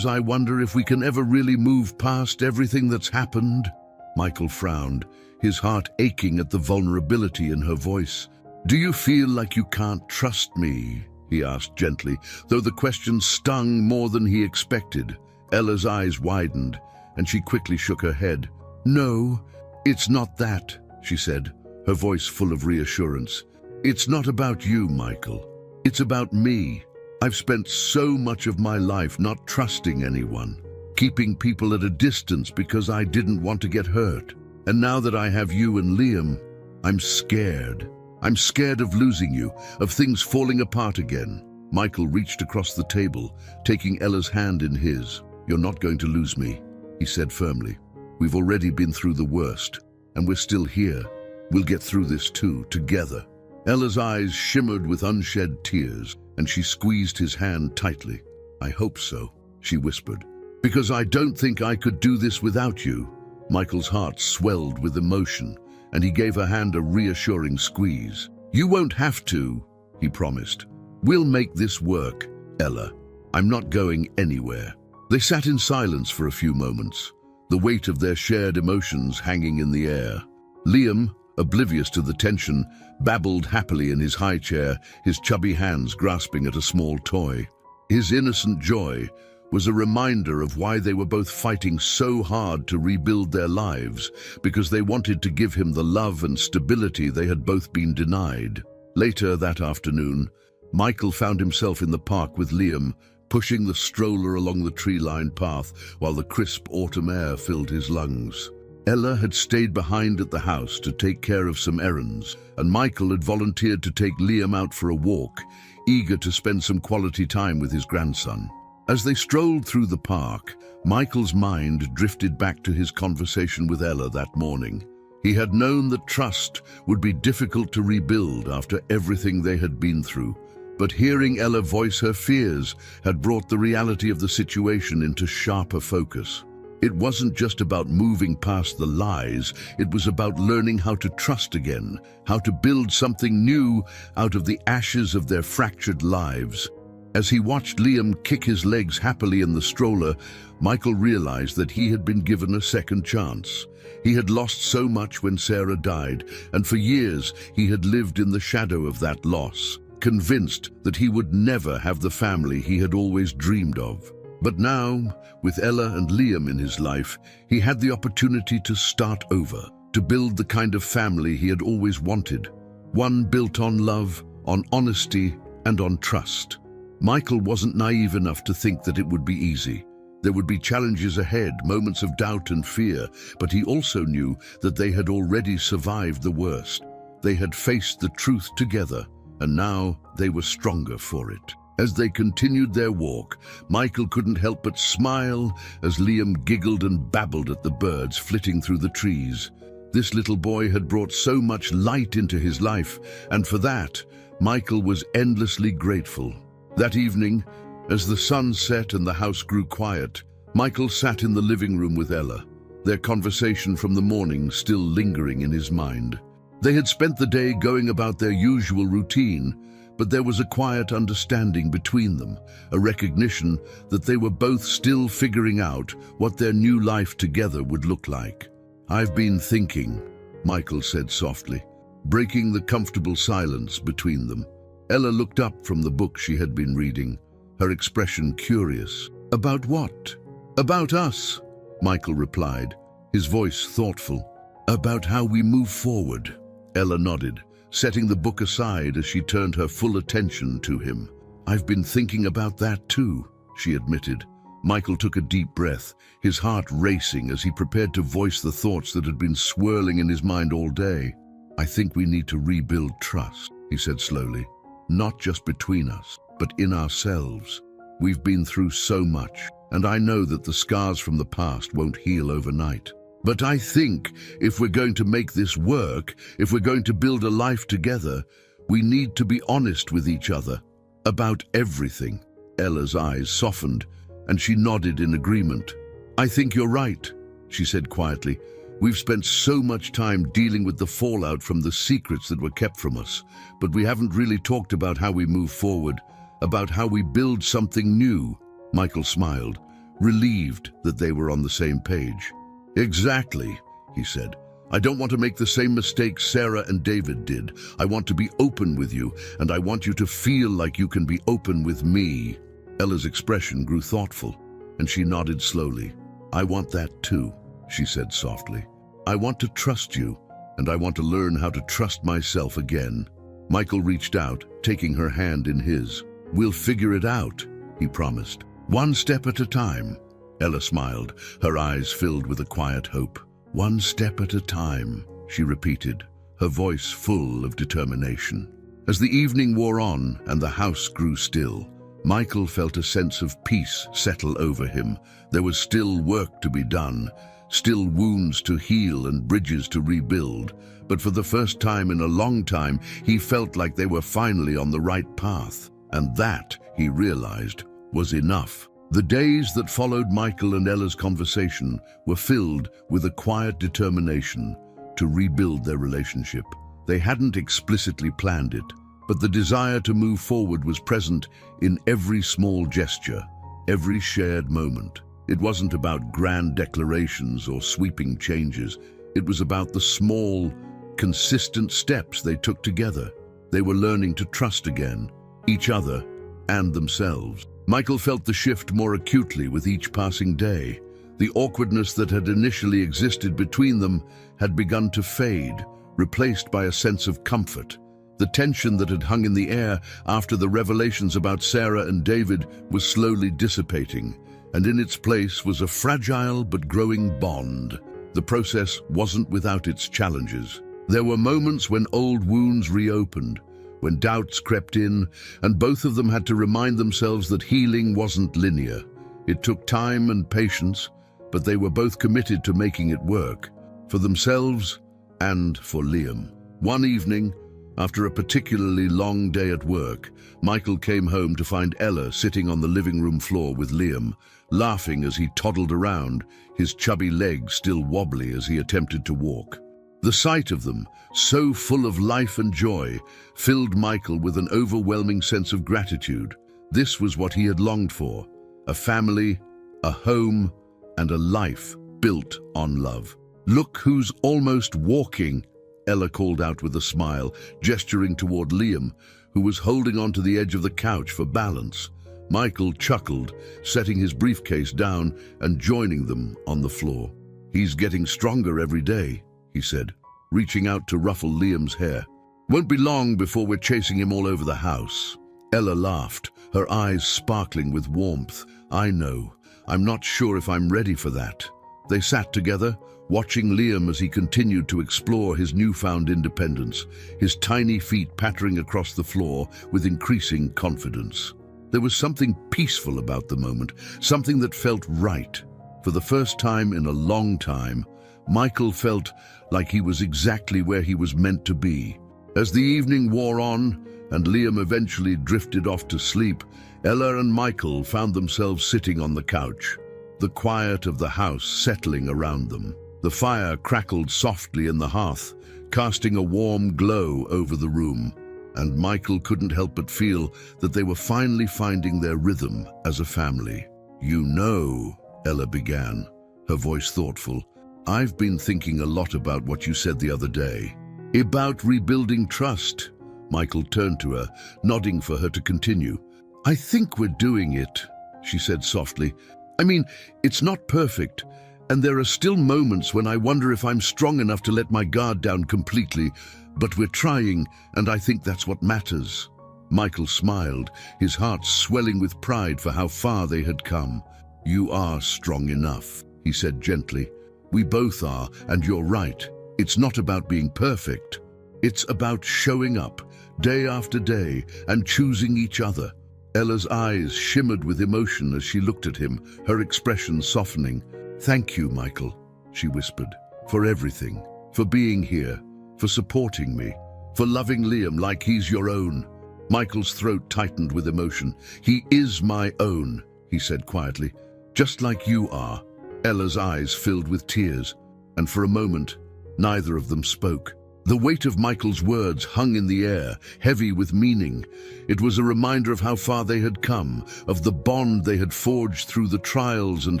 [SPEAKER 1] I wonder if we can ever really move past everything that's happened." Michael frowned, his heart aching at the vulnerability in her voice. "Do you feel like you can't trust me?" he asked gently, though the question stung more than he expected. Ella's eyes widened, and she quickly shook her head. "No, it's not that," she said, her voice full of reassurance. "It's not about you, Michael. It's about me. I've spent so much of my life not trusting anyone, keeping people at a distance because I didn't want to get hurt. And now that I have you and Liam, I'm scared. I'm scared of losing you, of things falling apart again." Michael reached across the table, taking Ella's hand in his. "You're not going to lose me," he said firmly. "We've already been through the worst, and we're still here. We'll get through this too, together." Ella's eyes shimmered with unshed tears, and she squeezed his hand tightly. "I hope so," she whispered, "because I don't think I could do this without you." Michael's heart swelled with emotion, and he gave her hand a reassuring squeeze. "You won't have to," he promised. "We'll make this work, Ella. I'm not going anywhere." They sat in silence for a few moments, the weight of their shared emotions hanging in the air. Liam, oblivious to the tension, babbled happily in his high chair, his chubby hands grasping at a small toy. His innocent joy was a reminder of why they were both fighting so hard to rebuild their lives, because they wanted to give him the love and stability they had both been denied. Later that afternoon, Michael found himself in the park with Liam, pushing the stroller along the tree-lined path while the crisp autumn air filled his lungs. Ella had stayed behind at the house to take care of some errands, and Michael had volunteered to take Liam out for a walk, eager to spend some quality time with his grandson. As they strolled through the park, Michael's mind drifted back to his conversation with Ella that morning. He had known that trust would be difficult to rebuild after everything they had been through, but hearing Ella voice her fears had brought the reality of the situation into sharper focus. It wasn't just about moving past the lies, it was about learning how to trust again, how to build something new out of the ashes of their fractured lives. As he watched Liam kick his legs happily in the stroller, Michael realized that he had been given a second chance. He had lost so much when Sarah died, and for years he had lived in the shadow of that loss, convinced that he would never have the family he had always dreamed of. But now, with Ella and Liam in his life, he had the opportunity to start over, to build the kind of family he had always wanted, one built on love, on honesty, and on trust. Michael wasn't naive enough to think that it would be easy. There would be challenges ahead, moments of doubt and fear, but he also knew that they had already survived the worst. They had faced the truth together, and now they were stronger for it. As they continued their walk, Michael couldn't help but smile as Liam giggled and babbled at the birds flitting through the trees. This little boy had brought so much light into his life, and for that, Michael was endlessly grateful. That evening, as the sun set and the house grew quiet, Michael sat in the living room with Ella, their conversation from the morning still lingering in his mind. They had spent the day going about their usual routine, but there was a quiet understanding between them, a recognition that they were both still figuring out what their new life together would look like. "I've been thinking," Michael said softly, breaking the comfortable silence between them. Ella looked up from the book she had been reading, her expression curious. "About what?" "About us," Michael replied, his voice thoughtful. "About how we move forward." Ella nodded, setting the book aside as she turned her full attention to him. "I've been thinking about that too," she admitted. Michael took a deep breath, his heart racing as he prepared to voice the thoughts that had been swirling in his mind all day. "I think we need to rebuild trust," he said slowly. "Not just between us, but in ourselves. We've been through so much, and I know that the scars from the past won't heal overnight. But I think if we're going to make this work, if we're going to build a life together, we need to be honest with each other about everything." Ella's eyes softened, and she nodded in agreement. "I think you're right," she said quietly. "We've spent so much time dealing with the fallout from the secrets that were kept from us, but we haven't really talked about how we move forward, about how we build something new." Michael smiled, relieved that they were on the same page. "Exactly," he said. "I don't want to make the same mistakes Sarah and David did. I want to be open with you, and I want you to feel like you can be open with me." Ella's expression grew thoughtful, and she nodded slowly. "I want that too," she said softly. "I want to trust you, and I want to learn how to trust myself again." Michael reached out, taking her hand in his. "We'll figure it out," he promised. "One step at a time." Ella smiled, her eyes filled with a quiet hope. "One step at a time," she repeated, her voice full of determination. As the evening wore on and the house grew still, Michael felt a sense of peace settle over him. There was still work to be done, still wounds to heal and bridges to rebuild, but for the first time in a long time, he felt like they were finally on the right path. And that, he realized, was enough. The days that followed Michael and Ella's conversation were filled with a quiet determination to rebuild their relationship. They hadn't explicitly planned it, but the desire to move forward was present in every small gesture, every shared moment. It wasn't about grand declarations or sweeping changes. It was about the small, consistent steps they took together. They were learning to trust again, each other and themselves. Michael felt the shift more acutely with each passing day. The awkwardness that had initially existed between them had begun to fade, replaced by a sense of comfort. The tension that had hung in the air after the revelations about Sarah and David was slowly dissipating, and in its place was a fragile but growing bond. The process wasn't without its challenges. There were moments when old wounds reopened, when doubts crept in, and both of them had to remind themselves that healing wasn't linear. It took time and patience, but they were both committed to making it work, for themselves and for Liam. One evening, after a particularly long day at work, Michael came home to find Ella sitting on the living room floor with Liam, laughing as he toddled around, his chubby legs still wobbly as he attempted to walk. The sight of them, so full of life and joy, filled Michael with an overwhelming sense of gratitude. This was what he had longed for: a family, a home, and a life built on love. "Look who's almost walking," Ella called out with a smile, gesturing toward Liam, who was holding onto the edge of the couch for balance. Michael chuckled, setting his briefcase down and joining them on the floor. "He's getting stronger every day," he said, reaching out to ruffle Liam's hair. "Won't be long before we're chasing him all over the house." Ella laughed, her eyes sparkling with warmth. "I know. I'm not sure if I'm ready for that." They sat together, watching Liam as he continued to explore his newfound independence, his tiny feet pattering across the floor with increasing confidence. There was something peaceful about the moment, something that felt right. For the first time in a long time, Michael felt like he was exactly where he was meant to be. As the evening wore on and Liam eventually drifted off to sleep, Ella and Michael found themselves sitting on the couch, the quiet of the house settling around them. The fire crackled softly in the hearth, casting a warm glow over the room, and Michael couldn't help but feel that they were finally finding their rhythm as a family. "You know," Ella began, her voice thoughtful, "I've been thinking a lot about what you said the other day. About rebuilding trust." Michael turned to her, nodding for her to continue. "I think we're doing it," she said softly. "I mean, it's not perfect, and there are still moments when I wonder if I'm strong enough to let my guard down completely, but we're trying, and I think that's what matters." Michael smiled, his heart swelling with pride for how far they had come. "You are strong enough," he said gently. "We both are, and you're right. It's not about being perfect. It's about showing up, day after day, and choosing each other." Ella's eyes shimmered with emotion as she looked at him, her expression softening. "Thank you, Michael," she whispered, "for everything, for being here, for supporting me, for loving Liam like he's your own." Michael's throat tightened with emotion. "He is my own," he said quietly, "just like you are." Ella's eyes filled with tears, and for a moment, neither of them spoke. The weight of Michael's words hung in the air, heavy with meaning. It was a reminder of how far they had come, of the bond they had forged through the trials and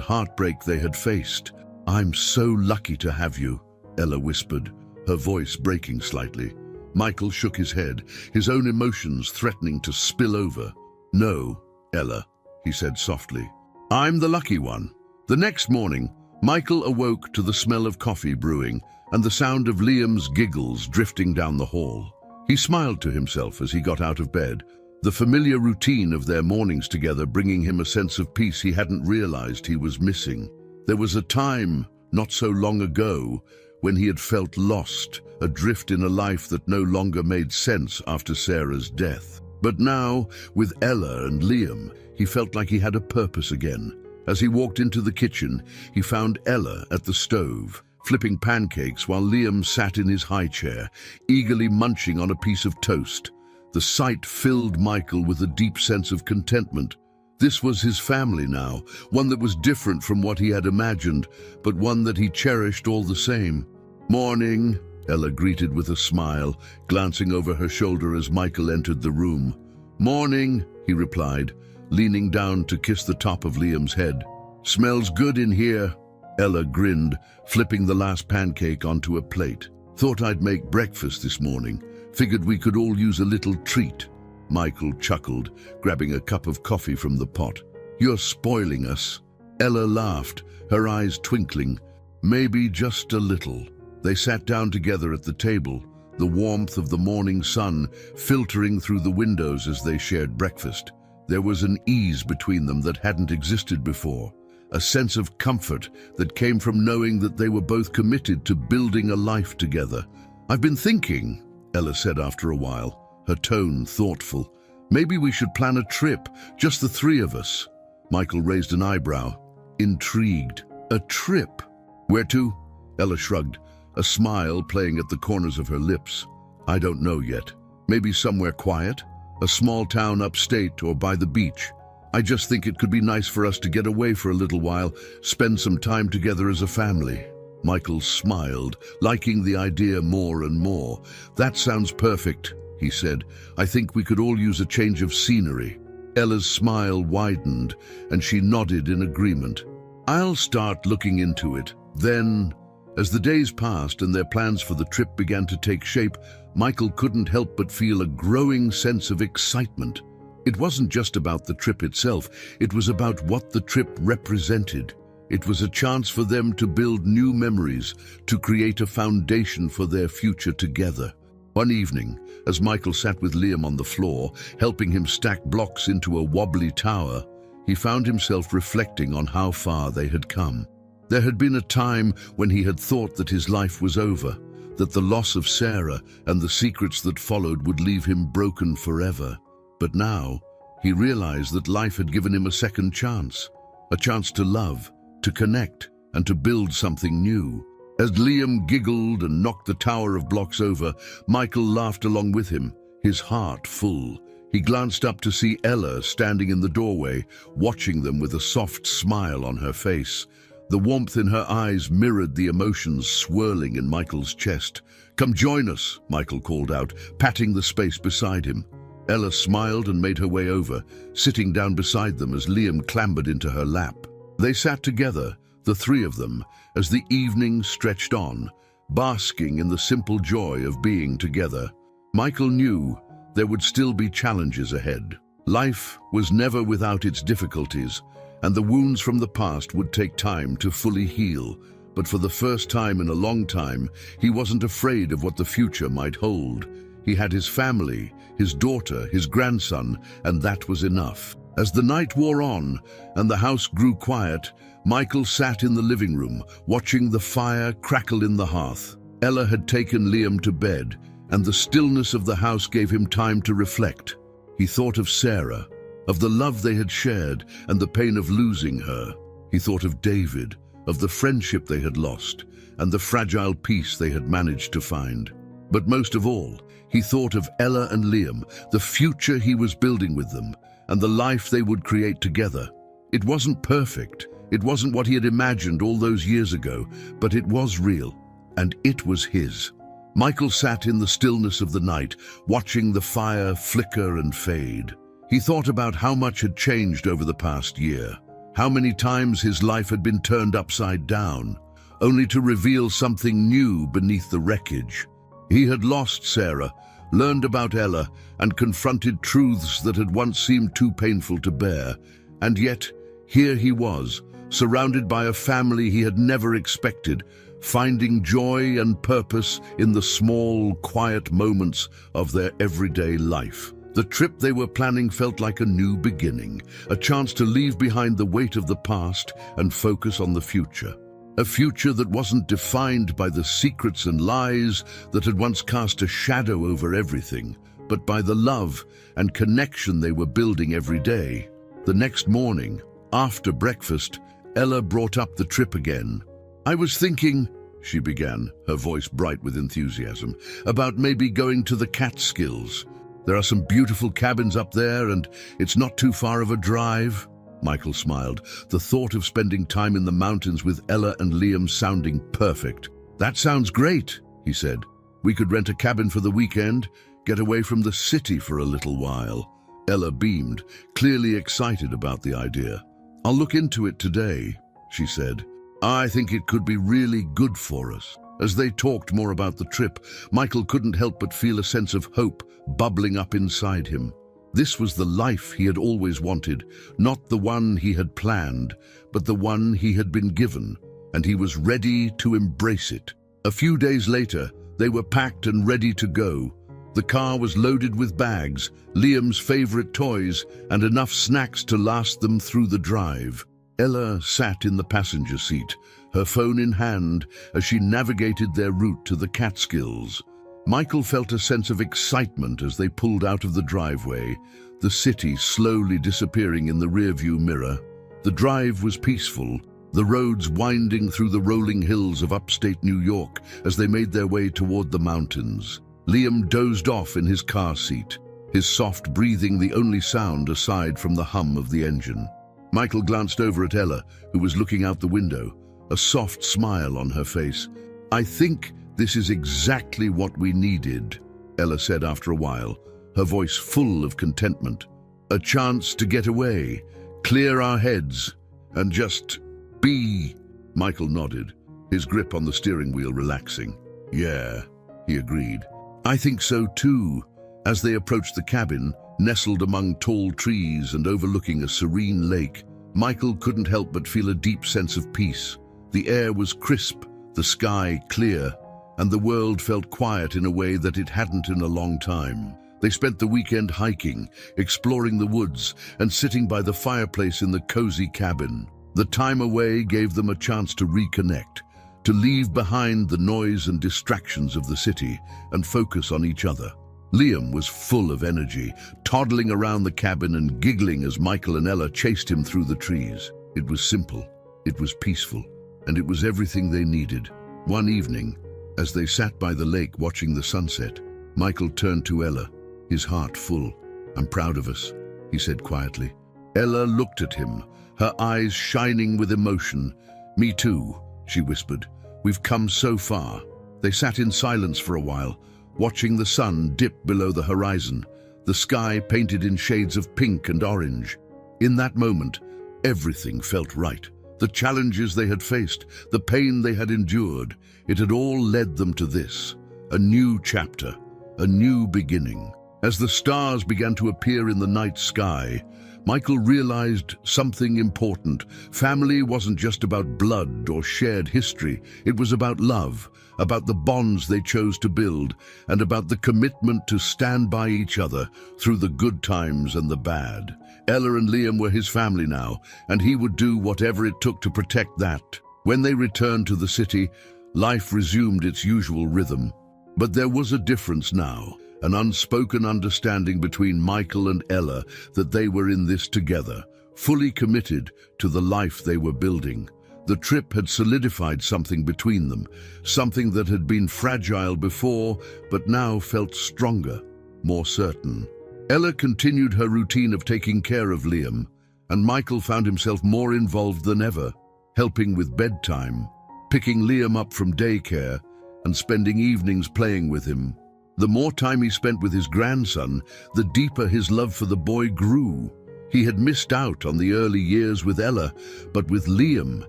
[SPEAKER 1] heartbreak they had faced. "I'm so lucky to have you," Ella whispered, her voice breaking slightly. Michael shook his head, his own emotions threatening to spill over. "No, Ella," he said softly. "I'm the lucky one." The next morning, Michael awoke to the smell of coffee brewing and the sound of Liam's giggles drifting down the hall. He smiled to himself as he got out of bed, the familiar routine of their mornings together bringing him a sense of peace he hadn't realized he was missing. There was a time, not so long ago, when he had felt lost, adrift in a life that no longer made sense after Sarah's death. But now, with Ella and Liam, he felt like he had a purpose again. As he walked into the kitchen, he found Ella at the stove, flipping pancakes while Liam sat in his high chair, eagerly munching on a piece of toast. The sight filled Michael with a deep sense of contentment. This was his family now, one that was different from what he had imagined, but one that he cherished all the same. "Morning," Ella greeted with a smile, glancing over her shoulder as Michael entered the room. "Morning," he replied, leaning down to kiss the top of Liam's head. "Smells good in here." Ella grinned, flipping the last pancake onto a plate. "Thought I'd make breakfast this morning. Figured we could all use a little treat." Michael chuckled, grabbing a cup of coffee from the pot. "You're spoiling us." Ella laughed, her eyes twinkling. "Maybe just a little." They sat down together at the table, the warmth of the morning sun filtering through the windows as they shared breakfast. There was an ease between them that hadn't existed before, a sense of comfort that came from knowing that they were both committed to building a life together. "I've been thinking," Ella said after a while, her tone thoughtful. "Maybe we should plan a trip, just the three of us." Michael raised an eyebrow, intrigued. "A trip? Where to?" Ella shrugged, a smile playing at the corners of her lips. "I don't know yet. Maybe somewhere quiet? A small town upstate or by the beach. I just think it could be nice for us to get away for a little while, spend some time together as a family." Michael smiled, liking the idea more and more. "That sounds perfect," he said. "I think we could all use a change of scenery." Ella's smile widened, and she nodded in agreement. "I'll start looking into it." Then, as the days passed and their plans for the trip began to take shape, Michael couldn't help but feel a growing sense of excitement. It wasn't just about the trip itself, it was about what the trip represented. It was a chance for them to build new memories, to create a foundation for their future together. One evening, as Michael sat with Liam on the floor, helping him stack blocks into a wobbly tower, he found himself reflecting on how far they had come. There had been a time when he had thought that his life was over, that the loss of Sarah and the secrets that followed would leave him broken forever. But now, he realized that life had given him a second chance, a chance to love, to connect, and to build something new. As Liam giggled and knocked the tower of blocks over, Michael laughed along with him, his heart full. He glanced up to see Ella standing in the doorway, watching them with a soft smile on her face. The warmth in her eyes mirrored the emotions swirling in Michael's chest. "Come join us," Michael called out, patting the space beside him. Ella smiled and made her way over, sitting down beside them as Liam clambered into her lap. They sat together, the three of them, as the evening stretched on, basking in the simple joy of being together. Michael knew there would still be challenges ahead. Life was never without its difficulties, and the wounds from the past would take time to fully heal. But for the first time in a long time, he wasn't afraid of what the future might hold. He had his family, his daughter, his grandson, and that was enough. As the night wore on and the house grew quiet, Michael sat in the living room, watching the fire crackle in the hearth. Ella had taken Liam to bed, and the stillness of the house gave him time to reflect. He thought of Sarah, of the love they had shared and the pain of losing her. He thought of David, of the friendship they had lost, and the fragile peace they had managed to find. But most of all, he thought of Ella and Liam, the future he was building with them, and the life they would create together. It wasn't perfect. It wasn't what he had imagined all those years ago, but it was real, and it was his. Michael sat in the stillness of the night, watching the fire flicker and fade. He thought about how much had changed over the past year, how many times his life had been turned upside down, only to reveal something new beneath the wreckage. He had lost Sarah, learned about Ella, and confronted truths that had once seemed too painful to bear. And yet, here he was, surrounded by a family he had never expected, finding joy and purpose in the small, quiet moments of their everyday life. The trip they were planning felt like a new beginning, a chance to leave behind the weight of the past and focus on the future. A future that wasn't defined by the secrets and lies that had once cast a shadow over everything, but by the love and connection they were building every day. The next morning, after breakfast, Ella brought up the trip again. "I was thinking," she began, her voice bright with enthusiasm, "about maybe going to the Catskills. There are some beautiful cabins up there, and it's not too far of a drive." Michael smiled, the thought of spending time in the mountains with Ella and Liam sounding perfect. "That sounds great," he said. "We could rent a cabin for the weekend, get away from the city for a little while." Ella beamed, clearly excited about the idea. "I'll look into it today," she said. "I think it could be really good for us." As they talked more about the trip, Michael couldn't help but feel a sense of hope bubbling up inside him. This was the life he had always wanted, not the one he had planned, but the one he had been given, and he was ready to embrace it. A few days later, they were packed and ready to go. The car was loaded with bags, Liam's favorite toys, and enough snacks to last them through the drive. Ella sat in the passenger seat, her phone in hand, as she navigated their route to the Catskills. Michael felt a sense of excitement as they pulled out of the driveway, the city slowly disappearing in the rearview mirror. The drive was peaceful, the roads winding through the rolling hills of upstate New York as they made their way toward the mountains. Liam dozed off in his car seat, his soft breathing the only sound aside from the hum of the engine. Michael glanced over at Ella, who was looking out the window, a soft smile on her face. "I think this is exactly what we needed," Ella said after a while, her voice full of contentment. "A chance to get away, clear our heads, and just be." Michael nodded, his grip on the steering wheel relaxing. "Yeah," he agreed. "I think so too." As they approached the cabin, nestled among tall trees and overlooking a serene lake, Michael couldn't help but feel a deep sense of peace. The air was crisp, the sky clear, and the world felt quiet in a way that it hadn't in a long time. They spent the weekend hiking, exploring the woods, and sitting by the fireplace in the cozy cabin. The time away gave them a chance to reconnect, to leave behind the noise and distractions of the city and focus on each other. Liam was full of energy, toddling around the cabin and giggling as Michael and Ella chased him through the trees. It was simple, it was peaceful, and it was everything they needed. One evening, as they sat by the lake watching the sunset, Michael turned to Ella, his heart full. "I'm proud of us," he said quietly. Ella looked at him, her eyes shining with emotion. "Me too," she whispered. "We've come so far." They sat in silence for a while, watching the sun dip below the horizon, the sky painted in shades of pink and orange. In that moment, everything felt right. The challenges they had faced, the pain they had endured, it had all led them to this, a new chapter, a new beginning. As the stars began to appear in the night sky, Michael realized something important. Family wasn't just about blood or shared history. It was about love, about the bonds they chose to build, and about the commitment to stand by each other through the good times and the bad. Ella and Liam were his family now, and he would do whatever it took to protect that. When they returned to the city, life resumed its usual rhythm. But there was a difference now. An unspoken understanding between Michael and Ella that they were in this together, fully committed to the life they were building. The trip had solidified something between them, something that had been fragile before, but now felt stronger, more certain. Ella continued her routine of taking care of Liam, and Michael found himself more involved than ever, helping with bedtime, picking Liam up from daycare, and spending evenings playing with him. The more time he spent with his grandson, the deeper his love for the boy grew. He had missed out on the early years with Ella, but with Liam,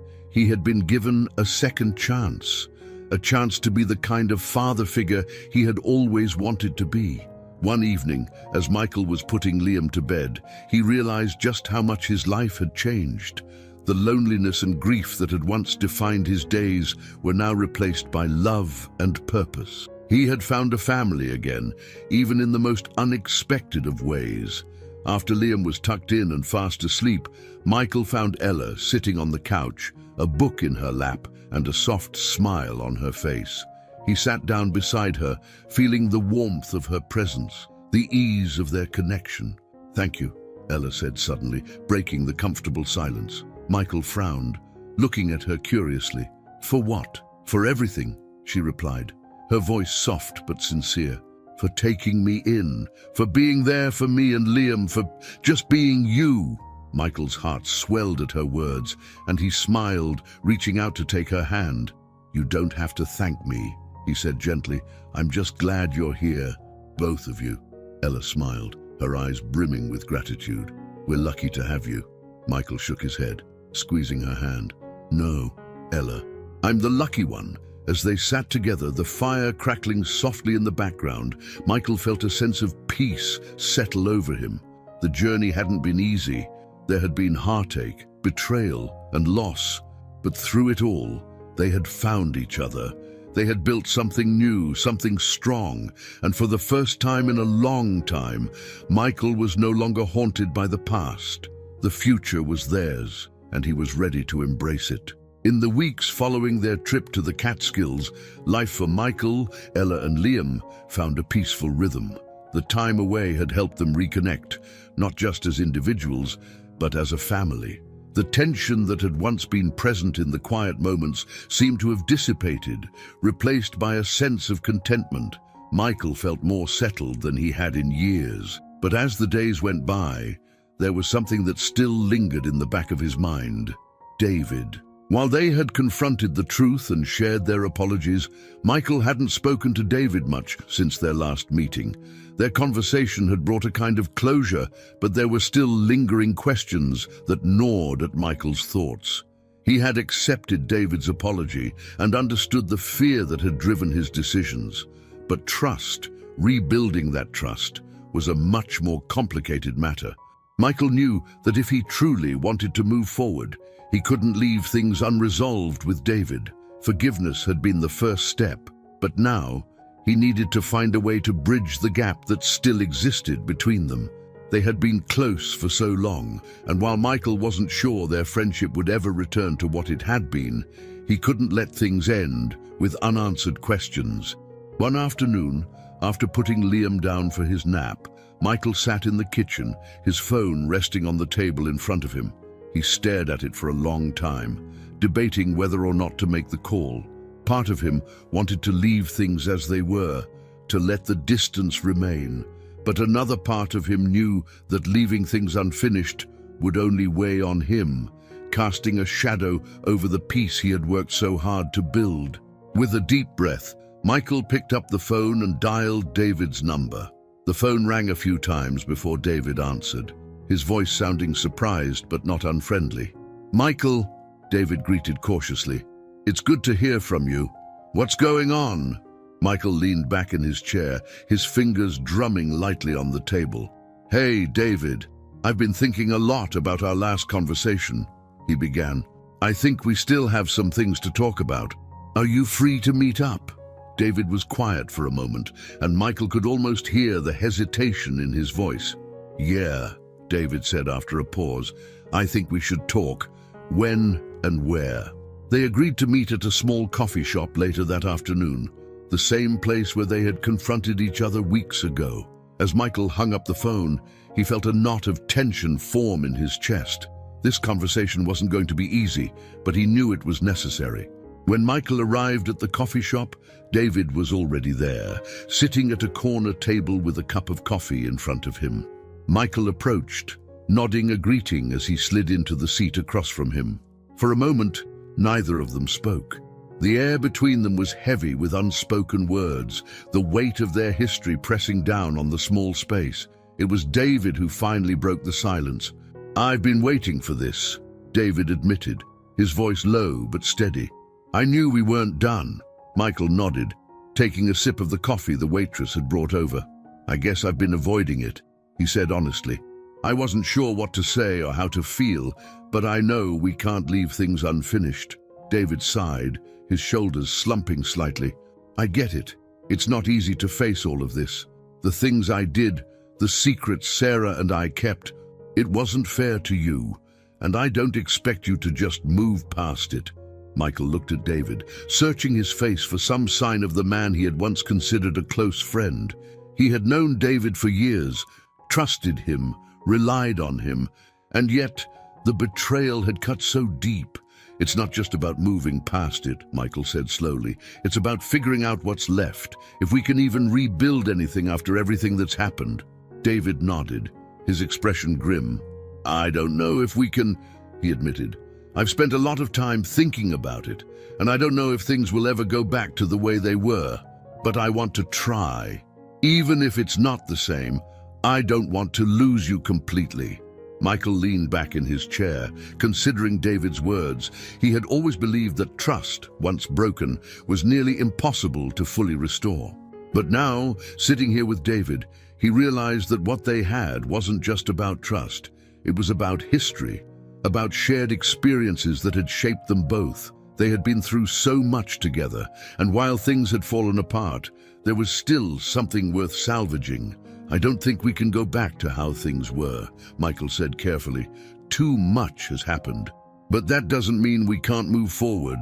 [SPEAKER 1] he had been given a second chance, a chance to be the kind of father figure he had always wanted to be. One evening, as Michael was putting Liam to bed, he realized just how much his life had changed. The loneliness and grief that had once defined his days were now replaced by love and purpose. He had found a family again, even in the most unexpected of ways. After Liam was tucked in and fast asleep, Michael found Ella sitting on the couch, a book in her lap and a soft smile on her face. He sat down beside her, feeling the warmth of her presence, the ease of their connection. "Thank you," Ella said suddenly, breaking the comfortable silence. Michael frowned, looking at her curiously. "For what?" "For everything," she replied, her voice soft but sincere. "For taking me in, for being there for me and Liam, for just being you." Michael's heart swelled at her words, and he smiled, reaching out to take her hand. "You don't have to thank me," he said gently. "I'm just glad you're here, both of you." Ella smiled, her eyes brimming with gratitude. "We're lucky to have you." Michael shook his head, squeezing her hand. "No, Ella, I'm the lucky one." As they sat together, the fire crackling softly in the background, Michael felt a sense of peace settle over him. The journey hadn't been easy. There had been heartache, betrayal, and loss. But through it all, they had found each other. They had built something new, something strong, and for the first time in a long time, Michael was no longer haunted by the past. The future was theirs, and he was ready to embrace it. In the weeks following their trip to the Catskills, life for Michael, Ella, and Liam found a peaceful rhythm. The time away had helped them reconnect, not just as individuals, but as a family. The tension that had once been present in the quiet moments seemed to have dissipated, replaced by a sense of contentment. Michael felt more settled than he had in years. But as the days went by, there was something that still lingered in the back of his mind: David. While they had confronted the truth and shared their apologies, Michael hadn't spoken to David much since their last meeting. Their conversation had brought a kind of closure, but there were still lingering questions that gnawed at Michael's thoughts. He had accepted David's apology and understood the fear that had driven his decisions. But trust, rebuilding that trust, was a much more complicated matter. Michael knew that if he truly wanted to move forward, he couldn't leave things unresolved with David. Forgiveness had been the first step, but now he needed to find a way to bridge the gap that still existed between them. They had been close for so long, and while Michael wasn't sure their friendship would ever return to what it had been, he couldn't let things end with unanswered questions. One afternoon, after putting Liam down for his nap, Michael sat in the kitchen, his phone resting on the table in front of him. He stared at it for a long time, debating whether or not to make the call. Part of him wanted to leave things as they were, to let the distance remain. But another part of him knew that leaving things unfinished would only weigh on him, casting a shadow over the peace he had worked so hard to build. With a deep breath, Michael picked up the phone and dialed David's number. The phone rang a few times before David answered, his voice sounding surprised but not unfriendly. "Michael," David greeted cautiously. "It's good to hear from you. What's going on?" Michael leaned back in his chair, his fingers drumming lightly on the table. "Hey, David, I've been thinking a lot about our last conversation," he began. "I think we still have some things to talk about. Are you free to meet up?" David was quiet for a moment, and Michael could almost hear the hesitation in his voice. "Yeah," David said after a pause. "I think we should talk. When and where?" They agreed to meet at a small coffee shop later that afternoon, the same place where they had confronted each other weeks ago. As Michael hung up the phone, he felt a knot of tension form in his chest. This conversation wasn't going to be easy, but he knew it was necessary. When Michael arrived at the coffee shop, David was already there, sitting at a corner table with a cup of coffee in front of him. Michael approached, nodding a greeting as he slid into the seat across from him. For a moment, neither of them spoke. The air between them was heavy with unspoken words, the weight of their history pressing down on the small space. It was David who finally broke the silence. "I've been waiting for this," David admitted, his voice low but steady. "I knew we weren't done." Michael nodded, taking a sip of the coffee the waitress had brought over. "I guess I've been avoiding it," he said honestly. "I wasn't sure what to say or how to feel, but I know we can't leave things unfinished." David sighed, his shoulders slumping slightly. "I get it. It's not easy to face all of this. The things I did, the secrets Sarah and I kept, it wasn't fair to you, and I don't expect you to just move past it." Michael looked at David, searching his face for some sign of the man he had once considered a close friend. He had known David for years, trusted him, relied on him, and yet the betrayal had cut so deep. "It's not just about moving past it," Michael said slowly. "It's about figuring out what's left, if we can even rebuild anything after everything that's happened." David nodded, his expression grim. "I don't know if we can," he admitted. "I've spent a lot of time thinking about it, and I don't know if things will ever go back to the way they were. But I want to try. Even if it's not the same, I don't want to lose you completely." Michael leaned back in his chair, considering David's words. He had always believed that trust, once broken, was nearly impossible to fully restore. But now, sitting here with David, he realized that what they had wasn't just about trust. It was about history, about shared experiences that had shaped them both. They had been through so much together, and while things had fallen apart, there was still something worth salvaging. "I don't think we can go back to how things were," Michael said carefully. "Too much has happened." "But that doesn't mean we can't move forward."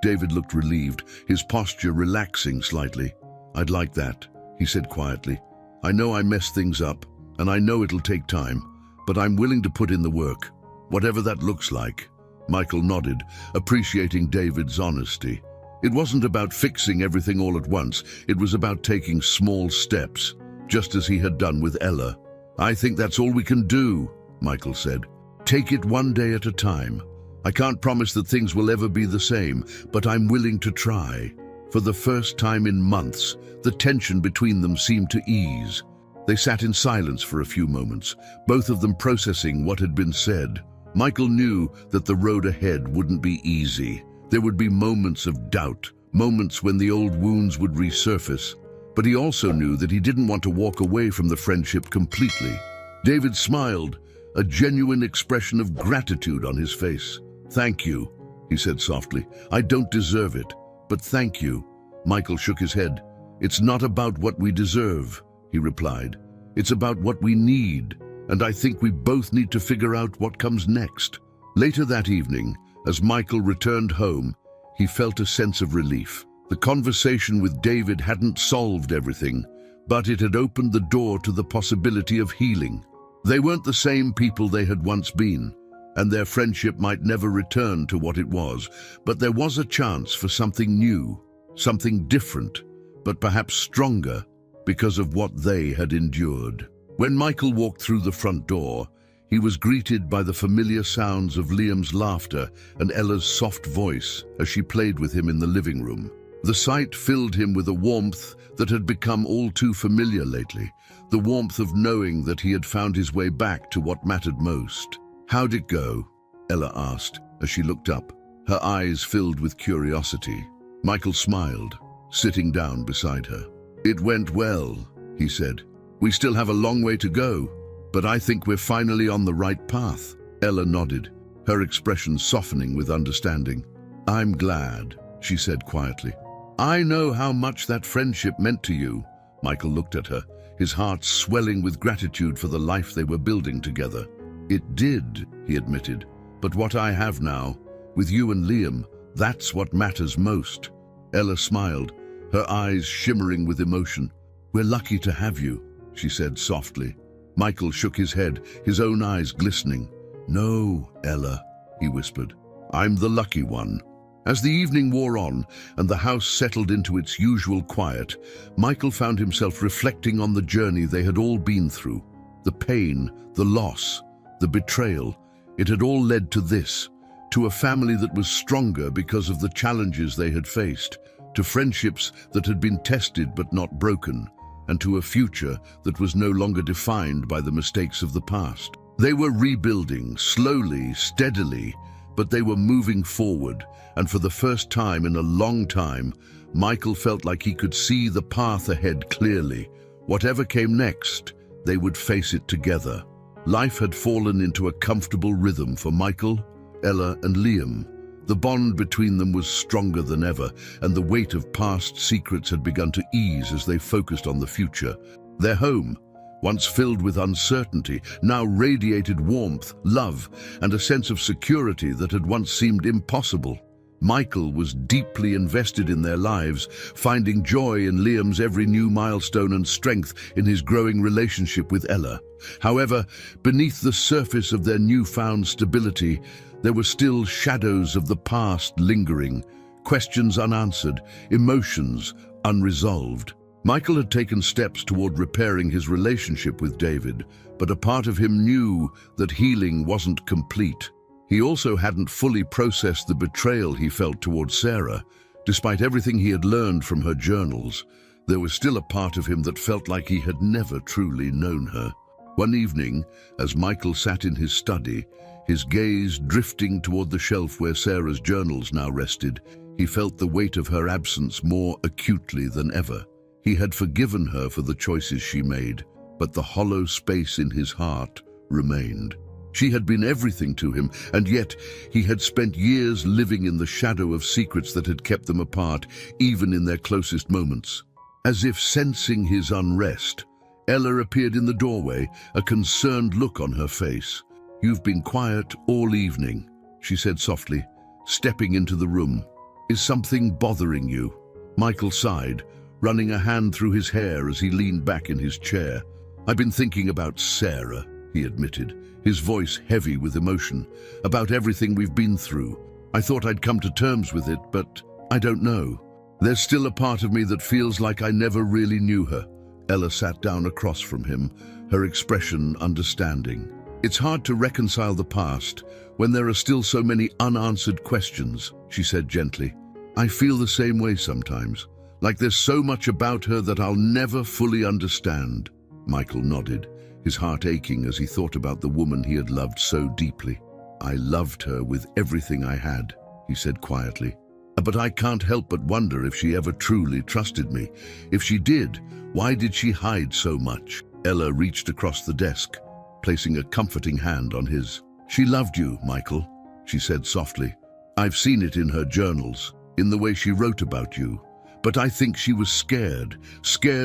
[SPEAKER 1] David looked relieved, his posture relaxing slightly. "I'd like that," he said quietly. "I know I messed things up, and I know it'll take time, but I'm willing to put in the work, whatever that looks like." Michael nodded, appreciating David's honesty. It wasn't about fixing everything all at once. It was about taking small steps, just as he had done with Ella. "I think that's all we can do," Michael said. "Take it one day at a time. I can't promise that things will ever be the same, but I'm willing to try." For the first time in months, the tension between them seemed to ease. They sat in silence for a few moments, both of them processing what had been said. Michael knew that the road ahead wouldn't be easy. There would be moments of doubt, moments when the old wounds would resurface. But he also knew that he didn't want to walk away from the friendship completely. David smiled, a genuine expression of gratitude on his face. "Thank you," he said softly. "I don't deserve it, but thank you." Michael shook his head. "It's not about what we deserve," he replied. "It's about what we need, and I think we both need to figure out what comes next." Later that evening, as Michael returned home, he felt a sense of relief. The conversation with David hadn't solved everything, but it had opened the door to the possibility of healing. They weren't the same people they had once been, and their friendship might never return to what it was, but there was a chance for something new, something different, but perhaps stronger because of what they had endured. When Michael walked through the front door, he was greeted by the familiar sounds of Liam's laughter and Ella's soft voice as she played with him in the living room. The sight filled him with a warmth that had become all too familiar lately, the warmth of knowing that he had found his way back to what mattered most. "How'd it go?" Ella asked as she looked up, her eyes filled with curiosity. Michael smiled, sitting down beside her. "It went well," he said. "We still have a long way to go, but I think we're finally on the right path." Ella nodded, her expression softening with understanding. "I'm glad," she said quietly. "I know how much that friendship meant to you." Michael looked at her, his heart swelling with gratitude for the life they were building together. "It did," he admitted, "but what I have now, with you and Liam, that's what matters most." Ella smiled, her eyes shimmering with emotion. "We're lucky to have you," she said softly. Michael shook his head, his own eyes glistening. "No, Ella," he whispered. "I'm the lucky one." As the evening wore on and the house settled into its usual quiet, Michael found himself reflecting on the journey they had all been through. The pain, the loss, the betrayal, it had all led to this, to a family that was stronger because of the challenges they had faced, to friendships that had been tested but not broken, and to a future that was no longer defined by the mistakes of the past. They were rebuilding, slowly, steadily, but they were moving forward, and for the first time in a long time, Michael felt like he could see the path ahead clearly. Whatever came next, they would face it together. Life had fallen into a comfortable rhythm for Michael, Ella, and Liam. The bond between them was stronger than ever, and the weight of past secrets had begun to ease as they focused on the future. Their home, once filled with uncertainty, now radiated warmth, love, and a sense of security that had once seemed impossible. Michael was deeply invested in their lives, finding joy in Liam's every new milestone and strength in his growing relationship with Ella. However, beneath the surface of their newfound stability, there were still shadows of the past lingering, questions unanswered, emotions unresolved. Michael had taken steps toward repairing his relationship with David, but a part of him knew that healing wasn't complete. He also hadn't fully processed the betrayal he felt toward Sarah. Despite everything he had learned from her journals, there was still a part of him that felt like he had never truly known her. One evening, as Michael sat in his study, his gaze drifting toward the shelf where Sarah's journals now rested, he felt the weight of her absence more acutely than ever. He had forgiven her for the choices she made, but the hollow space in his heart remained. She had been everything to him, and yet he had spent years living in the shadow of secrets that had kept them apart, even in their closest moments. As if sensing his unrest, Ella appeared in the doorway, a concerned look on her face. "You've been quiet all evening," she said softly, stepping into the room. "Is something bothering you?" Michael sighed, running a hand through his hair as he leaned back in his chair. "I've been thinking about Sarah," he admitted, his voice heavy with emotion, "about everything we've been through. I thought I'd come to terms with it, but I don't know. There's still a part of me that feels like I never really knew her." Ella sat down across from him, her expression understanding. "It's hard to reconcile the past when there are still so many unanswered questions," she said gently. "I feel the same way sometimes, like there's so much about her that I'll never fully understand." Michael nodded, his heart aching as he thought about the woman he had loved so deeply. "I loved her with everything I had," he said quietly. "But I can't help but wonder if she ever truly trusted me. If she did, why did she hide so much?" Ella reached across the desk, placing a comforting hand on his. "She loved you, Michael," she said softly. "I've seen it in her journals, in the way she wrote about you. But I think she was scared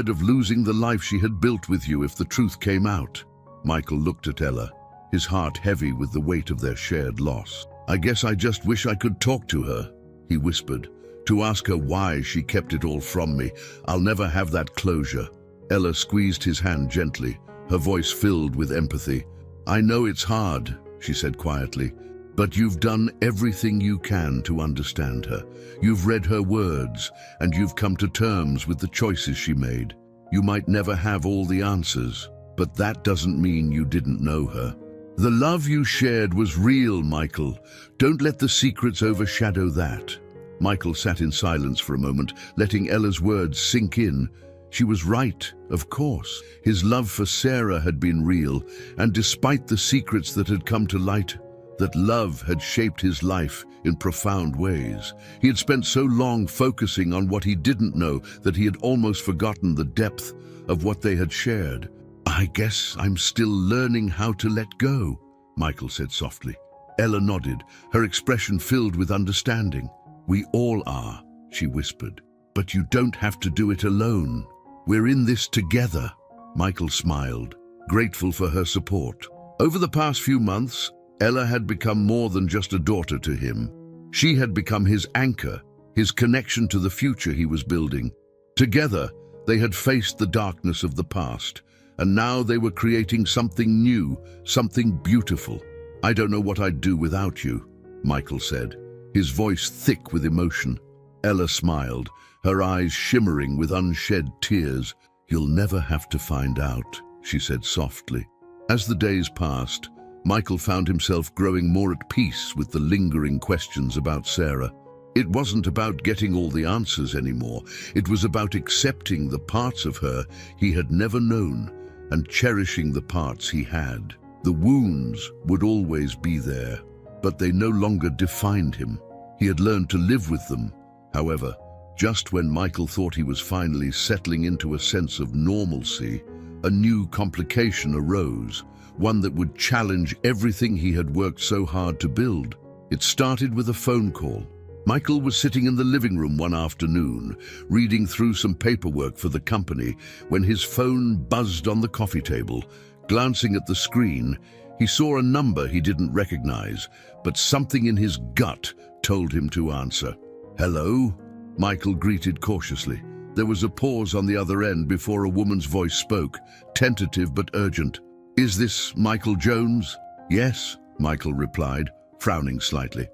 [SPEAKER 1] of losing the life she had built with you if the truth came out." Michael looked at Ella, his heart heavy with the weight of their shared loss. "I guess I just wish I could talk to her," he whispered, "to ask her why she kept it all from me. I'll never have that closure." Ella squeezed his hand gently, her voice filled with empathy. "I know it's hard," she said quietly, "but you've done everything you can to understand her. You've read her words, and you've come to terms with the choices she made. You might never have all the answers, but that doesn't mean you didn't know her. The love you shared was real, Michael. Don't let the secrets overshadow that." Michael sat in silence for a moment, letting Ella's words sink in. She was right, of course. His love for Sarah had been real, and despite the secrets that had come to light, that love had shaped his life in profound ways. He had spent so long focusing on what he didn't know that he had almost forgotten the depth of what they had shared. "I guess I'm still learning how to let go," Michael said softly. Ella nodded, her expression filled with understanding. "We all are," she whispered, "but you don't have to do it alone. We're in this together." Michael smiled, grateful for her support. Over the past few months, Ella had become more than just a daughter to him. She had become his anchor, his connection to the future he was building. Together, they had faced the darkness of the past, and now they were creating something new, something beautiful. "I don't know what I'd do without you," Michael said, his voice thick with emotion. Ella smiled, her eyes shimmering with unshed tears. "You'll never have to find out," she said softly. As the days passed, Michael found himself growing more at peace with the lingering questions about Sarah. It wasn't about getting all the answers anymore. It was about accepting the parts of her he had never known and cherishing the parts he had. The wounds would always be there, but they no longer defined him. He had learned to live with them. However, just when Michael thought he was finally settling into a sense of normalcy, a new complication arose, one that would challenge everything he had worked so hard to build. It started with a phone call. Michael was sitting in the living room one afternoon, reading through some paperwork for the company, when his phone buzzed on the coffee table. Glancing at the screen, he saw a number he didn't recognize, but something in his gut told him to answer. "Hello?" Michael greeted cautiously. There was a pause on the other end before a woman's voice spoke, tentative but urgent. "Is this Michael Jones?" "Yes," Michael replied, frowning slightly.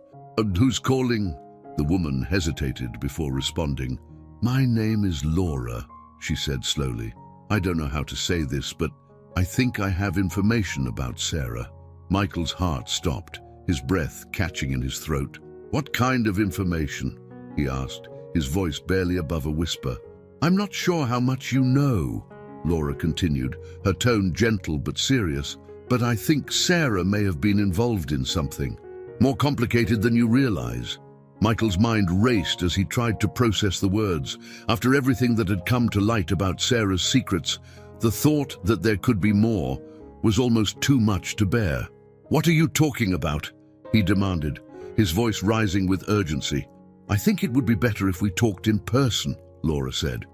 [SPEAKER 1] "Who's calling?" The woman hesitated before responding. "My name is Laura," she said slowly. "I don't know how to say this, but I think I have information about Sarah." Michael's heart stopped, his breath catching in his throat. "What kind of information?" he asked, his voice barely above a whisper. "I'm not sure how much you know," Laura continued, her tone gentle but serious, "but I think Sarah may have been involved in something more complicated than you realize." Michael's mind raced as he tried to process the words. After everything that had come to light about Sarah's secrets, the thought that there could be more was almost too much to bear. "What are you talking about?" he demanded, his voice rising with urgency. "I think it would be better if we talked in person," Laura said.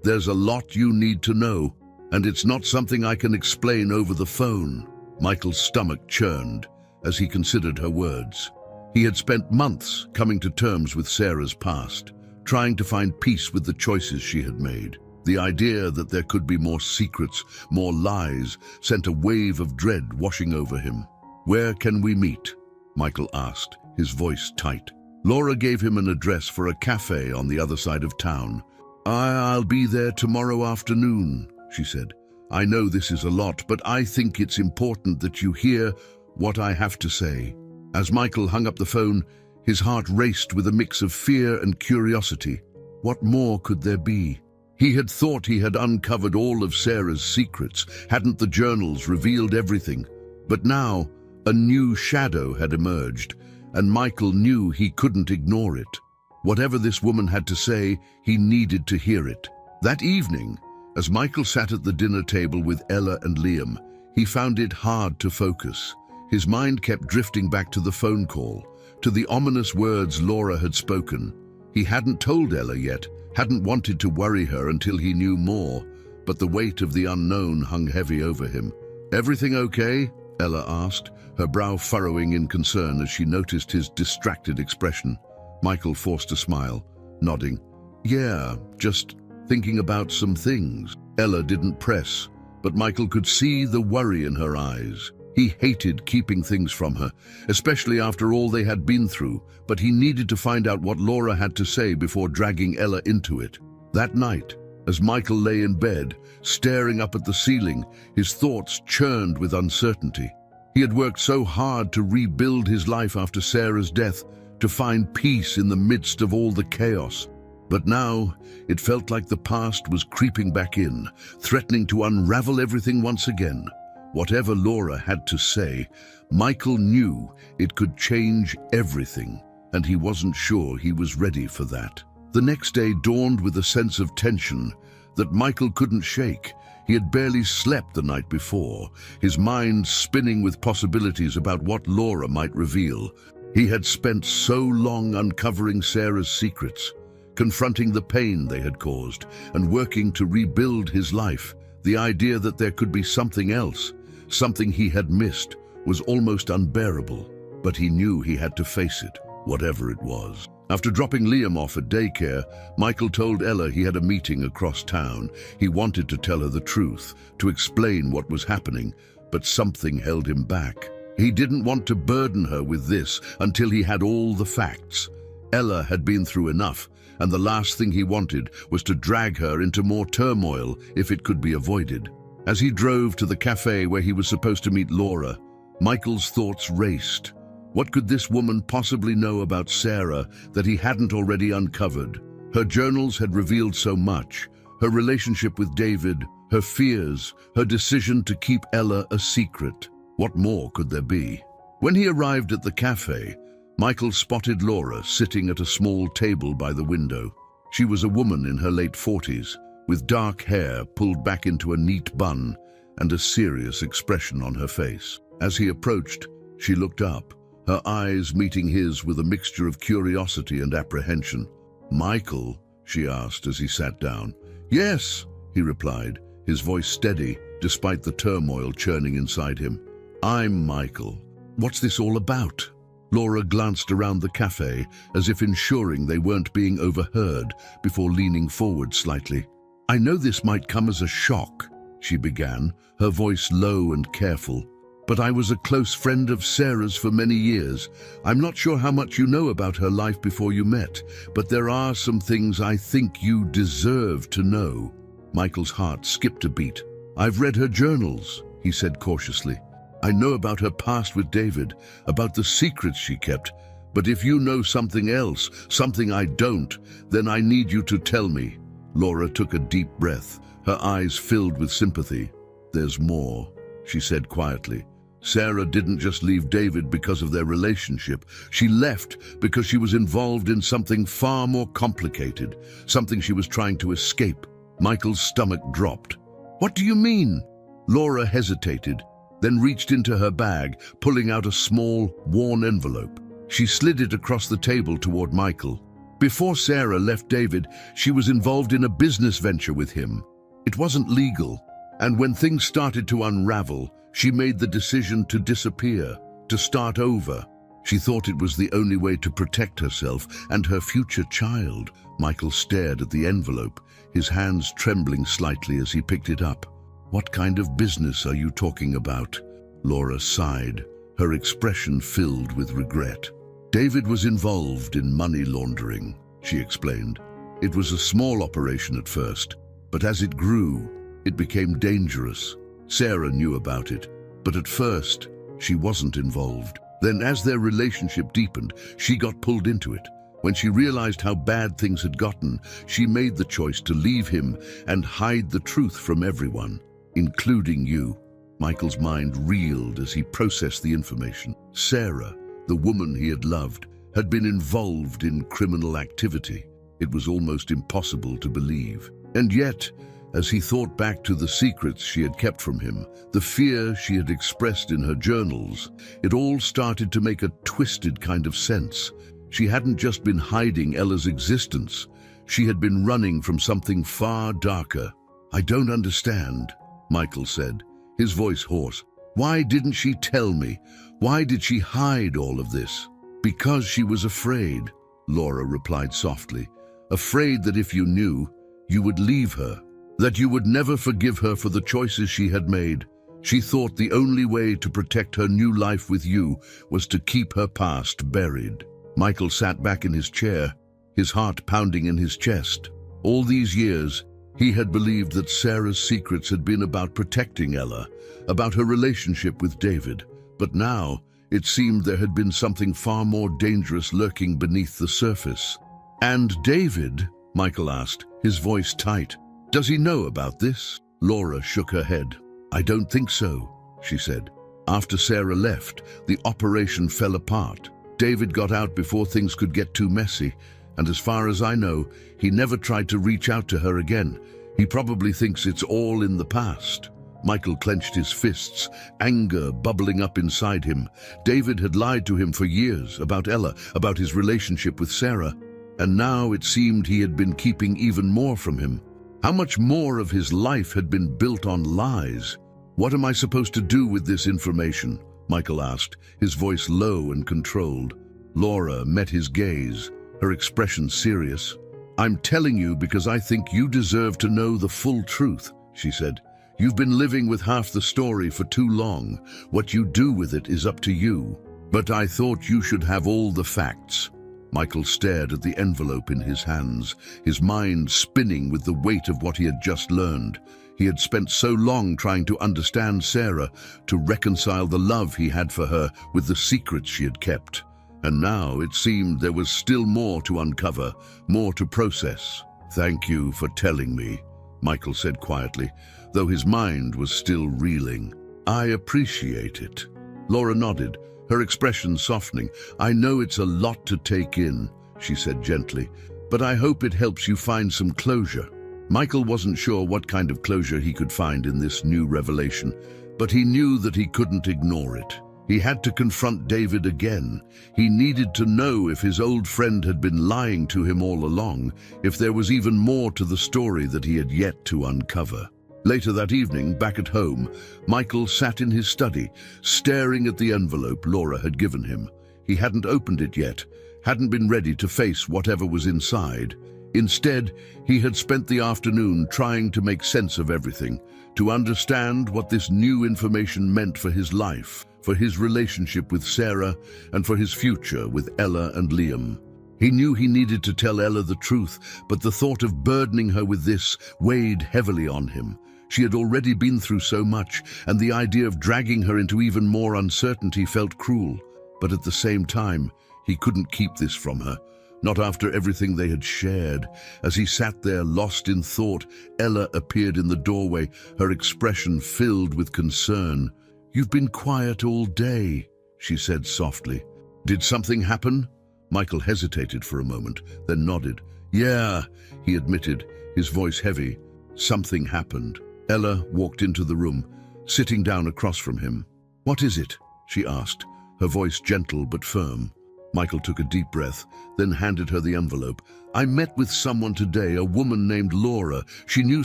[SPEAKER 1] There's a lot you need to know, and it's not something I can explain over the phone." Michael's stomach churned as he considered her words. He had spent months coming to terms with Sarah's past, trying to find peace with the choices she had made. The idea that there could be more secrets, more lies, sent a wave of dread washing over him. "Where can we meet?" Michael asked, his voice tight. Laura gave him an address for a cafe on the other side of town. "I'll be there tomorrow afternoon," she said. "I know this is a lot, but I think it's important that you hear what I have to say." As Michael hung up the phone, his heart raced with a mix of fear and curiosity. What more could there be? He had thought he had uncovered all of Sarah's secrets. Hadn't the journals revealed everything? But now, a new shadow had emerged, and Michael knew he couldn't ignore it. Whatever this woman had to say, he needed to hear it. That evening, as Michael sat at the dinner table with Ella and Liam, he found it hard to focus. His mind kept drifting back to the phone call, to the ominous words Laura had spoken. He hadn't told Ella yet, hadn't wanted to worry her until he knew more, but the weight of the unknown hung heavy over him. "Everything okay?" Ella asked, her brow furrowing in concern as she noticed his distracted expression. Michael forced a smile, nodding. "Yeah, just thinking about some things." Ella didn't press, but Michael could see the worry in her eyes. He hated keeping things from her, especially after all they had been through, but he needed to find out what Laura had to say before dragging Ella into it. That night, as Michael lay in bed, staring up at the ceiling, his thoughts churned with uncertainty. He had worked so hard to rebuild his life after Sarah's death, to find peace in the midst of all the chaos. But now, it felt like the past was creeping back in, threatening to unravel everything once again. Whatever Laura had to say, Michael knew it could change everything, and he wasn't sure he was ready for that. The next day dawned with a sense of tension that Michael couldn't shake. He had barely slept the night before, his mind spinning with possibilities about what Laura might reveal. He had spent so long uncovering Sarah's secrets, confronting the pain they had caused, and working to rebuild his life. The idea that there could be something else, something he had missed, was almost unbearable, but he knew he had to face it, whatever it was. After dropping Liam off at daycare, Michael told Ella he had a meeting across town. He wanted to tell her the truth, to explain what was happening, but something held him back. He didn't want to burden her with this until he had all the facts. Ella had been through enough, and the last thing he wanted was to drag her into more turmoil if it could be avoided. As he drove to the cafe where he was supposed to meet Laura, Michael's thoughts raced. What could this woman possibly know about Sarah that he hadn't already uncovered? Her journals had revealed so much: her relationship with David, her fears, her decision to keep Ella a secret. What more could there be? When he arrived at the cafe, Michael spotted Laura sitting at a small table by the window. She was a woman in her late 40s, with dark hair pulled back into a neat bun and a serious expression on her face. As he approached, she looked up, her eyes meeting his with a mixture of curiosity and apprehension. "Michael?" she asked as he sat down. "Yes," he replied, his voice steady despite the turmoil churning inside him. "I'm Michael. What's this all about?" Laura glanced around the cafe as if ensuring they weren't being overheard before leaning forward slightly. "I know this might come as a shock," she began, her voice low and careful, "but I was a close friend of Sarah's for many years. I'm not sure how much you know about her life before you met, but there are some things I think you deserve to know." Michael's heart skipped a beat. "I've read her journals," he said cautiously. "I know about her past with David, about the secrets she kept, but if you know something else, something I don't, then I need you to tell me." Laura took a deep breath, her eyes filled with sympathy. "There's more," she said quietly. Sarah didn't just leave David because of their relationship. She left because she was involved in something far more complicated, something she was trying to escape. Michael's stomach dropped. "What do you mean?" Laura hesitated, then reached into her bag, pulling out a small, worn envelope. She slid it across the table toward Michael. Before Sarah left David, she was involved in a business venture with him. It wasn't legal, and when things started to unravel, she made the decision to disappear, to start over. She thought it was the only way to protect herself and her future child. Michael stared at the envelope, his hands trembling slightly as he picked it up. "What kind of business are you talking about?" Laura sighed, her expression filled with regret. "David was involved in money laundering," she explained. "It was a small operation at first, but as it grew, it became dangerous. Sarah knew about it, but at first, she wasn't involved. Then as their relationship deepened, she got pulled into it. When she realized how bad things had gotten, she made the choice to leave him and hide the truth from everyone, including you." Michael's mind reeled as he processed the information. Sarah, the woman he had loved, had been involved in criminal activity. It was almost impossible to believe. And yet, as he thought back to the secrets she had kept from him, the fear she had expressed in her journals, it all started to make a twisted kind of sense. She hadn't just been hiding Ella's existence. She had been running from something far darker. "I don't understand," Michael said, his voice hoarse. "Why didn't she tell me? Why did she hide all of this?" "Because she was afraid," Laura replied softly. "Afraid that if you knew, you would leave her, that you would never forgive her for the choices she had made. She thought the only way to protect her new life with you was to keep her past buried." Michael sat back in his chair, his heart pounding in his chest. All these years, he had believed that Sarah's secrets had been about protecting Ella, about her relationship with David. But now, it seemed there had been something far more dangerous lurking beneath the surface. "And David?" Michael asked, his voice tight. "Does he know about this?" Laura shook her head. "I don't think so," she said. "After Sarah left, the operation fell apart. David got out before things could get too messy, and as far as I know, he never tried to reach out to her again. He probably thinks it's all in the past." Michael clenched his fists, anger bubbling up inside him. David had lied to him for years about Ella, about his relationship with Sarah, and now it seemed he had been keeping even more from him. How much more of his life had been built on lies? "What am I supposed to do with this information?" Michael asked, his voice low and controlled. Laura met his gaze, her expression serious. "I'm telling you because I think you deserve to know the full truth," she said. "You've been living with half the story for too long. What you do with it is up to you. But I thought you should have all the facts." Michael stared at the envelope in his hands, his mind spinning with the weight of what he had just learned. He had spent so long trying to understand Sarah, to reconcile the love he had for her with the secrets she had kept. And now it seemed there was still more to uncover, more to process. "Thank you for telling me," Michael said quietly, though his mind was still reeling. "I appreciate it." Laura nodded, her expression softening. "I know it's a lot to take in," she said gently, "but I hope it helps you find some closure." Michael wasn't sure what kind of closure he could find in this new revelation, but he knew that he couldn't ignore it. He had to confront David again. He needed to know if his old friend had been lying to him all along, if there was even more to the story that he had yet to uncover. Later that evening, back at home, Michael sat in his study, staring at the envelope Laura had given him. He hadn't opened it yet, hadn't been ready to face whatever was inside. Instead, he had spent the afternoon trying to make sense of everything, to understand what this new information meant for his life, for his relationship with Sarah, and for his future with Ella and Liam. He knew he needed to tell Ella the truth, but the thought of burdening her with this weighed heavily on him. She had already been through so much, and the idea of dragging her into even more uncertainty felt cruel. But at the same time, he couldn't keep this from her. Not after everything they had shared. As he sat there, lost in thought, Ella appeared in the doorway, her expression filled with concern. "You've been quiet all day," she said softly. "Did something happen?" Michael hesitated for a moment, then nodded. "Yeah," he admitted, his voice heavy. "Something happened." Ella walked into the room, sitting down across from him. "What is it?" she asked, her voice gentle but firm. Michael took a deep breath, then handed her the envelope. "I met with someone today, a woman named Laura. She knew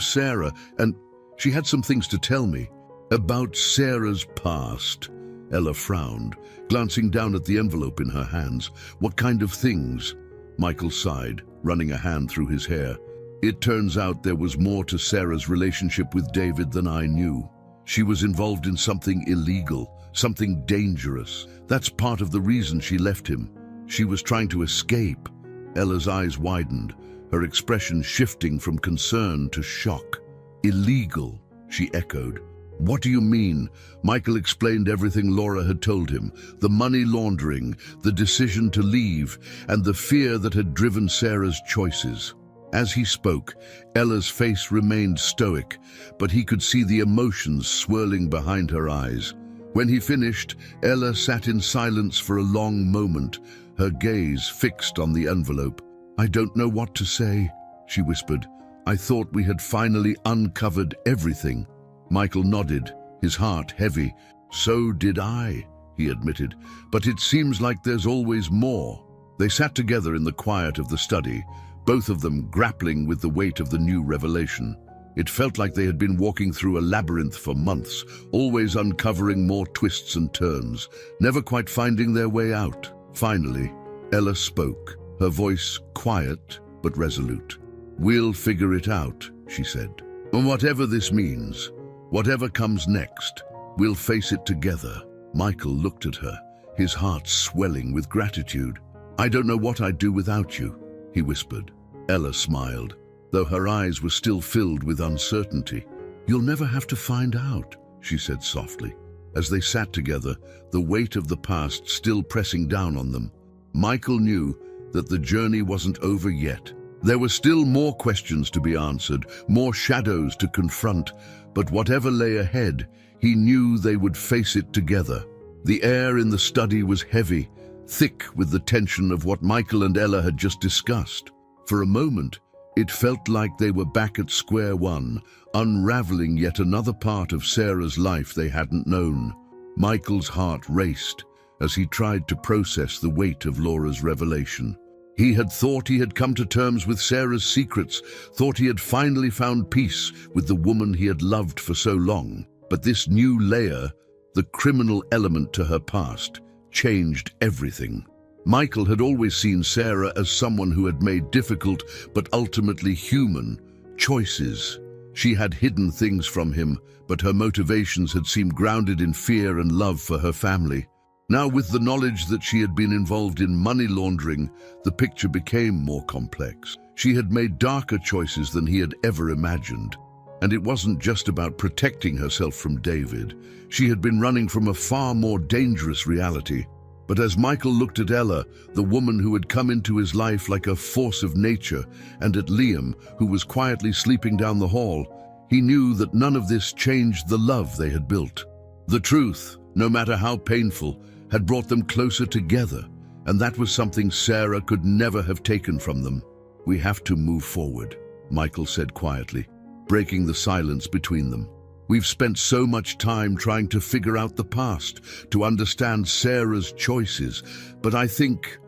[SPEAKER 1] Sarah, and she had some things to tell me. About Sarah's past." Ella frowned, glancing down at the envelope in her hands. "What kind of things?" Michael sighed, running a hand through his hair. "It turns out there was more to Sarah's relationship with David than I knew. She was involved in something illegal, something dangerous. That's part of the reason she left him. She was trying to escape." Ella's eyes widened, her expression shifting from concern to shock. "Illegal," she echoed. "What do you mean?" Michael explained everything Laura had told him, the money laundering, the decision to leave, and the fear that had driven Sarah's choices. As he spoke, Ella's face remained stoic, but he could see the emotions swirling behind her eyes. When he finished, Ella sat in silence for a long moment, her gaze fixed on the envelope. "I don't know what to say," she whispered. "I thought we had finally uncovered everything." Michael nodded, his heart heavy. "So did I," he admitted, "but it seems like there's always more." They sat together in the quiet of the study, both of them grappling with the weight of the new revelation. It felt like they had been walking through a labyrinth for months, always uncovering more twists and turns, never quite finding their way out. Finally, Ella spoke, her voice quiet but resolute. "We'll figure it out," she said. "And whatever this means, whatever comes next, we'll face it together." Michael looked at her, his heart swelling with gratitude. "I don't know what I'd do without you," he whispered. Ella smiled, though her eyes were still filled with uncertainty. "You'll never have to find out," she said softly. As they sat together, the weight of the past still pressing down on them, Michael knew that the journey wasn't over yet. There were still more questions to be answered, more shadows to confront, but whatever lay ahead, he knew they would face it together. The air in the study was heavy, thick with the tension of what Michael and Ella had just discussed. For a moment, it felt like they were back at square one, unraveling yet another part of Sarah's life they hadn't known. Michael's heart raced as he tried to process the weight of Laura's revelation. He had thought he had come to terms with Sarah's secrets, thought he had finally found peace with the woman he had loved for so long. But this new layer, the criminal element to her past, changed everything. Michael had always seen Sarah as someone who had made difficult but ultimately human choices. She had hidden things from him, but her motivations had seemed grounded in fear and love for her family. Now, with the knowledge that she had been involved in money laundering, the picture became more complex. She had made darker choices than he had ever imagined. And it wasn't just about protecting herself from David. She had been running from a far more dangerous reality. But as Michael looked at Ella, the woman who had come into his life like a force of nature, and at Liam, who was quietly sleeping down the hall, he knew that none of this changed the love they had built. The truth, no matter how painful, had brought them closer together, and that was something Sarah could never have taken from them. "We have to move forward," Michael said quietly, breaking the silence between them. "We've spent so much time trying to figure out the past, to understand Sarah's choices, but I think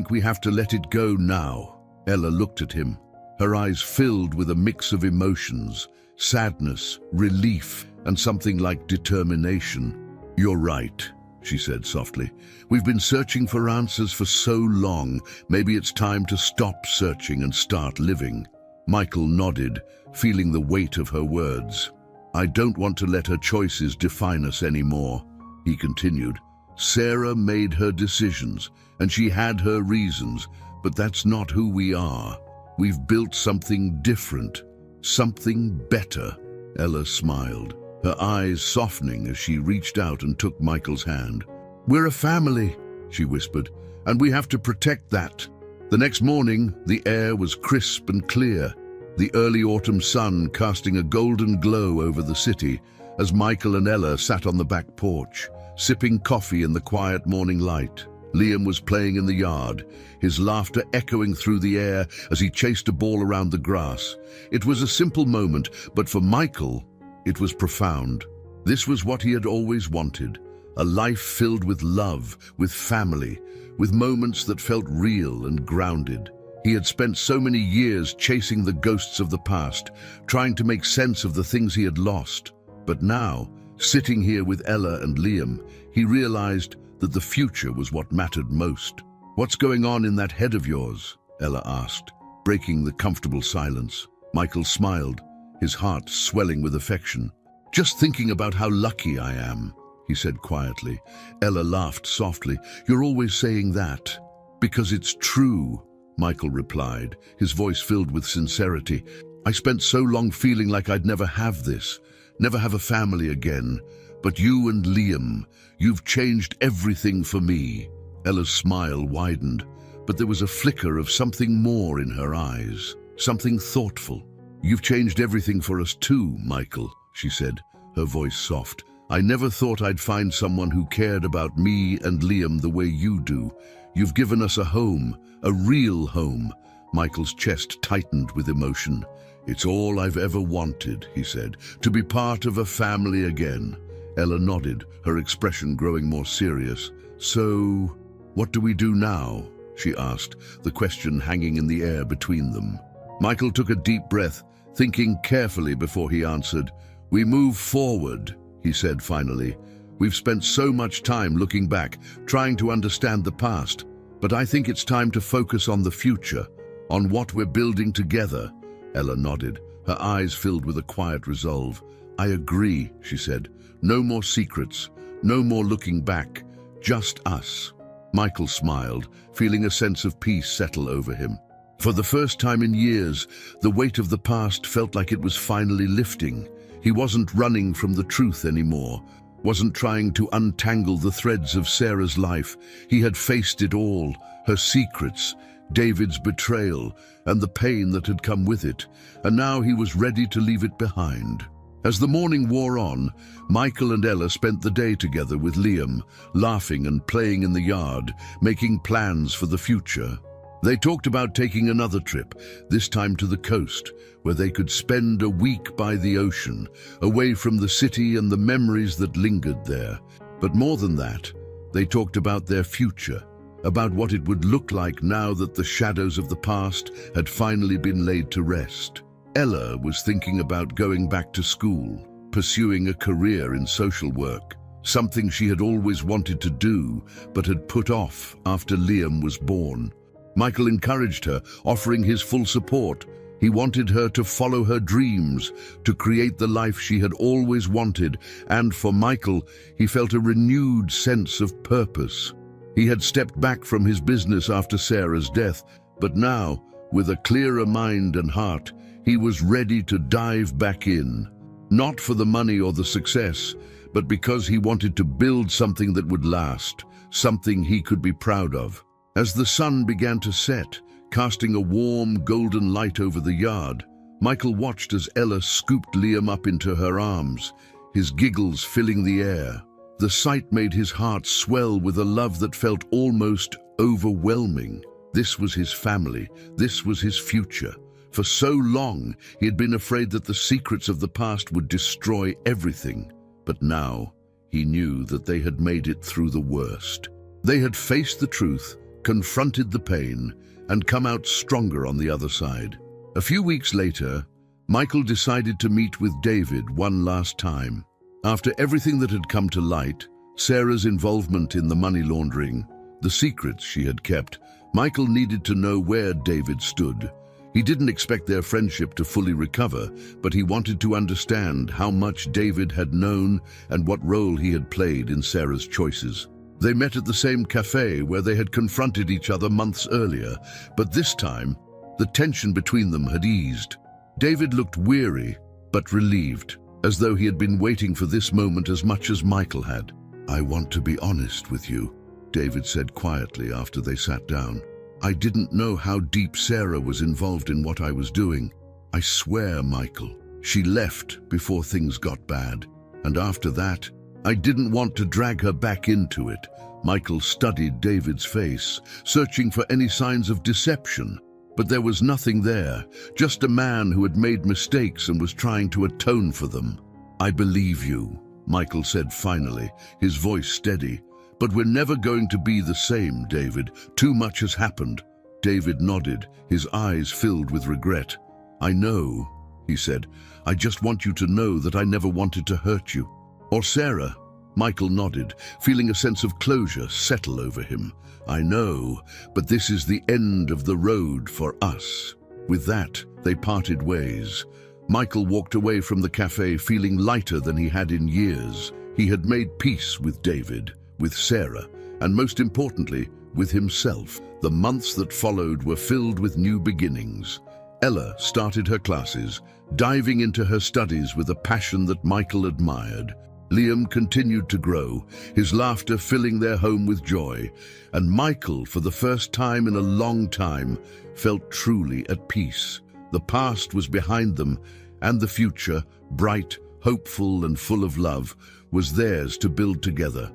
[SPEAKER 1] we have to let it go now." Ella looked at him, her eyes filled with a mix of emotions, sadness, relief, and something like determination. "You're right," she said softly. "We've been searching for answers for so long. Maybe it's time to stop searching and start living." Michael nodded, feeling the weight of her words. "I don't want to let her choices define us anymore," he continued. "Sarah made her decisions, and she had her reasons, but that's not who we are. We've built something different, something better." Ella smiled, her eyes softening as she reached out and took Michael's hand. "We're a family," she whispered, "and we have to protect that." The next morning, the air was crisp and clear, the early autumn sun casting a golden glow over the city, as Michael and Ella sat on the back porch, sipping coffee in the quiet morning light. Liam was playing in the yard, his laughter echoing through the air as he chased a ball around the grass. It was a simple moment, but for Michael, it was profound. This was what he had always wanted, a life filled with love, with family, with moments that felt real and grounded. He had spent so many years chasing the ghosts of the past, trying to make sense of the things he had lost. But now, sitting here with Ella and Liam, he realized that the future was what mattered most. "What's going on in that head of yours?" Ella asked, breaking the comfortable silence. Michael smiled, his heart swelling with affection. "Just thinking about how lucky I am," he said quietly. Ella laughed softly. "You're always saying that." "Because it's true," Michael replied, his voice filled with sincerity. "I spent so long feeling like I'd never have this, never have a family again. But you and Liam, you've changed everything for me." Ella's smile widened, but there was a flicker of something more in her eyes, something thoughtful. "You've changed everything for us too, Michael," she said, her voice soft. "I never thought I'd find someone who cared about me and Liam the way you do. You've given us a home, a real home." Michael's chest tightened with emotion. "It's all I've ever wanted," he said, "to be part of a family again." Ella nodded, her expression growing more serious. "So, what do we do now?" she asked, the question hanging in the air between them. Michael took a deep breath, thinking carefully before he answered. "We move forward," he said finally. "We've spent so much time looking back, trying to understand the past, but I think it's time to focus on the future, on what we're building together." Ella nodded, her eyes filled with a quiet resolve. "I agree," she said. "No more secrets, no more looking back, just us." Michael smiled, feeling a sense of peace settle over him. For the first time in years, the weight of the past felt like it was finally lifting. He wasn't running from the truth anymore, wasn't trying to untangle the threads of Sarah's life. He had faced it all, her secrets, David's betrayal, and the pain that had come with it, and now he was ready to leave it behind. As the morning wore on, Michael and Ella spent the day together with Liam, laughing and playing in the yard, making plans for the future. They talked about taking another trip, this time to the coast, where they could spend a week by the ocean, away from the city and the memories that lingered there. But more than that, they talked about their future, about what it would look like now that the shadows of the past had finally been laid to rest. Ella was thinking about going back to school, pursuing a career in social work, something she had always wanted to do but had put off after Liam was born. Michael encouraged her, offering his full support. He wanted her to follow her dreams, to create the life she had always wanted, and for Michael, he felt a renewed sense of purpose. He had stepped back from his business after Sarah's death, but now, with a clearer mind and heart, he was ready to dive back in. Not for the money or the success, but because he wanted to build something that would last, something he could be proud of. As the sun began to set, casting a warm, golden light over the yard, Michael watched as Ella scooped Liam up into her arms, his giggles filling the air. The sight made his heart swell with a love that felt almost overwhelming. This was his family, this was his future. For so long, he had been afraid that the secrets of the past would destroy everything. But now, he knew that they had made it through the worst. They had faced the truth, confronted the pain, and come out stronger on the other side. A few weeks later, Michael decided to meet with David one last time. After everything that had come to light, Sarah's involvement in the money laundering, the secrets she had kept, Michael needed to know where David stood. He didn't expect their friendship to fully recover, but he wanted to understand how much David had known and what role he had played in Sarah's choices. They met at the same cafe where they had confronted each other months earlier, but this time, the tension between them had eased. David looked weary, but relieved, as though he had been waiting for this moment as much as Michael had. "I want to be honest with you," David said quietly after they sat down. "I didn't know how deep Sarah was involved in what I was doing. I swear, Michael, she left before things got bad. And after that, I didn't want to drag her back into it. Michael studied David's face, searching for any signs of deception. But there was nothing there, just a man who had made mistakes and was trying to atone for them. "I believe you," Michael said finally, his voice steady. "But we're never going to be the same, David. Too much has happened." David nodded, his eyes filled with regret. "I know," he said. "I just want you to know that I never wanted to hurt you." "Or Sarah?" Michael nodded, feeling a sense of closure settle over him. "I know, but this is the end of the road for us." With that, they parted ways. Michael walked away from the cafe feeling lighter than he had in years. He had made peace with David, with Sarah, and most importantly, with himself. The months that followed were filled with new beginnings. Ella started her classes, diving into her studies with a passion that Michael admired. Liam continued to grow, his laughter filling their home with joy, and Michael, for the first time in a long time, felt truly at peace. The past was behind them, and the future, bright, hopeful, and full of love, was theirs to build together.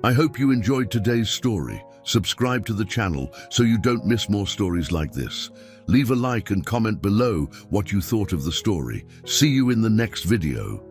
[SPEAKER 1] I hope you enjoyed today's story. Subscribe to the channel so you don't miss more stories like this. Leave a like and comment below what you thought of the story. See you in the next video.